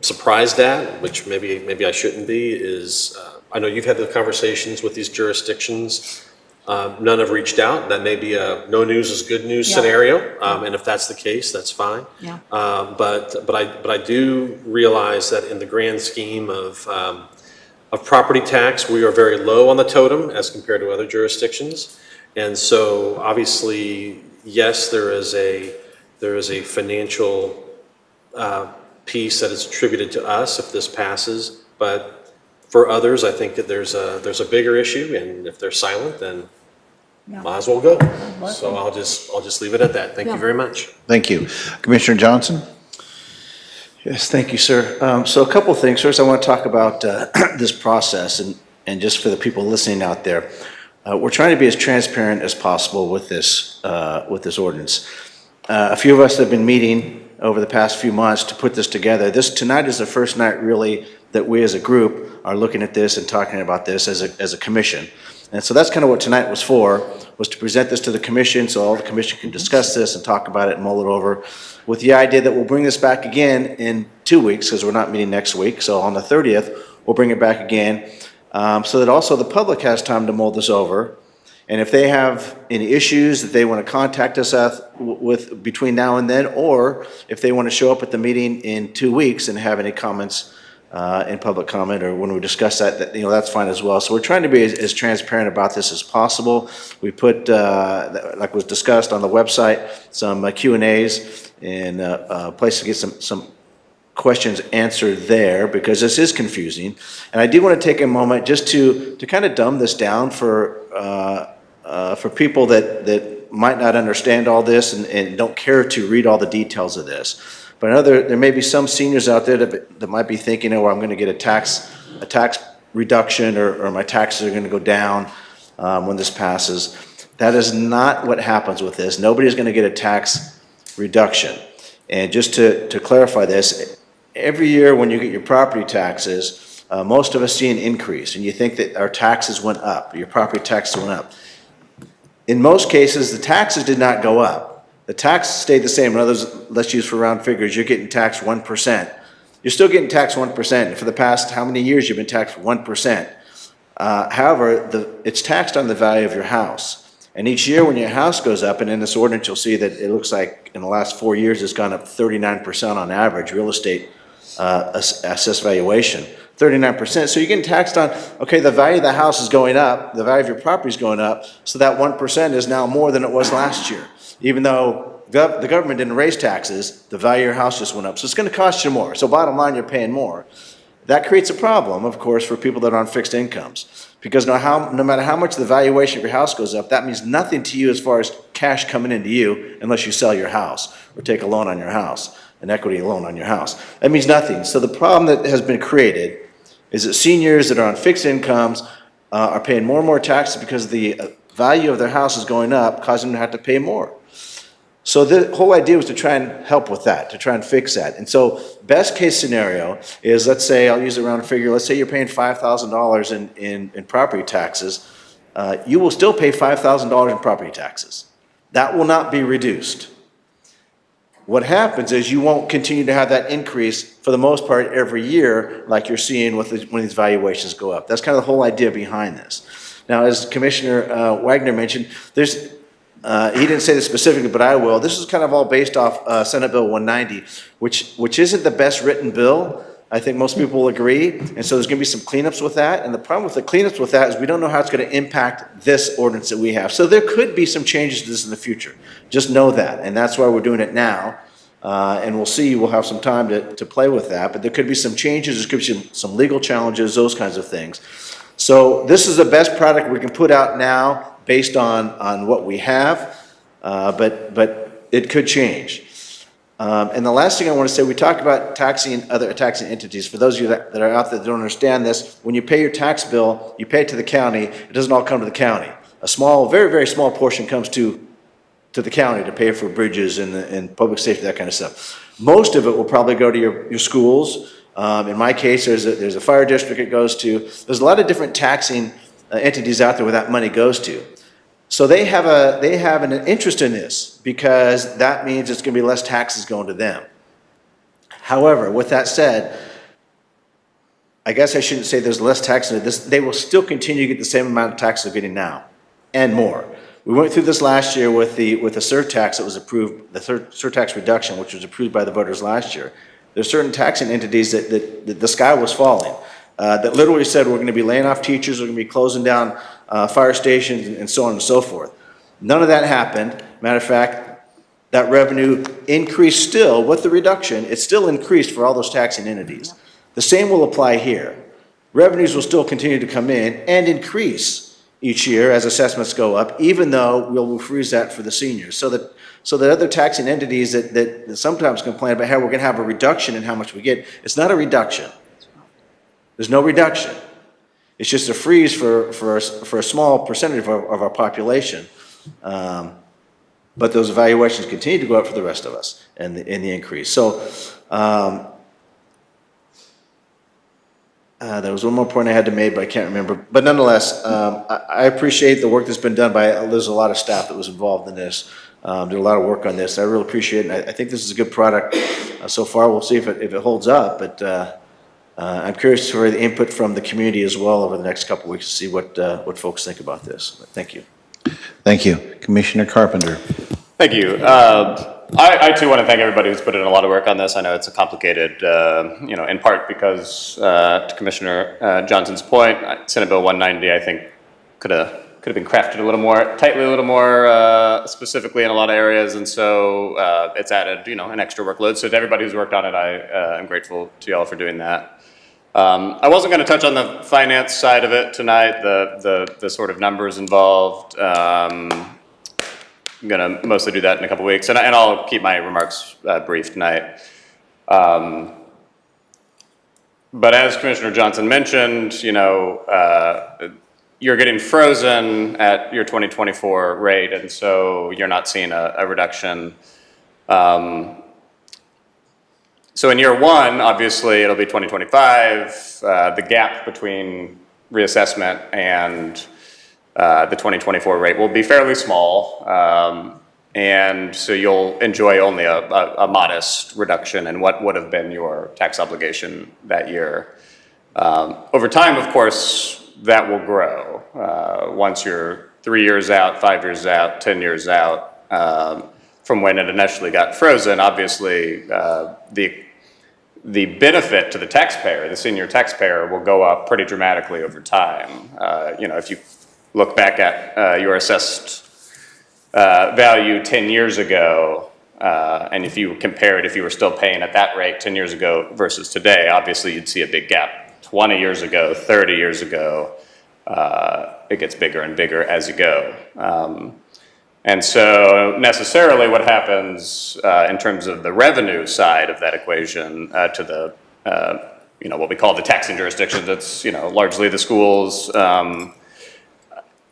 surprised at, which maybe I shouldn't be, is I know you've had the conversations with these jurisdictions. None have reached out. That may be a no news is good news scenario, and if that's the case, that's fine. But I do realize that in the grand scheme of property tax, we are very low on the totem as compared to other jurisdictions, and so obviously, yes, there is a financial piece that is attributed to us if this passes, but for others, I think that there's a bigger issue, and if they're silent, then might as well go. So I'll just leave it at that. Thank you very much. Thank you. Commissioner Johnson? Yes, thank you, sir. So a couple of things. First, I want to talk about this process, and just for the people listening out there, we're trying to be as transparent as possible with this ordinance. A few of us have been meeting over the past few months to put this together. Tonight is the first night really that we as a group are looking at this and talking about this as a commission. And so that's kind of what tonight was for, was to present this to the commission so all the commission can discuss this and talk about it and mull it over, with the idea that we'll bring this back again in 2 weeks, because we're not meeting next week. So on the 30th, we'll bring it back again, so that also the public has time to mull this over. And if they have any issues that they want to contact us with between now and then, or if they want to show up at the meeting in 2 weeks and have any comments in public comment, or when we discuss that, that's fine as well. So we're trying to be as transparent about this as possible. We put, like was discussed on the website, some Q&As and a place to get some questions answered there, because this is confusing. And I do want to take a moment just to kind of dumb this down for people that might not understand all this and don't care to read all the details of this. But I know there may be some seniors out there that might be thinking, oh, I'm going to get a tax reduction, or my taxes are going to go down when this passes. That is not what happens with this. Nobody's going to get a tax reduction. And just to clarify this, every year when you get your property taxes, most of us see an increase, and you think that our taxes went up, your property taxes went up. In most cases, the taxes did not go up. The tax stayed the same. In others, let's use for round figures, you're getting taxed 1%. You're still getting taxed 1%. And for the past how many years you've been taxed 1%. However, it's taxed on the value of your house. And each year when your house goes up, and in this ordinance you'll see that it looks like in the last 4 years it's gone up 39% on average, real estate assessed valuation. 39%. So you're getting taxed on, okay, the value of the house is going up, the value of your property is going up, so that 1% is now more than it was last year. Even though the government didn't raise taxes, the value of your house just went up. So it's going to cost you more. So bottom line, you're paying more. That creates a problem, of course, for people that are on fixed incomes. Because no matter how much the valuation of your house goes up, that means nothing to you as far as cash coming into you unless you sell your house or take a loan on your house, an equity loan on your house. That means nothing. So the problem that has been created is that seniors that are on fixed incomes are paying more and more taxes because the value of their house is going up, causing them to have to pay more. So the whole idea was to try and help with that, to try and fix that. And so best case scenario is, let's say, I'll use a round figure, let's say you're paying $5,000 in property taxes. You will still pay $5,000 in property taxes. That will not be reduced. What happens is you won't continue to have that increase for the most part every year like you're seeing when these valuations go up. That's kind of the whole idea behind this. Now, as Commissioner Wagner mentioned, he didn't say this specifically, but I will. This is kind of all based off Senate Bill 190, which isn't the best written bill. I think most people will agree. And so there's going to be some cleanups with that. And the problem with the cleanups with that is we don't know how it's going to impact this ordinance that we have. So there could be some changes to this in the future. Just know that. And that's why we're doing it now. And we'll see. We'll have some time to play with that. But there could be some changes. There could be some legal challenges, those kinds of things. So this is the best product we can put out now based on what we have, but it could change. And the last thing I want to say, we talked about taxing other taxing entities. For those of you that are out there that don't understand this, when you pay your tax bill, you pay it to the county. It doesn't all come to the county. A small, very, very small portion comes to the county to pay for bridges and public safety, that kind of stuff. Most of it will probably go to your schools. In my case, there's a fire district it goes to. There's a lot of different taxing entities out there where that money goes to. So they have an interest in this because that means it's going to be less taxes going to them. However, with that said, I guess I shouldn't say there's less tax in this. They will still continue to get the same amount of tax they're getting now and more. We went through this last year with the surtax that was approved, the surtax reduction, which was approved by the voters last year. There's certain taxing entities that the sky was falling. That literally said we're going to be laying off teachers, we're going to be closing down fire stations, and so on and so forth. None of that happened. Matter of fact, that revenue increased still with the reduction. It still increased for all those taxing entities. The same will apply here. Revenues will still continue to come in and increase each year as assessments go up, even though we'll freeze that for the seniors. So that other taxing entities that sometimes complain about how we're going to have a reduction in how much we get, it's not a reduction. There's no reduction. It's just a freeze for a small percentage of our population. But those evaluations continue to go up for the rest of us and the increase. So there was one more point I had to make, but I can't remember. But nonetheless, I appreciate the work that's been done there's a lot of staff that was involved in this. Did a lot of work on this. I really appreciate it. And I think this is a good product so far. We'll see if it holds up. But I'm curious for the input from the community as well over the next couple of weeks to see what folks think about this. But thank you. Thank you. Commissioner Carpenter. Thank you. I too want to thank everybody who's put in a lot of work on this. I know it's a complicated, in part because to Commissioner Johnson's point, Senate Bill 190, I think could have been crafted a little more tightly, a little more specifically in a lot of areas, and so it's added, an extra workload. So to everybody who's worked on it, I'm grateful to y'all for doing that. I wasn't going to touch on the finance side of it tonight, the sort of numbers involved. I'm going to mostly do that in a couple weeks, and I'll keep my remarks brief tonight. But as Commissioner Johnson mentioned, you're getting frozen at your 2024 rate, and so you're not seeing a reduction. So in year one, obviously, it'll be 2025. The gap between reassessment and the 2024 rate will be fairly small. And so you'll enjoy only a modest reduction in what would have been your tax obligation that year. Over time, of course, that will grow. Once you're 3 years out, 5 years out, 10 years out, from when it initially got frozen, obviously the benefit to the taxpayer, the senior taxpayer, will go up pretty dramatically over time. If you look back at your assessed value 10 years ago, And if you compare it, if you were still paying at that rate 10 years ago versus today, obviously you'd see a big gap. 20 years ago, 30 years ago, it gets bigger and bigger as you go. And so necessarily what happens in terms of the revenue side of that equation to the, what we call the taxing jurisdiction, that's, largely the schools.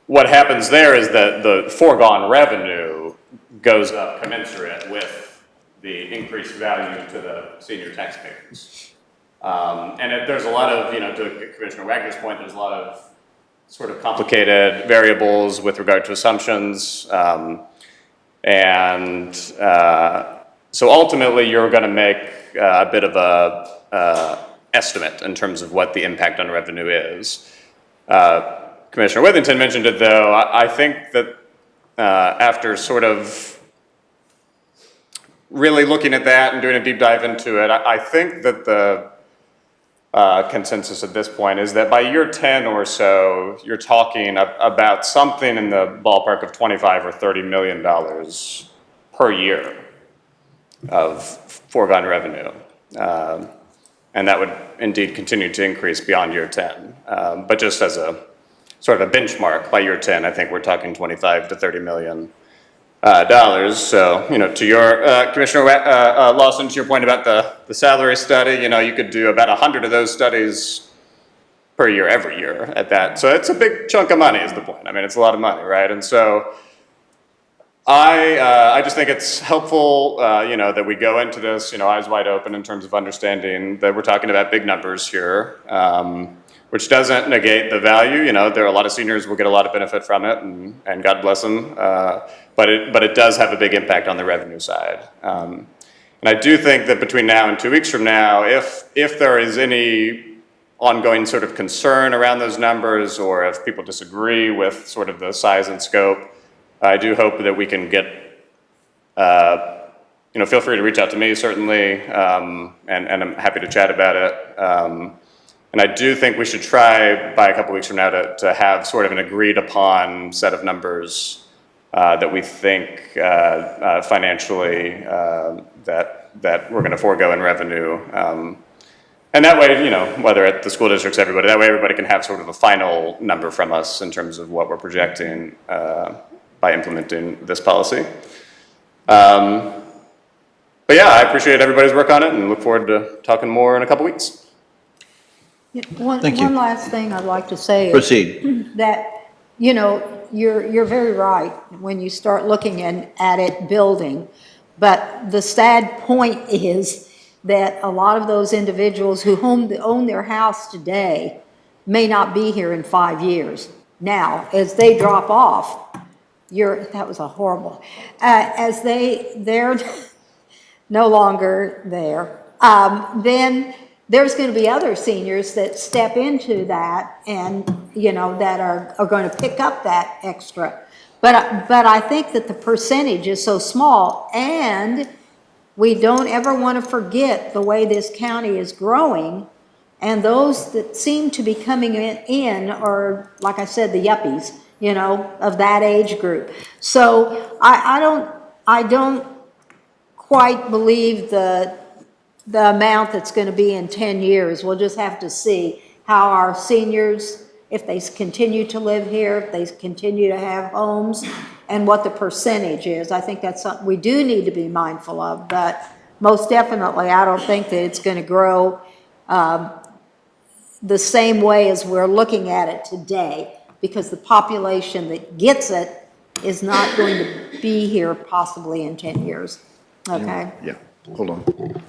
What happens there is that the foregone revenue goes up commensurate with the increased value to the senior taxpayers. And there's a lot of, to Commissioner Wagner's point, there's a lot of sort of complicated variables with regard to assumptions. So ultimately, you're going to make a bit of a estimate in terms of what the impact on revenue is. Commissioner Withington mentioned it, though. I think that after sort of really looking at that and doing a deep dive into it, I think that the consensus at this point is that by year 10 or so, you're talking about something in the ballpark of $25 or $30 million per year of foregone revenue. And that would indeed continue to increase beyond year 10. But just as a sort of a benchmark, by year 10, I think we're talking $25 to $30 million. So, to your, Commissioner Lawson, to your point about the salary study, you could do about 100 of those studies per year, every year at that. So it's a big chunk of money is the point. I mean, it's a lot of money, right? And so I just think it's helpful, that we go into this, eyes wide open in terms of understanding that we're talking about big numbers here, which doesn't negate the value. There are a lot of seniors who will get a lot of benefit from it, and God bless them. But it does have a big impact on the revenue side. And I do think that between now and 2 weeks from now, if there is any ongoing sort of concern around those numbers, or if people disagree with sort of the size and scope, I do hope that we can get, feel free to reach out to me, certainly, and I'm happy to chat about it. And I do think we should try by a couple weeks from now to have sort of an agreed upon set of numbers that we think financially that we're going to forego in revenue. And that way, whether at the school districts, everybody, that way everybody can have sort of a final number from us in terms of what we're projecting by implementing this policy. But yeah, I appreciate everybody's work on it and look forward to talking more in a couple weeks. Thank you. One last thing I'd like to say is Proceed. that, you're very right when you start looking at it building. But the sad point is that a lot of those individuals who own their house today may not be here in 5 years. Now, as they drop off, that was a horrible, as they're no longer there, then there's going to be other seniors that step into that and, that are going to pick up that extra. But I think that the percentage is so small, and we don't ever want to forget the way this county is growing, and those that seem to be coming in are, like I said, the yuppies, of that age group. So I don't quite believe the amount that's going to be in 10 years. We'll just have to see how our seniors, if they continue to live here, if they continue to have homes, and what the percentage is. I think that's something we do need to be mindful of, but most definitely, I don't think that it's going to grow the same way as we're looking at it today, because the population that gets it is not going to be here possibly in 10 years. Okay? Yeah, hold on.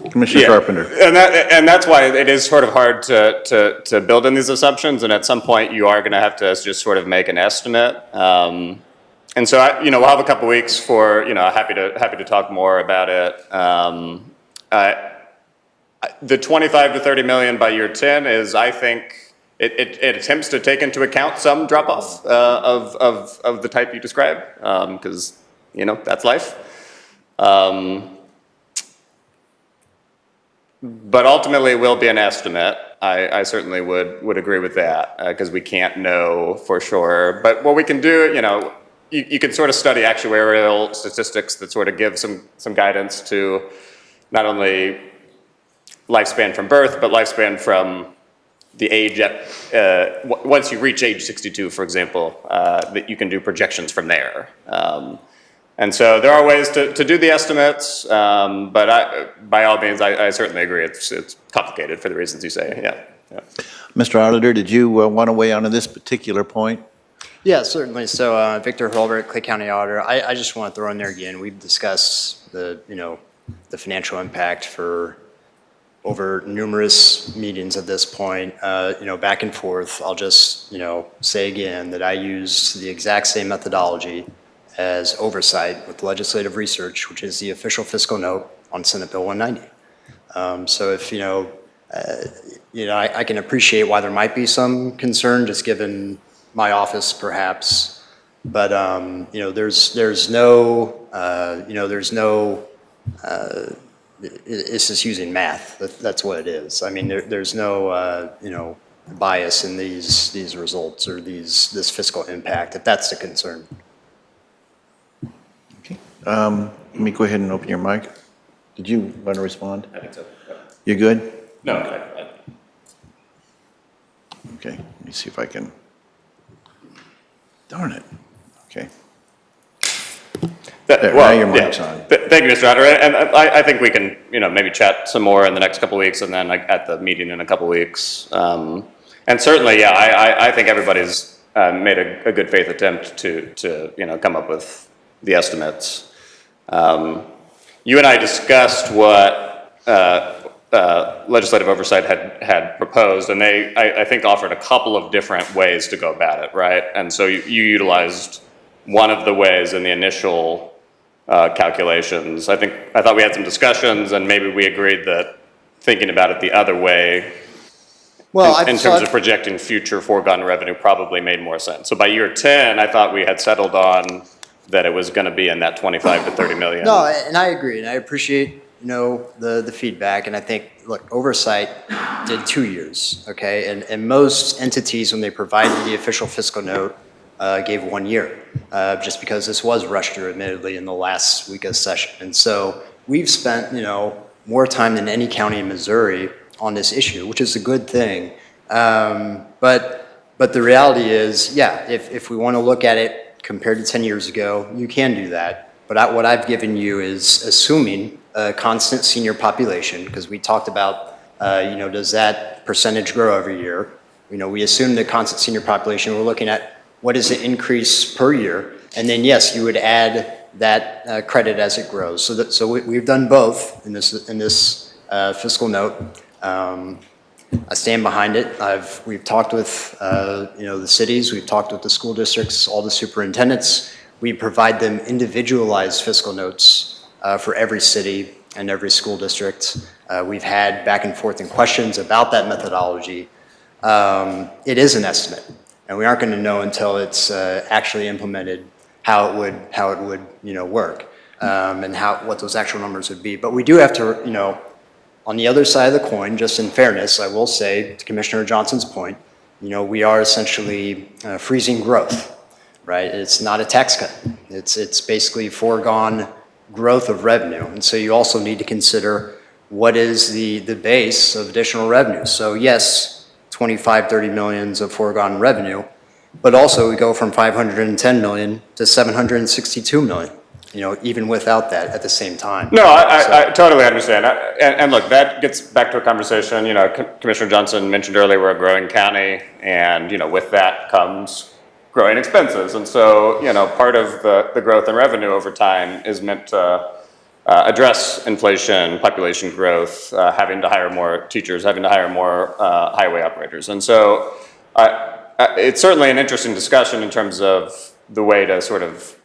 Commissioner Carpenter. And that's why it is sort of hard to build in these assumptions, and at some point you are going to have to just sort of make an estimate. And so we'll have a couple weeks for happy to talk more about it. The 25 to 30 million by year 10 is, I think, it attempts to take into account some drop off of the type you described, because that's life. But ultimately, it will be an estimate. I certainly would agree with that, because we can't know for sure. But what we can do, you can sort of study actuarial statistics that sort of give some guidance to not only lifespan from birth, but lifespan from the age once you reach age 62, for example, that you can do projections from there. And so there are ways to do the estimates, but by all means, I certainly agree. It's complicated for the reasons you say, yeah. Mr. Auditor, did you want to weigh in on this particular point? Yeah, certainly. So Victor Hurlbert, Clay County Auditor, I just want to throw in there again, we've discussed the financial impact for over numerous meetings at this point, back and forth. I'll just, say again that I used the exact same methodology as oversight with legislative research, which is the official fiscal note on Senate Bill 190. So if, I can appreciate why there might be some concern just given my office perhaps, but, there's no, it's just using math. That's what it is. I mean, there's no, bias in these results or this fiscal impact, if that's the concern. Okay. Let me go ahead and open your mic. Did you want to respond? I think so. You good? No. Okay, let me see if I can. Darn it. Okay. There, now your mic's on. Thank you, Mr. Otter. And I think we can, maybe chat some more in the next couple of weeks and then at the meeting in a couple of weeks. And certainly, yeah, I think everybody's made a good faith attempt to come up with the estimates. You and I discussed what legislative oversight had proposed, and they, I think, offered a couple of different ways to go about it, right? And so you utilized one of the ways in the initial calculations. I thought we had some discussions, and maybe we agreed that thinking about it the other way, in terms of projecting future foregone revenue, probably made more sense. So by year 10, I thought we had settled on that it was going to be in that 25 to 30 million. No, and I agree, and I appreciate the feedback, and I think, look, oversight did 2 years, okay? And most entities, when they provided the official fiscal note, gave 1 year, just because this was rushed through, admittedly, in the last week of session. And so we've spent, more time than any county in Missouri on this issue, which is a good thing. But the reality is, yeah, if we want to look at it compared to 10 years ago, you can do that. But what I've given you is assuming a constant senior population, because we talked about, does that percentage grow every year? We assume the constant senior population, we're looking at what is the increase per year, and then yes, you would add that credit as it grows. So we've done both in this fiscal note. I stand behind it. We've talked with the cities, we've talked with the school districts, all the superintendents. We provide them individualized fiscal notes for every city and every school district. We've had back and forth and questions about that methodology. It is an estimate, and we aren't going to know until it's actually implemented how it would work, and what those actual numbers would be. But we do have to, on the other side of the coin, just in fairness, I will say to Commissioner Johnson's point, we are essentially freezing growth, right? It's not a tax cut. It's basically foregone growth of revenue. And so you also need to consider what is the base of additional revenue. So yes, 25, 30 millions of foregone revenue, but also we go from 510 million to 762 million. Even without that at the same time. No, I totally understand. And look, that gets back to a conversation, Commissioner Johnson mentioned earlier, we're a growing county, and, with that comes growing expenses. And so, part of the growth in revenue over time is meant to address inflation, population growth, having to hire more teachers, having to hire more highway operators. And so it's certainly an interesting discussion in terms of the way to sort of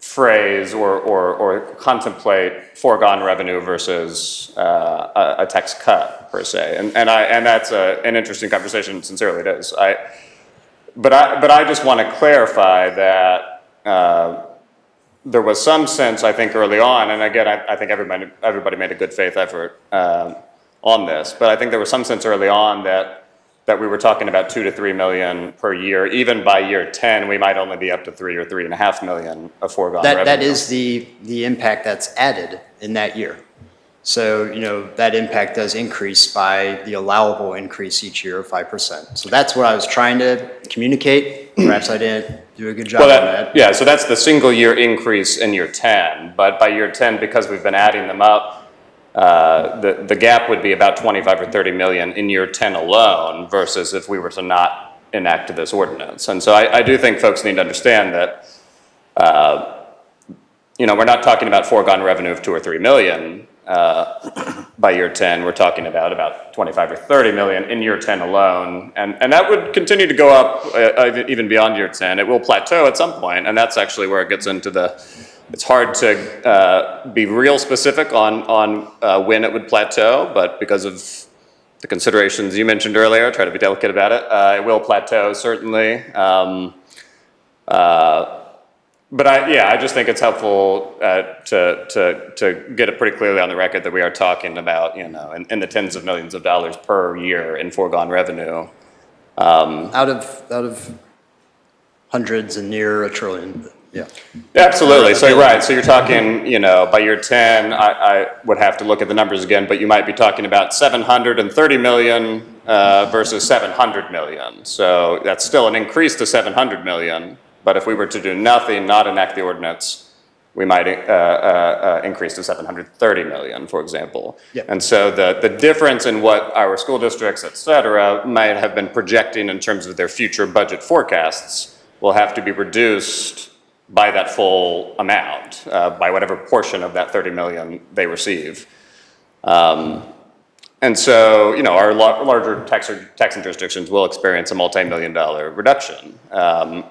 phrase or contemplate foregone revenue versus a tax cut per se, and that's an interesting conversation. Sincerely, it is. But I just want to clarify that there was some sense, I think, early on, and again, I think everybody made a good faith effort on this, but I think there was some sense early on that that we were talking about 2 to 3 million per year. Even by year 10, we might only be up to 3 or 3.5 million of foregone revenue. That is the impact that's added in that year. So, that impact does increase by the allowable increase each year of 5%. So that's what I was trying to communicate. Perhaps I didn't do a good job on that. Yeah, so that's the single year increase in year 10. But by year 10, because we've been adding them up, the gap would be about 25 or 30 million in year 10 alone versus if we were to not enact this ordinance. And so I do think folks need to understand that, we're not talking about foregone revenue of 2 or 3 million by year 10. We're talking about 25 or 30 million in year 10 alone. And that would continue to go up even beyond year 10. It will plateau at some point, and that's actually where it gets into it's hard to be real specific on when it would plateau, but because of the considerations you mentioned earlier, try to be delicate about it, it will plateau certainly. But I just think it's helpful to get it pretty clearly on the record that we are talking about, in the tens of millions of dollars per year in foregone revenue. Out of hundreds and near a trillion, yeah. Absolutely. So you're right. So you're talking, by year 10, I would have to look at the numbers again, but you might be talking about 730 million versus 700 million. So that's still an increase to 700 million. But if we were to do nothing, not enact the ordinance, we might increase to 730 million, for example. Yep. And so the difference in what our school districts, et cetera, might have been projecting in terms of their future budget forecasts will have to be reduced by that full amount, by whatever portion of that 30 million they receive. And so, our larger taxing jurisdictions will experience a multi-million-dollar reduction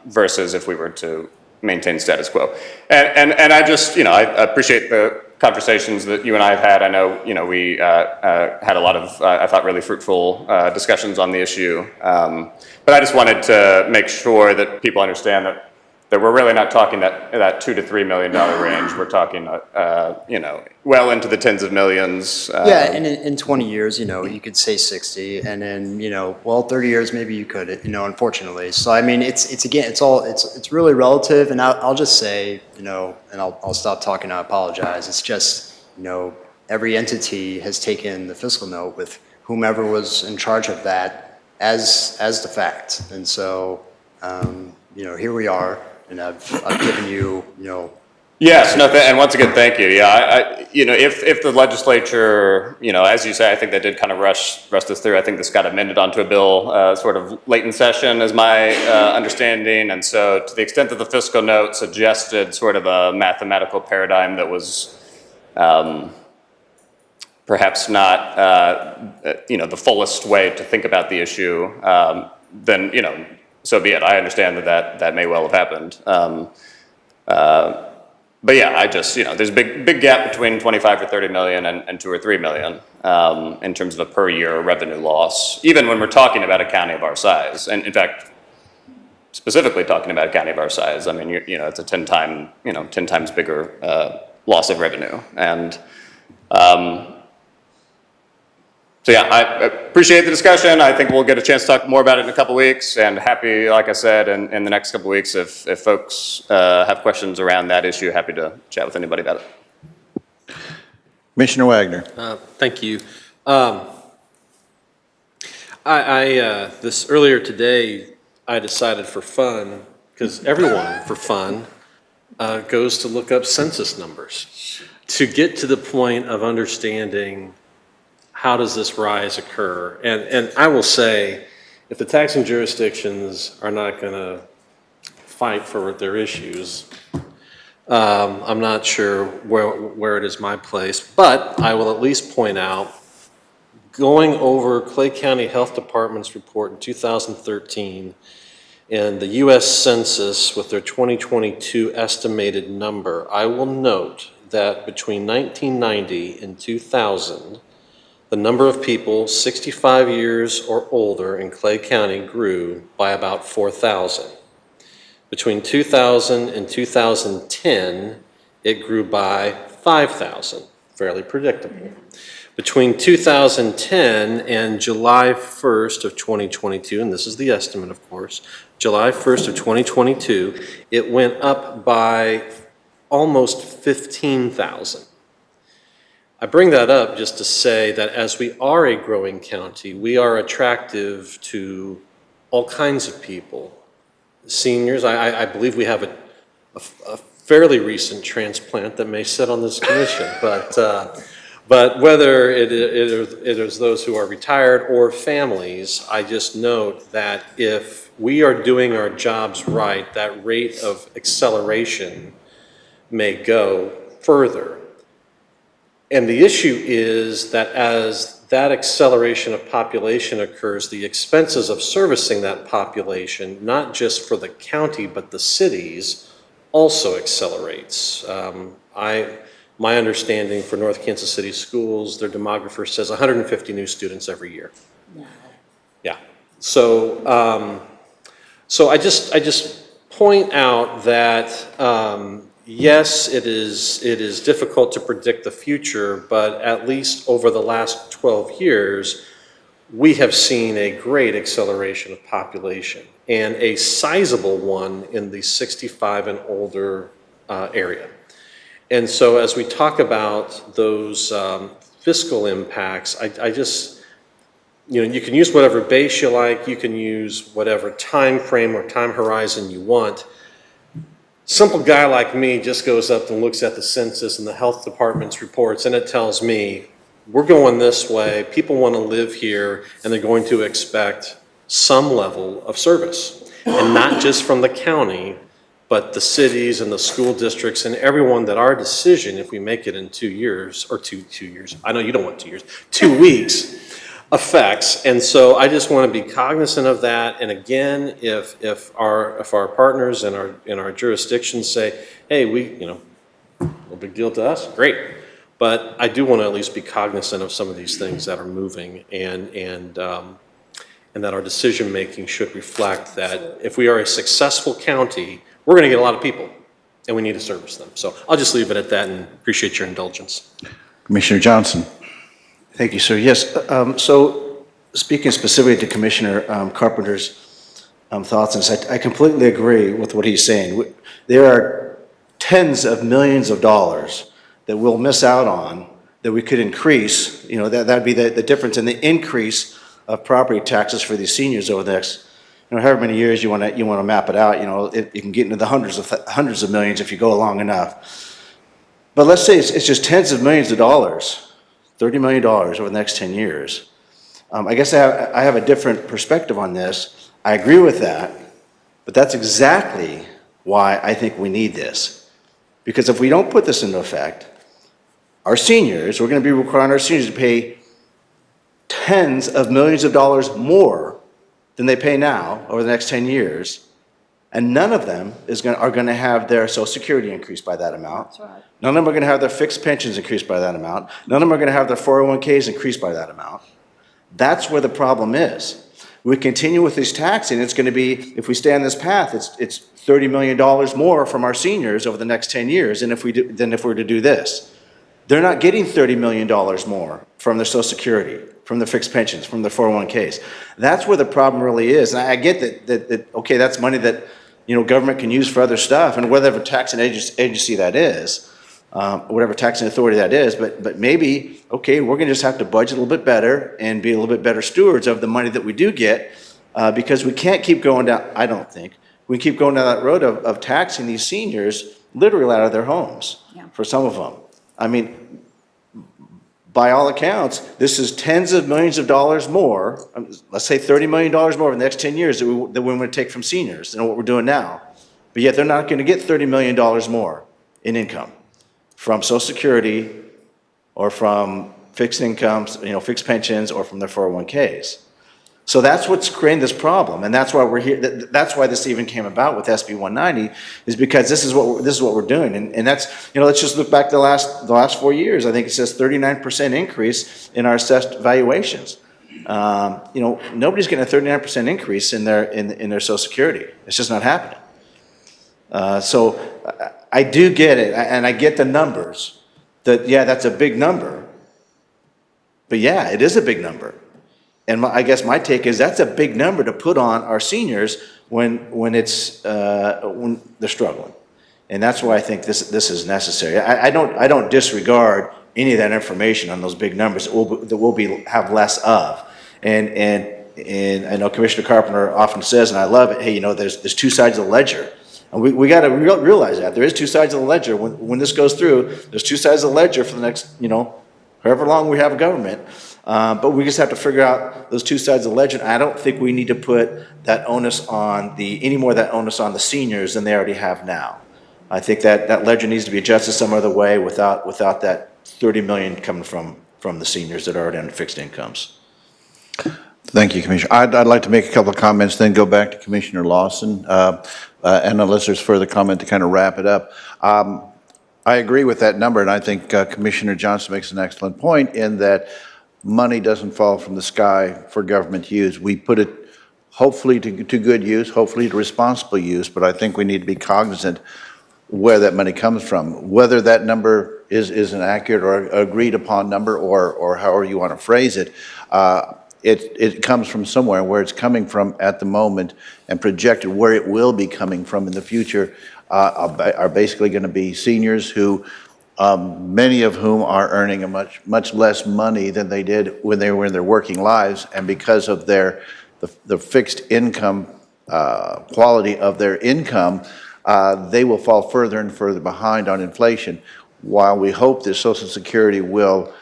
versus if we were to maintain status quo. And I just, I appreciate the conversations that you and I have had. I know, we had a lot of, I thought, really fruitful discussions on the issue. But I just wanted to make sure that people understand that we're really not talking that $2 to $3 million range. We're talking, well into the tens of millions. Yeah, and in 20 years, you could say 60, and then, 30 years, maybe you could, unfortunately. So, I mean, it's really relative, and I'll just say, and I'll stop talking, I apologize. It's just, every entity has taken the fiscal note with whomever was in charge of that as the fact. And so, here we are. And I've given you, Yes, no, and once again, thank you. Yeah, if the legislature, as you say, I think they did kind of rush this through. I think this got amended onto a bill sort of late in session, is my understanding. And so, to the extent that the fiscal note suggested sort of a mathematical paradigm that was perhaps not, the fullest way to think about the issue, then so be it. I understand that may well have happened. But yeah, I just, there's a big gap between 25 or 30 million and 2 or 3 million in terms of a per year revenue loss, even when we're talking about a county of our size. And in fact, specifically talking about a county of our size, I mean, it's a 10 times bigger loss of revenue. And so yeah, I appreciate the discussion. I think we'll get a chance to talk more about it in a couple weeks, and happy, like I said, in the next couple weeks, if folks have questions around that issue, happy to chat with anybody about it. Commissioner Wagner. Thank you. This earlier today, I decided for fun, because everyone for fun goes to look up census numbers to get to the point of understanding how does this rise occur? And I will say, if the taxing jurisdictions are not going to fight for their issues, I'm not sure where it is my place, but I will at least point out, going over Clay County Health Department's report in 2013 and the U.S. Census with their 2022 estimated number, I will note that between 1990 and 2000, the number of people 65 years or older in Clay County grew by about 4,000. Between 2000 and 2010, it grew by 5,000, fairly predictable. Between 2010 and July 1st of 2022, and this is the estimate, of course, July 1st of 2022, it went up by almost 15,000. I bring that up just to say that as we are a growing county, we are attractive to all kinds of people. Seniors, I believe we have a fairly recent transplant that may sit on this commission, but whether it is those who are retired or families, I just note that if we are doing our jobs right, that rate of acceleration may go further. And the issue is that as that acceleration of population occurs, the expenses of servicing that population, not just for the county, but the cities, also accelerates. My understanding for North Kansas City Schools, their demographer says 150 new students every year. Yeah. So I just point out that yes, it is difficult to predict the future, but at least over the last 12 years, we have seen a great acceleration of population and a sizable one in the 65 and older area. And so as we talk about those fiscal impacts, I just, you can use whatever base you like, you can use whatever time frame or time horizon you want. Simple guy like me just goes up and looks at the census and the health department's reports, and it tells me, we're going this way, people want to live here, and they're going to expect some level of service. And not just from the county, but the cities and the school districts and everyone that our decision, if we make it in 2 years, or two years, I know you don't want 2 years, 2 weeks, affects. And so I just want to be cognizant of that. And again, if our partners in our jurisdictions say, hey, no big deal to us, great. But I do want to at least be cognizant of some of these things that are moving, and that our decision making should reflect that if we are a successful county, we're going to get a lot of people, and we need to service them. So I'll just leave it at that and appreciate your indulgence. Commissioner Johnson. Thank you, sir. Yes, so speaking specifically to Commissioner Carpenter's thoughts on this, I completely agree with what he's saying. There are tens of millions of dollars that we'll miss out on that we could increase. That'd be the difference in the increase of property taxes for these seniors over the next, however many years you want to map it out. You can get into the hundreds of millions if you go long enough. But let's say it's just tens of millions of dollars. $30 million over the next 10 years. I guess I have a different perspective on this. I agree with that, but that's exactly why I think we need this. Because if we don't put this into effect, we're going to be requiring our seniors to pay tens of millions of dollars more than they pay now over the next 10 years. And none of them are going to have their Social Security increased by that amount. That's right. None of them are going to have their fixed pensions increased by that amount. None of them are going to have their 401ks increased by that amount. That's where the problem is. We continue with this taxing, it's going to be, if we stay on this path, it's $30 million more from our seniors over the next 10 years than if we were to do this. They're not getting $30 million more from their Social Security, from their fixed pensions, from their 401ks. That's where the problem really is. And I get that okay, that's money that government can use for other stuff, and whatever taxing agency that is, whatever taxing authority that is, but maybe, okay, we're going to just have to budget a little bit better and be a little bit better stewards of the money that we do get, because we can't keep going down, I don't think, we keep going down that road of taxing these seniors literally out of their homes, for some of them. I mean, by all accounts, this is tens of millions of dollars more, let's say $30 million more in the next 10 years that we're going to take from seniors than what we're doing now. But yet they're not going to get $30 million more in income from Social Security or from fixed incomes, fixed pensions, or from their 401ks. So that's what's creating this problem, and that's why we're here. That's why this even came about with SB 190, is because this is what we're doing, and that's, let's just look back the last 4 years. I think it says 39% increase in our assessed valuations. Nobody's getting a 39% increase in their Social Security. It's just not happening. So I do get it, and I get the numbers. That's a big number. But yeah, it is a big number. And I guess my take is that's a big number to put on our seniors when they're struggling. And that's why I think this is necessary. I don't disregard any of that information on those big numbers that we'll have less of. And I know Commissioner Carpenter often says, and I love it, hey, there's two sides of the ledger. And we got to realize that. There is two sides of the ledger. When this goes through, there's two sides of the ledger for the next, however long we have a government. But we just have to figure out those two sides of the ledger. I don't think we need to put that onus on any more of that onus on the seniors than they already have now. I think that ledger needs to be adjusted some other way without that $30 million coming from the seniors that are already on fixed incomes. Thank you, Commissioner. I'd like to make a couple of comments, then go back to Commissioner Lawson, and unless there's further comment to kind of wrap it up. I agree with that number, and I think Commissioner Johnson makes an excellent point in that money doesn't fall from the sky for government use. We put it hopefully to good use, hopefully to responsible use, but I think we need to be cognizant where that money comes from. Whether that number is an accurate or agreed upon number or however you want to phrase it, it comes from somewhere. Where it's coming from at the moment and projected where it will be coming from in the future are basically going to be seniors who, many of whom are earning a much less money than they did when they were in their working lives, and because of the fixed income quality of their income, they will fall further and further behind on inflation. While we hope that Social Security will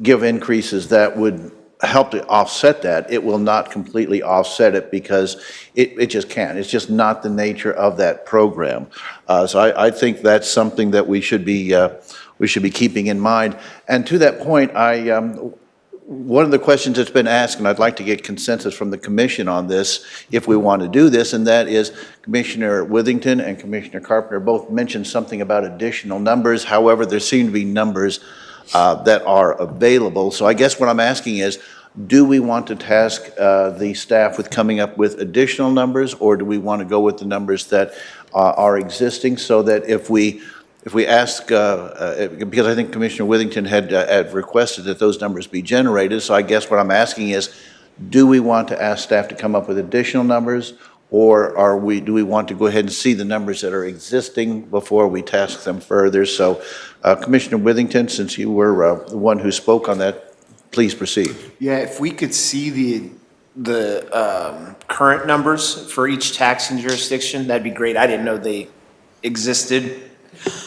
give increases that would help to offset that, it will not completely offset it because it just can't. It's just not the nature of that program. So I think that's something that we should be keeping in mind. And to that point, one of the questions that's been asked, and I'd like to get consensus from the commission on this if we want to do this, and that is Commissioner Withington and Commissioner Carpenter both mentioned something about additional numbers. However, there seem to be numbers that are available. So I guess what I'm asking is, do we want to task the staff with coming up with additional numbers, or do we want to go with the numbers that are existing, so that if we ask, because I think Commissioner Withington had requested that those numbers be generated, so I guess what I'm asking is, do we want to ask staff to come up with additional numbers, or do we want to go ahead and see the numbers that are existing before we task them further? So Commissioner Withington, since you were the one who spoke on that, please proceed. Yeah, if we could see the current numbers for each taxing jurisdiction, that'd be great. I didn't know they existed.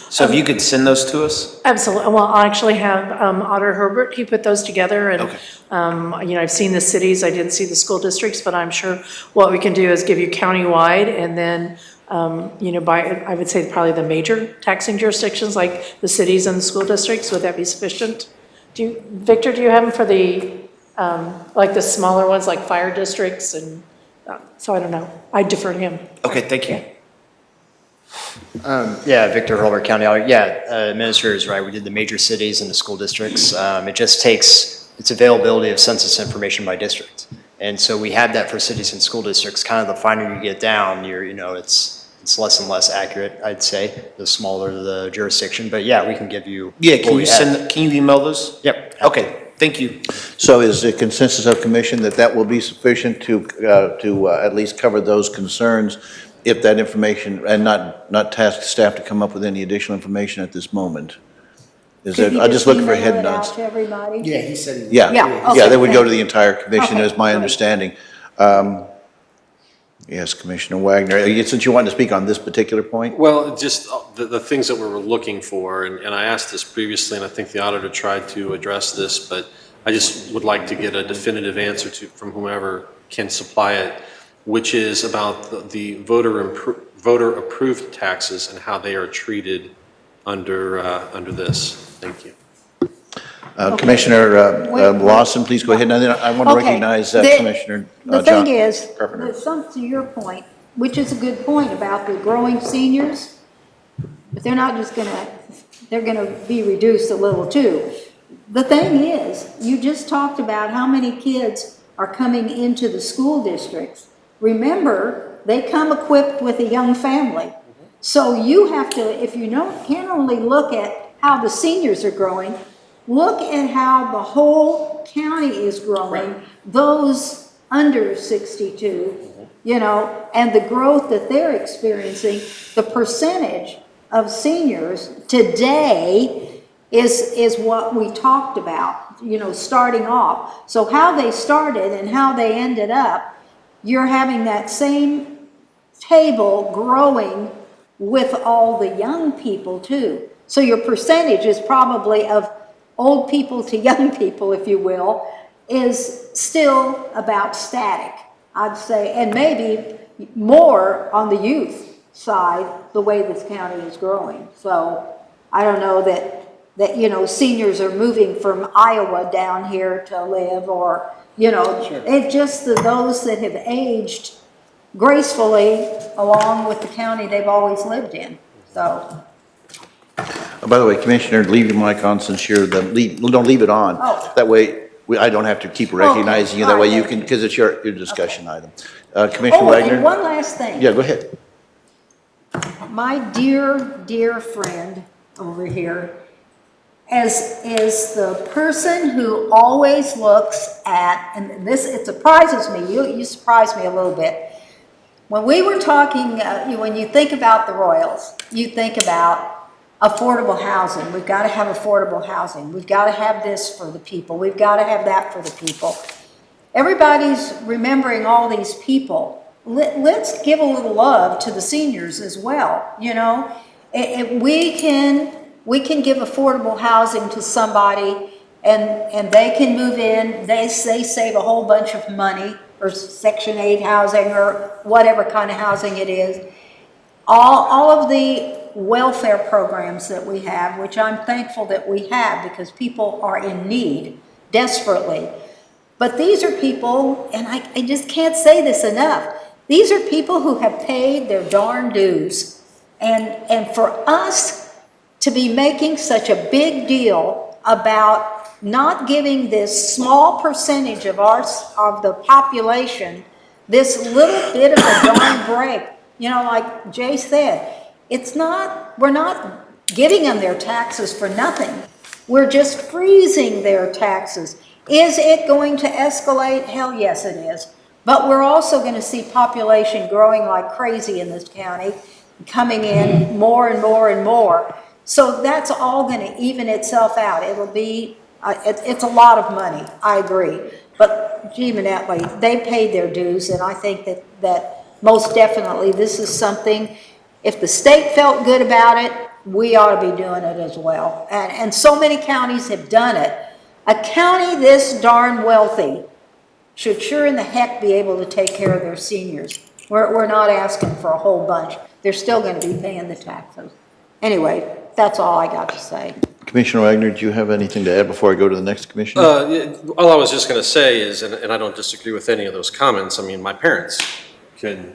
So if you could send those to us? Absolutely. Well, I actually have Otter Herbert. He put those together, and I've seen the cities. I didn't see the school districts, but I'm sure what we can do is give you countywide, and then by I would say probably the major taxing jurisdictions like the cities and the school districts. Would that be sufficient? Victor, do you have them for the like the smaller ones like fire districts and so I don't know. I defer to him. Okay, thank you. Yeah, Victor Hurlbert, County Auditor. Yeah, Administrator is right. We did the major cities and the school districts. It just takes its availability of census information by district. And so we have that for cities and school districts. Kind of the finer you get down, it's less and less accurate, I'd say, the smaller the jurisdiction. But yeah, we can give you. Yeah, can you email those? Yep. Okay, thank you. So is the consensus of commission that will be sufficient to at least cover those concerns, if that information, and not task staff to come up with any additional information at this moment? Is that, I just look for head nods. To everybody? Yeah, he said. Yeah, they would go to the entire commission, is my understanding. Yes, Commissioner Wagner, since you wanted to speak on this particular point? Well, just the things that we were looking for, and I asked this previously, and I think the auditor tried to address this, but I just would like to get a definitive answer from whomever can supply it, which is about the voter-approved taxes and how they are treated under this. Thank you. Commissioner Lawson, please go ahead. And then I want to recognize Commissioner The thing is, to your point, which is a good point about the growing seniors, but they're not just they're gonna be reduced a little too. The thing is, you just talked about how many kids are coming into the school districts. Remember, they come equipped with a young family. So you have to, if you can't only look at how the seniors are growing, Look at how the whole county is growing, those under 62, you know, and the growth that they're experiencing, the percentage of seniors today is what we talked about, you know, starting off. So how they started and how they ended up, you're having that same table growing with all the young people too. So your percentage is probably of old people to young people, if you will, is still about static, I'd say, and maybe more on the youth side, the way this county is growing. So I don't know that you know, seniors are moving from Iowa down here to live, or, you know, it's just those that have aged gracefully along with the county they've always lived in, so. By the way, Commissioner, leave your mic on since you're don't leave it on. Oh. That way, I don't have to keep recognizing you. That way you Alright. can, because it's your discussion item. Commissioner Oh, Wagner? and one last thing. Yeah, go ahead. My dear friend over here is the person who always looks at, and this, it surprises me, you surprised me a little bit. When we were talking, when you think about the Royals, you think about affordable housing. We've got to have affordable housing. We've got to have this for the people. We've got to have that for the people. Everybody's remembering all these people. Let's give a little love to the seniors as well. You know, we can give affordable housing to somebody, and they can move in. They save a whole bunch of money, or Section 8 housing, or whatever kind of housing it is. All of the welfare programs that we have, which I'm thankful that we have, because people are in need desperately. But these are people, and I just can't say this enough, these are people who have paid their darn dues. And for us to be making such a big deal about not giving this small percentage of the population this little bit of a darn break, you know, like Jay said, we're not giving them their taxes for nothing. We're just freezing their taxes. Is it going to escalate? Hell yes, it is. But we're also going to see population growing like crazy in this county, coming in more and more and more. So that's all going to even itself out. It'll be, it's a lot of money, I agree. But gee, Manette, they paid their dues, and I think that most definitely this is something, if the state felt good about it, we ought to be doing it as well. And so many counties have done it. A county this darn wealthy should sure in the heck be able to take care of their seniors. We're not asking for a whole bunch. They're still going to be paying the taxes. Anyway, that's all I got to say. Commissioner Wagner, do you have anything to add before I go to the next commissioner? All I was just going to say is, and I don't disagree with any of those comments, I mean, my parents could,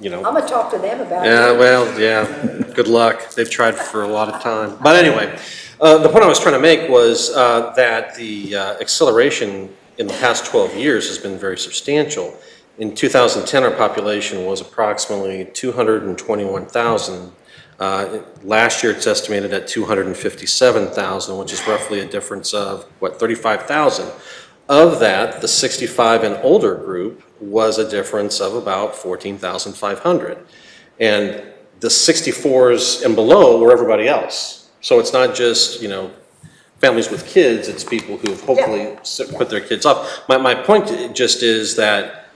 you know. I'm going to talk to them about it. Yeah, well, yeah, good luck. They've tried for a lot of time. But anyway, the point I was trying to make was that the acceleration in the past 12 years has been very substantial. In 2010, our population was approximately 221,000. Last year, it's estimated at 257,000, which is roughly a difference of, 35,000. Of that, the 65 and older group was a difference of about 14,500. And the 64s and below were everybody else. So it's not just, you know, families with kids, it's people who've hopefully put their kids off. My point just is that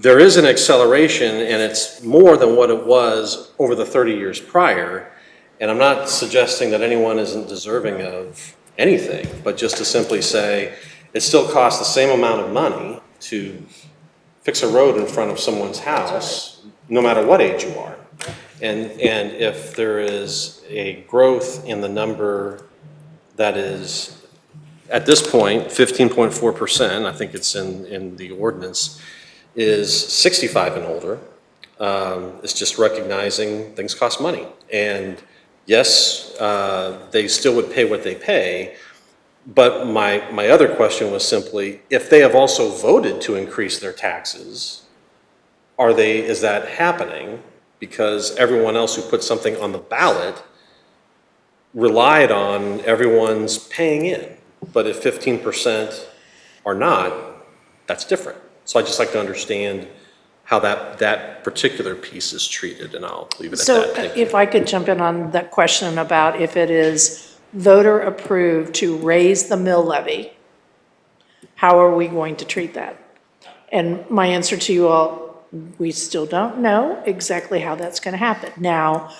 there is an acceleration, and it's more than what it was over the 30 years prior. And I'm not suggesting that anyone isn't deserving of anything, but just to simply say, it still costs the same amount of money to fix a road in front of someone's house, no matter what age you are. And if there is a growth in the number that is, at this point, 15.4%, I think it's in the ordinance, is 65 and older. It's just recognizing things cost money. And yes, they still would pay what they pay, but my other question was simply, if they have also voted to increase their taxes, is that happening? Because everyone else who put something on the ballot relied on everyone's paying in. But if 15% are not, that's different. So I'd just like to understand how that particular piece is treated, and I'll leave it at So that. Thank you. if I could jump in on that question about if it is voter approved to raise the mill levy, how are we going to treat that? And my answer to you all, we still don't know exactly how that's going to happen. Now,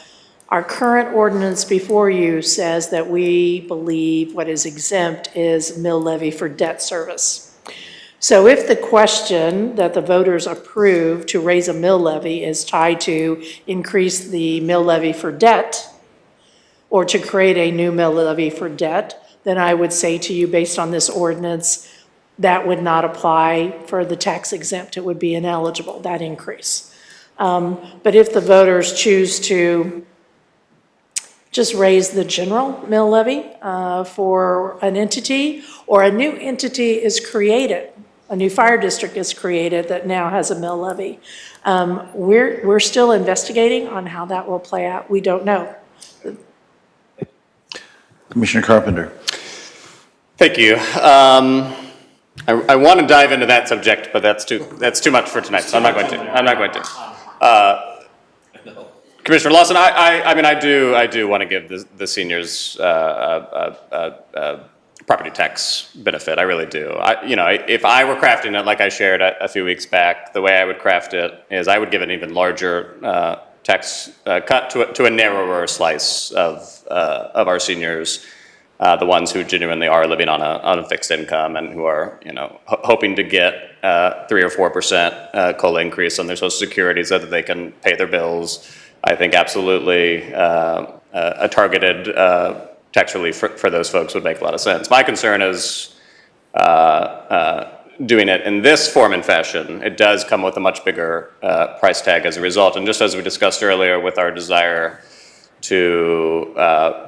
our current ordinance before you says that we believe what is exempt is mill levy for debt service. So if the question that the voters approve to raise a mill levy is tied to increase the mill levy for debt, or to create a new mill levy for debt, then I would say to you, based on this ordinance, that would not apply for the tax exempt. It would be ineligible, that increase. But if the voters choose to just raise the general mill levy for an entity, or a new entity is created, a new fire district is created that now has a mill levy, we're still investigating on how that will play out. We don't know. Commissioner Carpenter. Thank you. I want to dive into that subject, but that's too much for tonight, so I'm not going to. Commissioner Lawson, I mean, I do want to give the seniors property tax benefit. I really do. If I were crafting it like I shared a few weeks back, the way I would craft it is I would give an even larger tax cut to a narrower slice of our seniors, the ones who genuinely are living on a fixed income and who are hoping to get 3 or 4% COLA increase on their Social Security so that they can pay their bills. I think absolutely a targeted tax relief for those folks would make a lot of sense. My concern is doing it in this form and fashion. It does come with a much bigger price tag as a result. And just as we discussed earlier with our desire to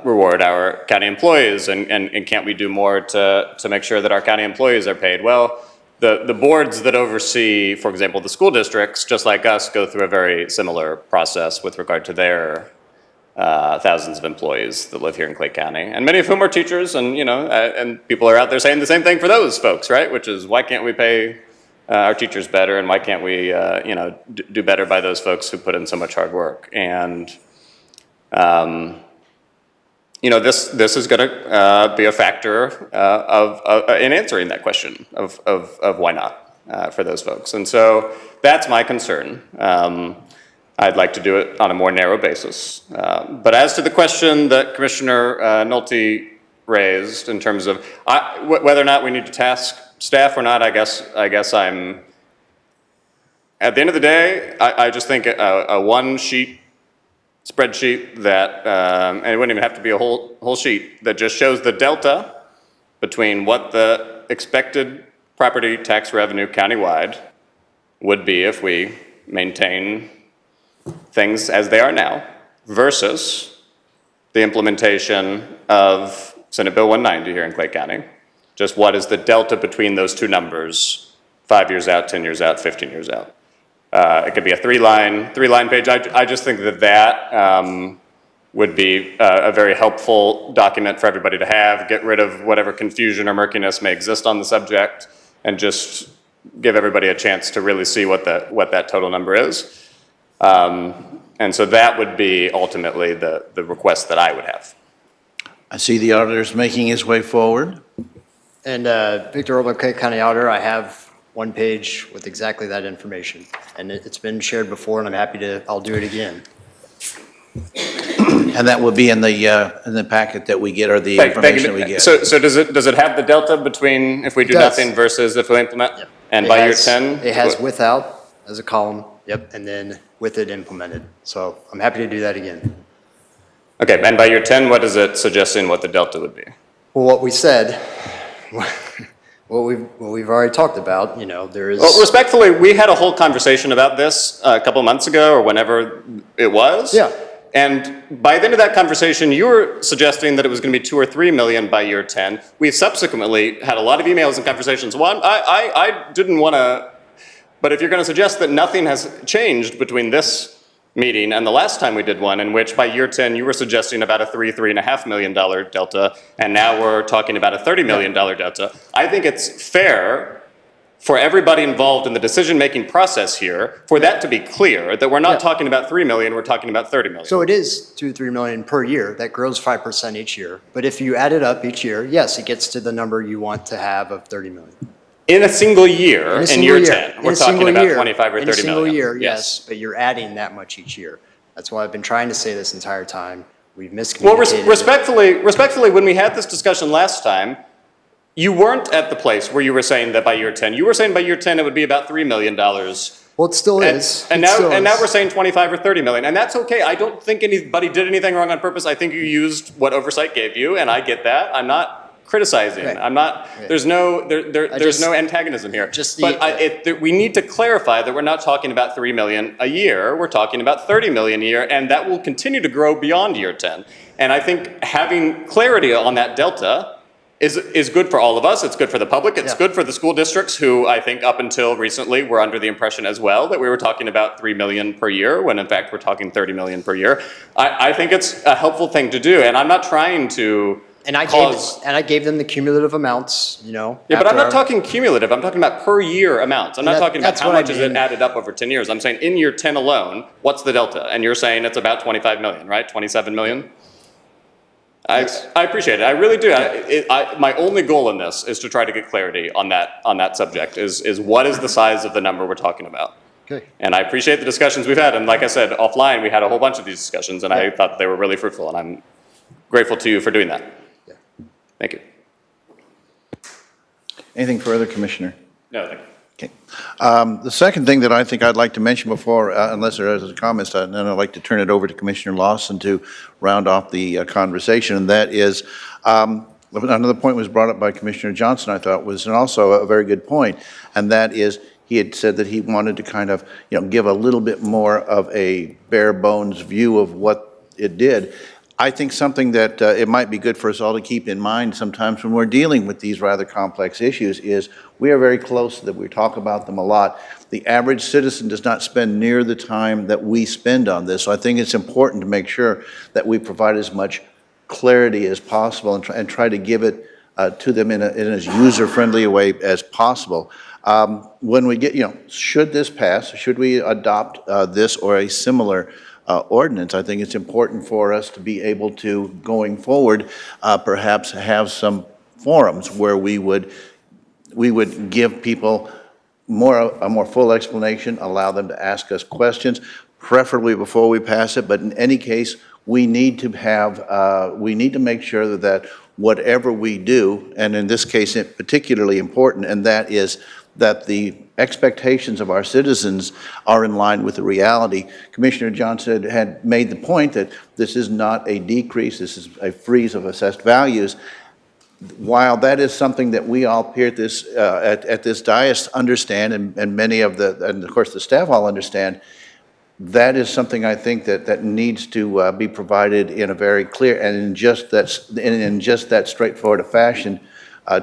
reward our county employees, and can't we do more to make sure that our county employees are paid? Well, the boards that oversee, for example, the school districts, just like us, go through a very similar process with regard to their thousands of employees that live here in Clay County, and many of whom are teachers, and and people are out there saying the same thing for those folks, right? Which is, why can't we pay our teachers better, and why can't we do better by those folks who put in so much hard work? And this is going to be a factor in answering that question of why not for those folks. And so that's my concern. I'd like to do it on a more narrow basis. But as to the question that Commissioner Nolte raised in terms of whether or not we need to task staff or not, I guess I'm, at the end of the day, I just think a one-sheet spreadsheet that, and it wouldn't even have to be a whole sheet, that just shows the delta between what the expected property tax revenue countywide would be if we maintain things as they are now versus the implementation of Senate Bill 190 here in Clay County. Just what is the delta between those two numbers, 5 years out, 10 years out, 15 years out? It could be a three-line page. I just think that would be a very helpful document for everybody to have, get rid of whatever confusion or murkiness may exist on the subject, and just give everybody a chance to really see what that total number is. And so that would be ultimately the request that I would have. I see the auditor's making his way forward. And Victor Orban, Clay County Auditor, I have one page with exactly that information. And it's been shared before, and I'm happy I'll do it again. And that will be in the packet that we get, or the information we get. So does it have the delta between if we do nothing versus if we implement? Yep. And by year 10? It has without as a column, yep, and then with it implemented. So I'm happy to do that again. Okay, and by year 10, what is it suggesting what the delta would be? Well, what we said, what we've already talked about, there is. Well, respectfully, we had a whole conversation about this a couple months ago or whenever it was. Yeah. And by the end of that conversation, you were suggesting that it was going to be 2 or 3 million by year 10. We subsequently had a lot of emails and conversations. One, I didn't want to, but if you're going to suggest that nothing has changed between this meeting and the last time we did one, in which by year 10 you were suggesting about a $3.5 million delta, and now we're talking about a $30 million delta. I think it's fair for everybody involved in the decision-making process here, for that to be clear, that we're not talking about 3 million, we're talking about 30 million. So it is 2-3 million per year. That grows 5% each year. But if you add it up each year, yes, it gets to the number you want to have of 30 million. In a single year, in year 10, we're talking about 25 or 30 million. In a single year, yes, but you're adding that much each year. That's why I've been trying to say this entire time. We've miscommunicated. Well, respectfully, when we had this discussion last time, you weren't at the place where you were saying that by year 10. You were saying by year 10 it would be about $3 million. Well, it still is. And now we're saying 25 or 30 million, and that's okay. I don't think anybody did anything wrong on purpose. I think you used what oversight gave you, and I get that. I'm not criticizing. Okay. I'm not. Okay. There's no antagonism here. We need to clarify that we're not talking about 3 million a year. We're talking about 30 million a year, and that will continue to grow beyond year 10. And I think having clarity on that delta is good for all of us. It's good for the public. It's good for the school districts, who I think up until recently were under the impression as well that we were talking about 3 million per year, when in fact we're talking 30 million per year. I think it's a helpful thing to do, and I'm not trying to I gave them the cumulative amounts, you know. Yeah, but I'm not talking cumulative. I'm talking about per year amounts. I'm not talking about how much is it added up over 10 years. I'm saying in year 10 alone, what's the delta? And you're saying it's about 25 million, right? 27 million? I appreciate it. I really do. My only goal in this is to try to get clarity on that subject. Is what is the size of the number we're talking about? Okay. And I appreciate the discussions we've had. And like I said, offline, we had a whole bunch of these discussions, and I thought they were really fruitful. And I'm grateful to you for doing that. Yeah. Thank you. Anything further, Commissioner? No, thank you. Okay. The second thing that I think I'd like to mention before, unless there is a comment, then I'd like to turn it over to Commissioner Lawson to round off the conversation, and that is, another point was brought up by Commissioner Johnson, I thought was also a very good point, and that is, he had said that he wanted to kind of, give a little bit more of a bare bones view of what it did. I think something that it might be good for us all to keep in mind sometimes when we're dealing with these rather complex issues is we are very close, that we talk about them a lot. The average citizen does not spend near the time that we spend on this. So I think it's important to make sure that we provide as much clarity as possible and try to give it to them in as user-friendly a way as possible. When we get, should this pass, should we adopt this or a similar ordinance, I think it's important for us to be able to, going forward, perhaps have some forums where we would give people a more full explanation, allow them to ask us questions, preferably before we pass it. But in any case, we need to make sure that whatever we do, and in this case, it's particularly important, and that is that the expectations of our citizens are in line with the reality. Commissioner Johnson had made the point that this is not a decrease, this is a freeze of assessed values. While that is something that we all here at this dais understand, and many of and of course the staff all understand, that is something I think that needs to be provided in a very clear and in just that straightforward a fashion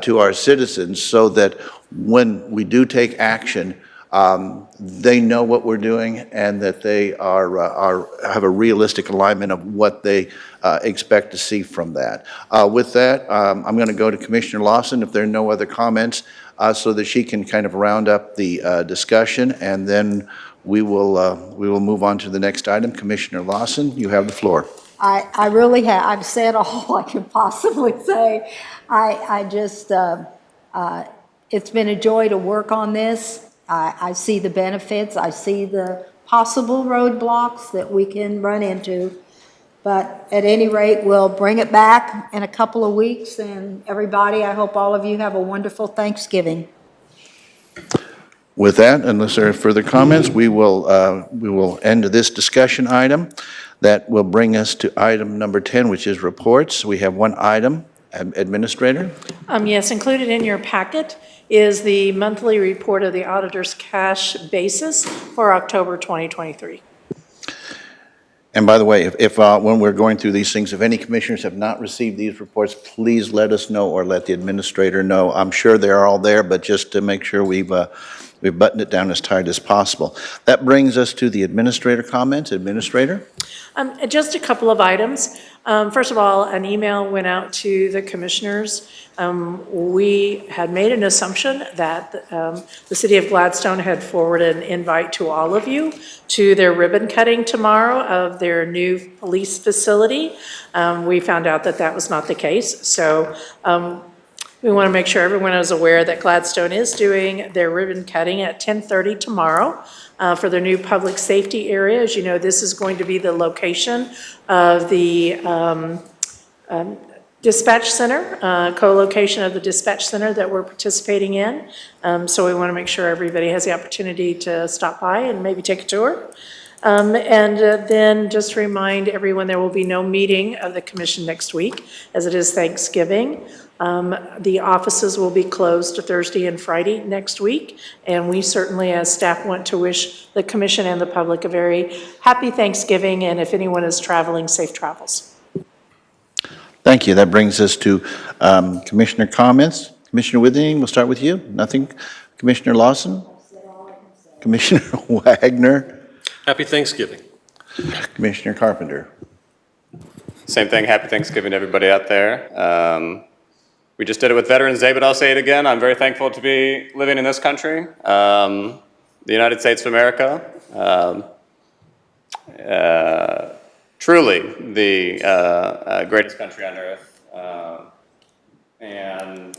to our citizens, so that when we do take action, they know what we're doing and that they have a realistic alignment of what they expect to see from that. With that, I'm going to go to Commissioner Lawson if there are no other comments, so that she can kind of round up the discussion, and then we will move on to the next item. Commissioner Lawson, you have the floor. I really have. I've said all I can possibly say. It's been a joy to work on this. I see the benefits. I see the possible roadblocks that we can run into. But at any rate, we'll bring it back in a couple of weeks. And everybody, I hope all of you have a wonderful Thanksgiving. With that, unless there are further comments, we will end this discussion item. That will bring us to item number 10, which is reports. We have one item. Administrator? Yes, included in your packet is the monthly report of the auditor's cash basis for October 2023. And by the way, if when we're going through these things, if any commissioners have not received these reports, please let us know or let the administrator know. I'm sure they're all there, but just to make sure we've we've buttoned it down as tight as possible. That brings us to the administrator comments. Administrator? Just a couple of items. First of all, an email went out to the commissioners. We had made an assumption that the city of Gladstone had forwarded an invite to all of you to their ribbon cutting tomorrow of their new police facility. We found out that that was not the case. So we want to make sure everyone is aware that Gladstone is doing their ribbon cutting at 10:30 tomorrow for their new public safety area. As you know, this is going to be the location of the dispatch center, co-location of the dispatch center that we're participating in. So we want to make sure everybody has the opportunity to stop by and maybe take a tour. Then just remind everyone there will be no meeting of the commission next week, as it is Thanksgiving. The offices will be closed Thursday and Friday next week, and we certainly, as staff, want to wish the commission and the public a very happy Thanksgiving, and if anyone is traveling, safe travels. Thank you. That brings us to commissioner comments. Commissioner Withing, we'll start with you. Nothing? Commissioner Lawson? Commissioner Wagner? Happy Thanksgiving. Commissioner Carpenter? Same thing, happy Thanksgiving to everybody out there. We just did it with Veterans Day, but I'll say it again. I'm very thankful to be living in this country, the United States of America. Truly the greatest country on earth. And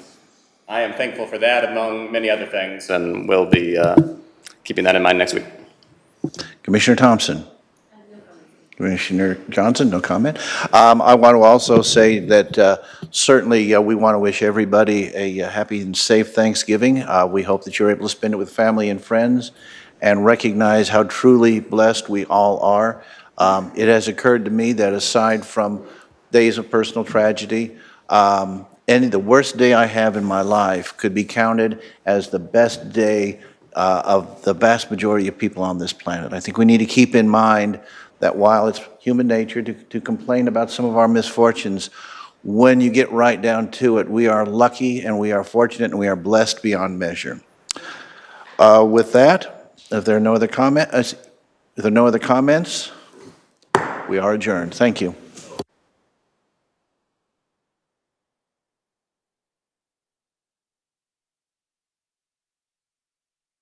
I am thankful for that, among many other things, and we'll be keeping that in mind next week. Commissioner Thompson? Commissioner Johnson, no comment. I want to also say that certainly we want to wish everybody a happy and safe Thanksgiving. We hope that you're able to spend it with family and friends and recognize how truly blessed we all are. It has occurred to me that aside from days of personal tragedy, the worst day I have in my life could be counted as the best day of the vast majority of people on this planet. I think we need to keep in mind that while it's human nature to complain about some of our misfortunes, when you get right down to it, we are lucky and we are fortunate and we are blessed beyond measure. With that, if there are no other comments, we are adjourned. Thank you.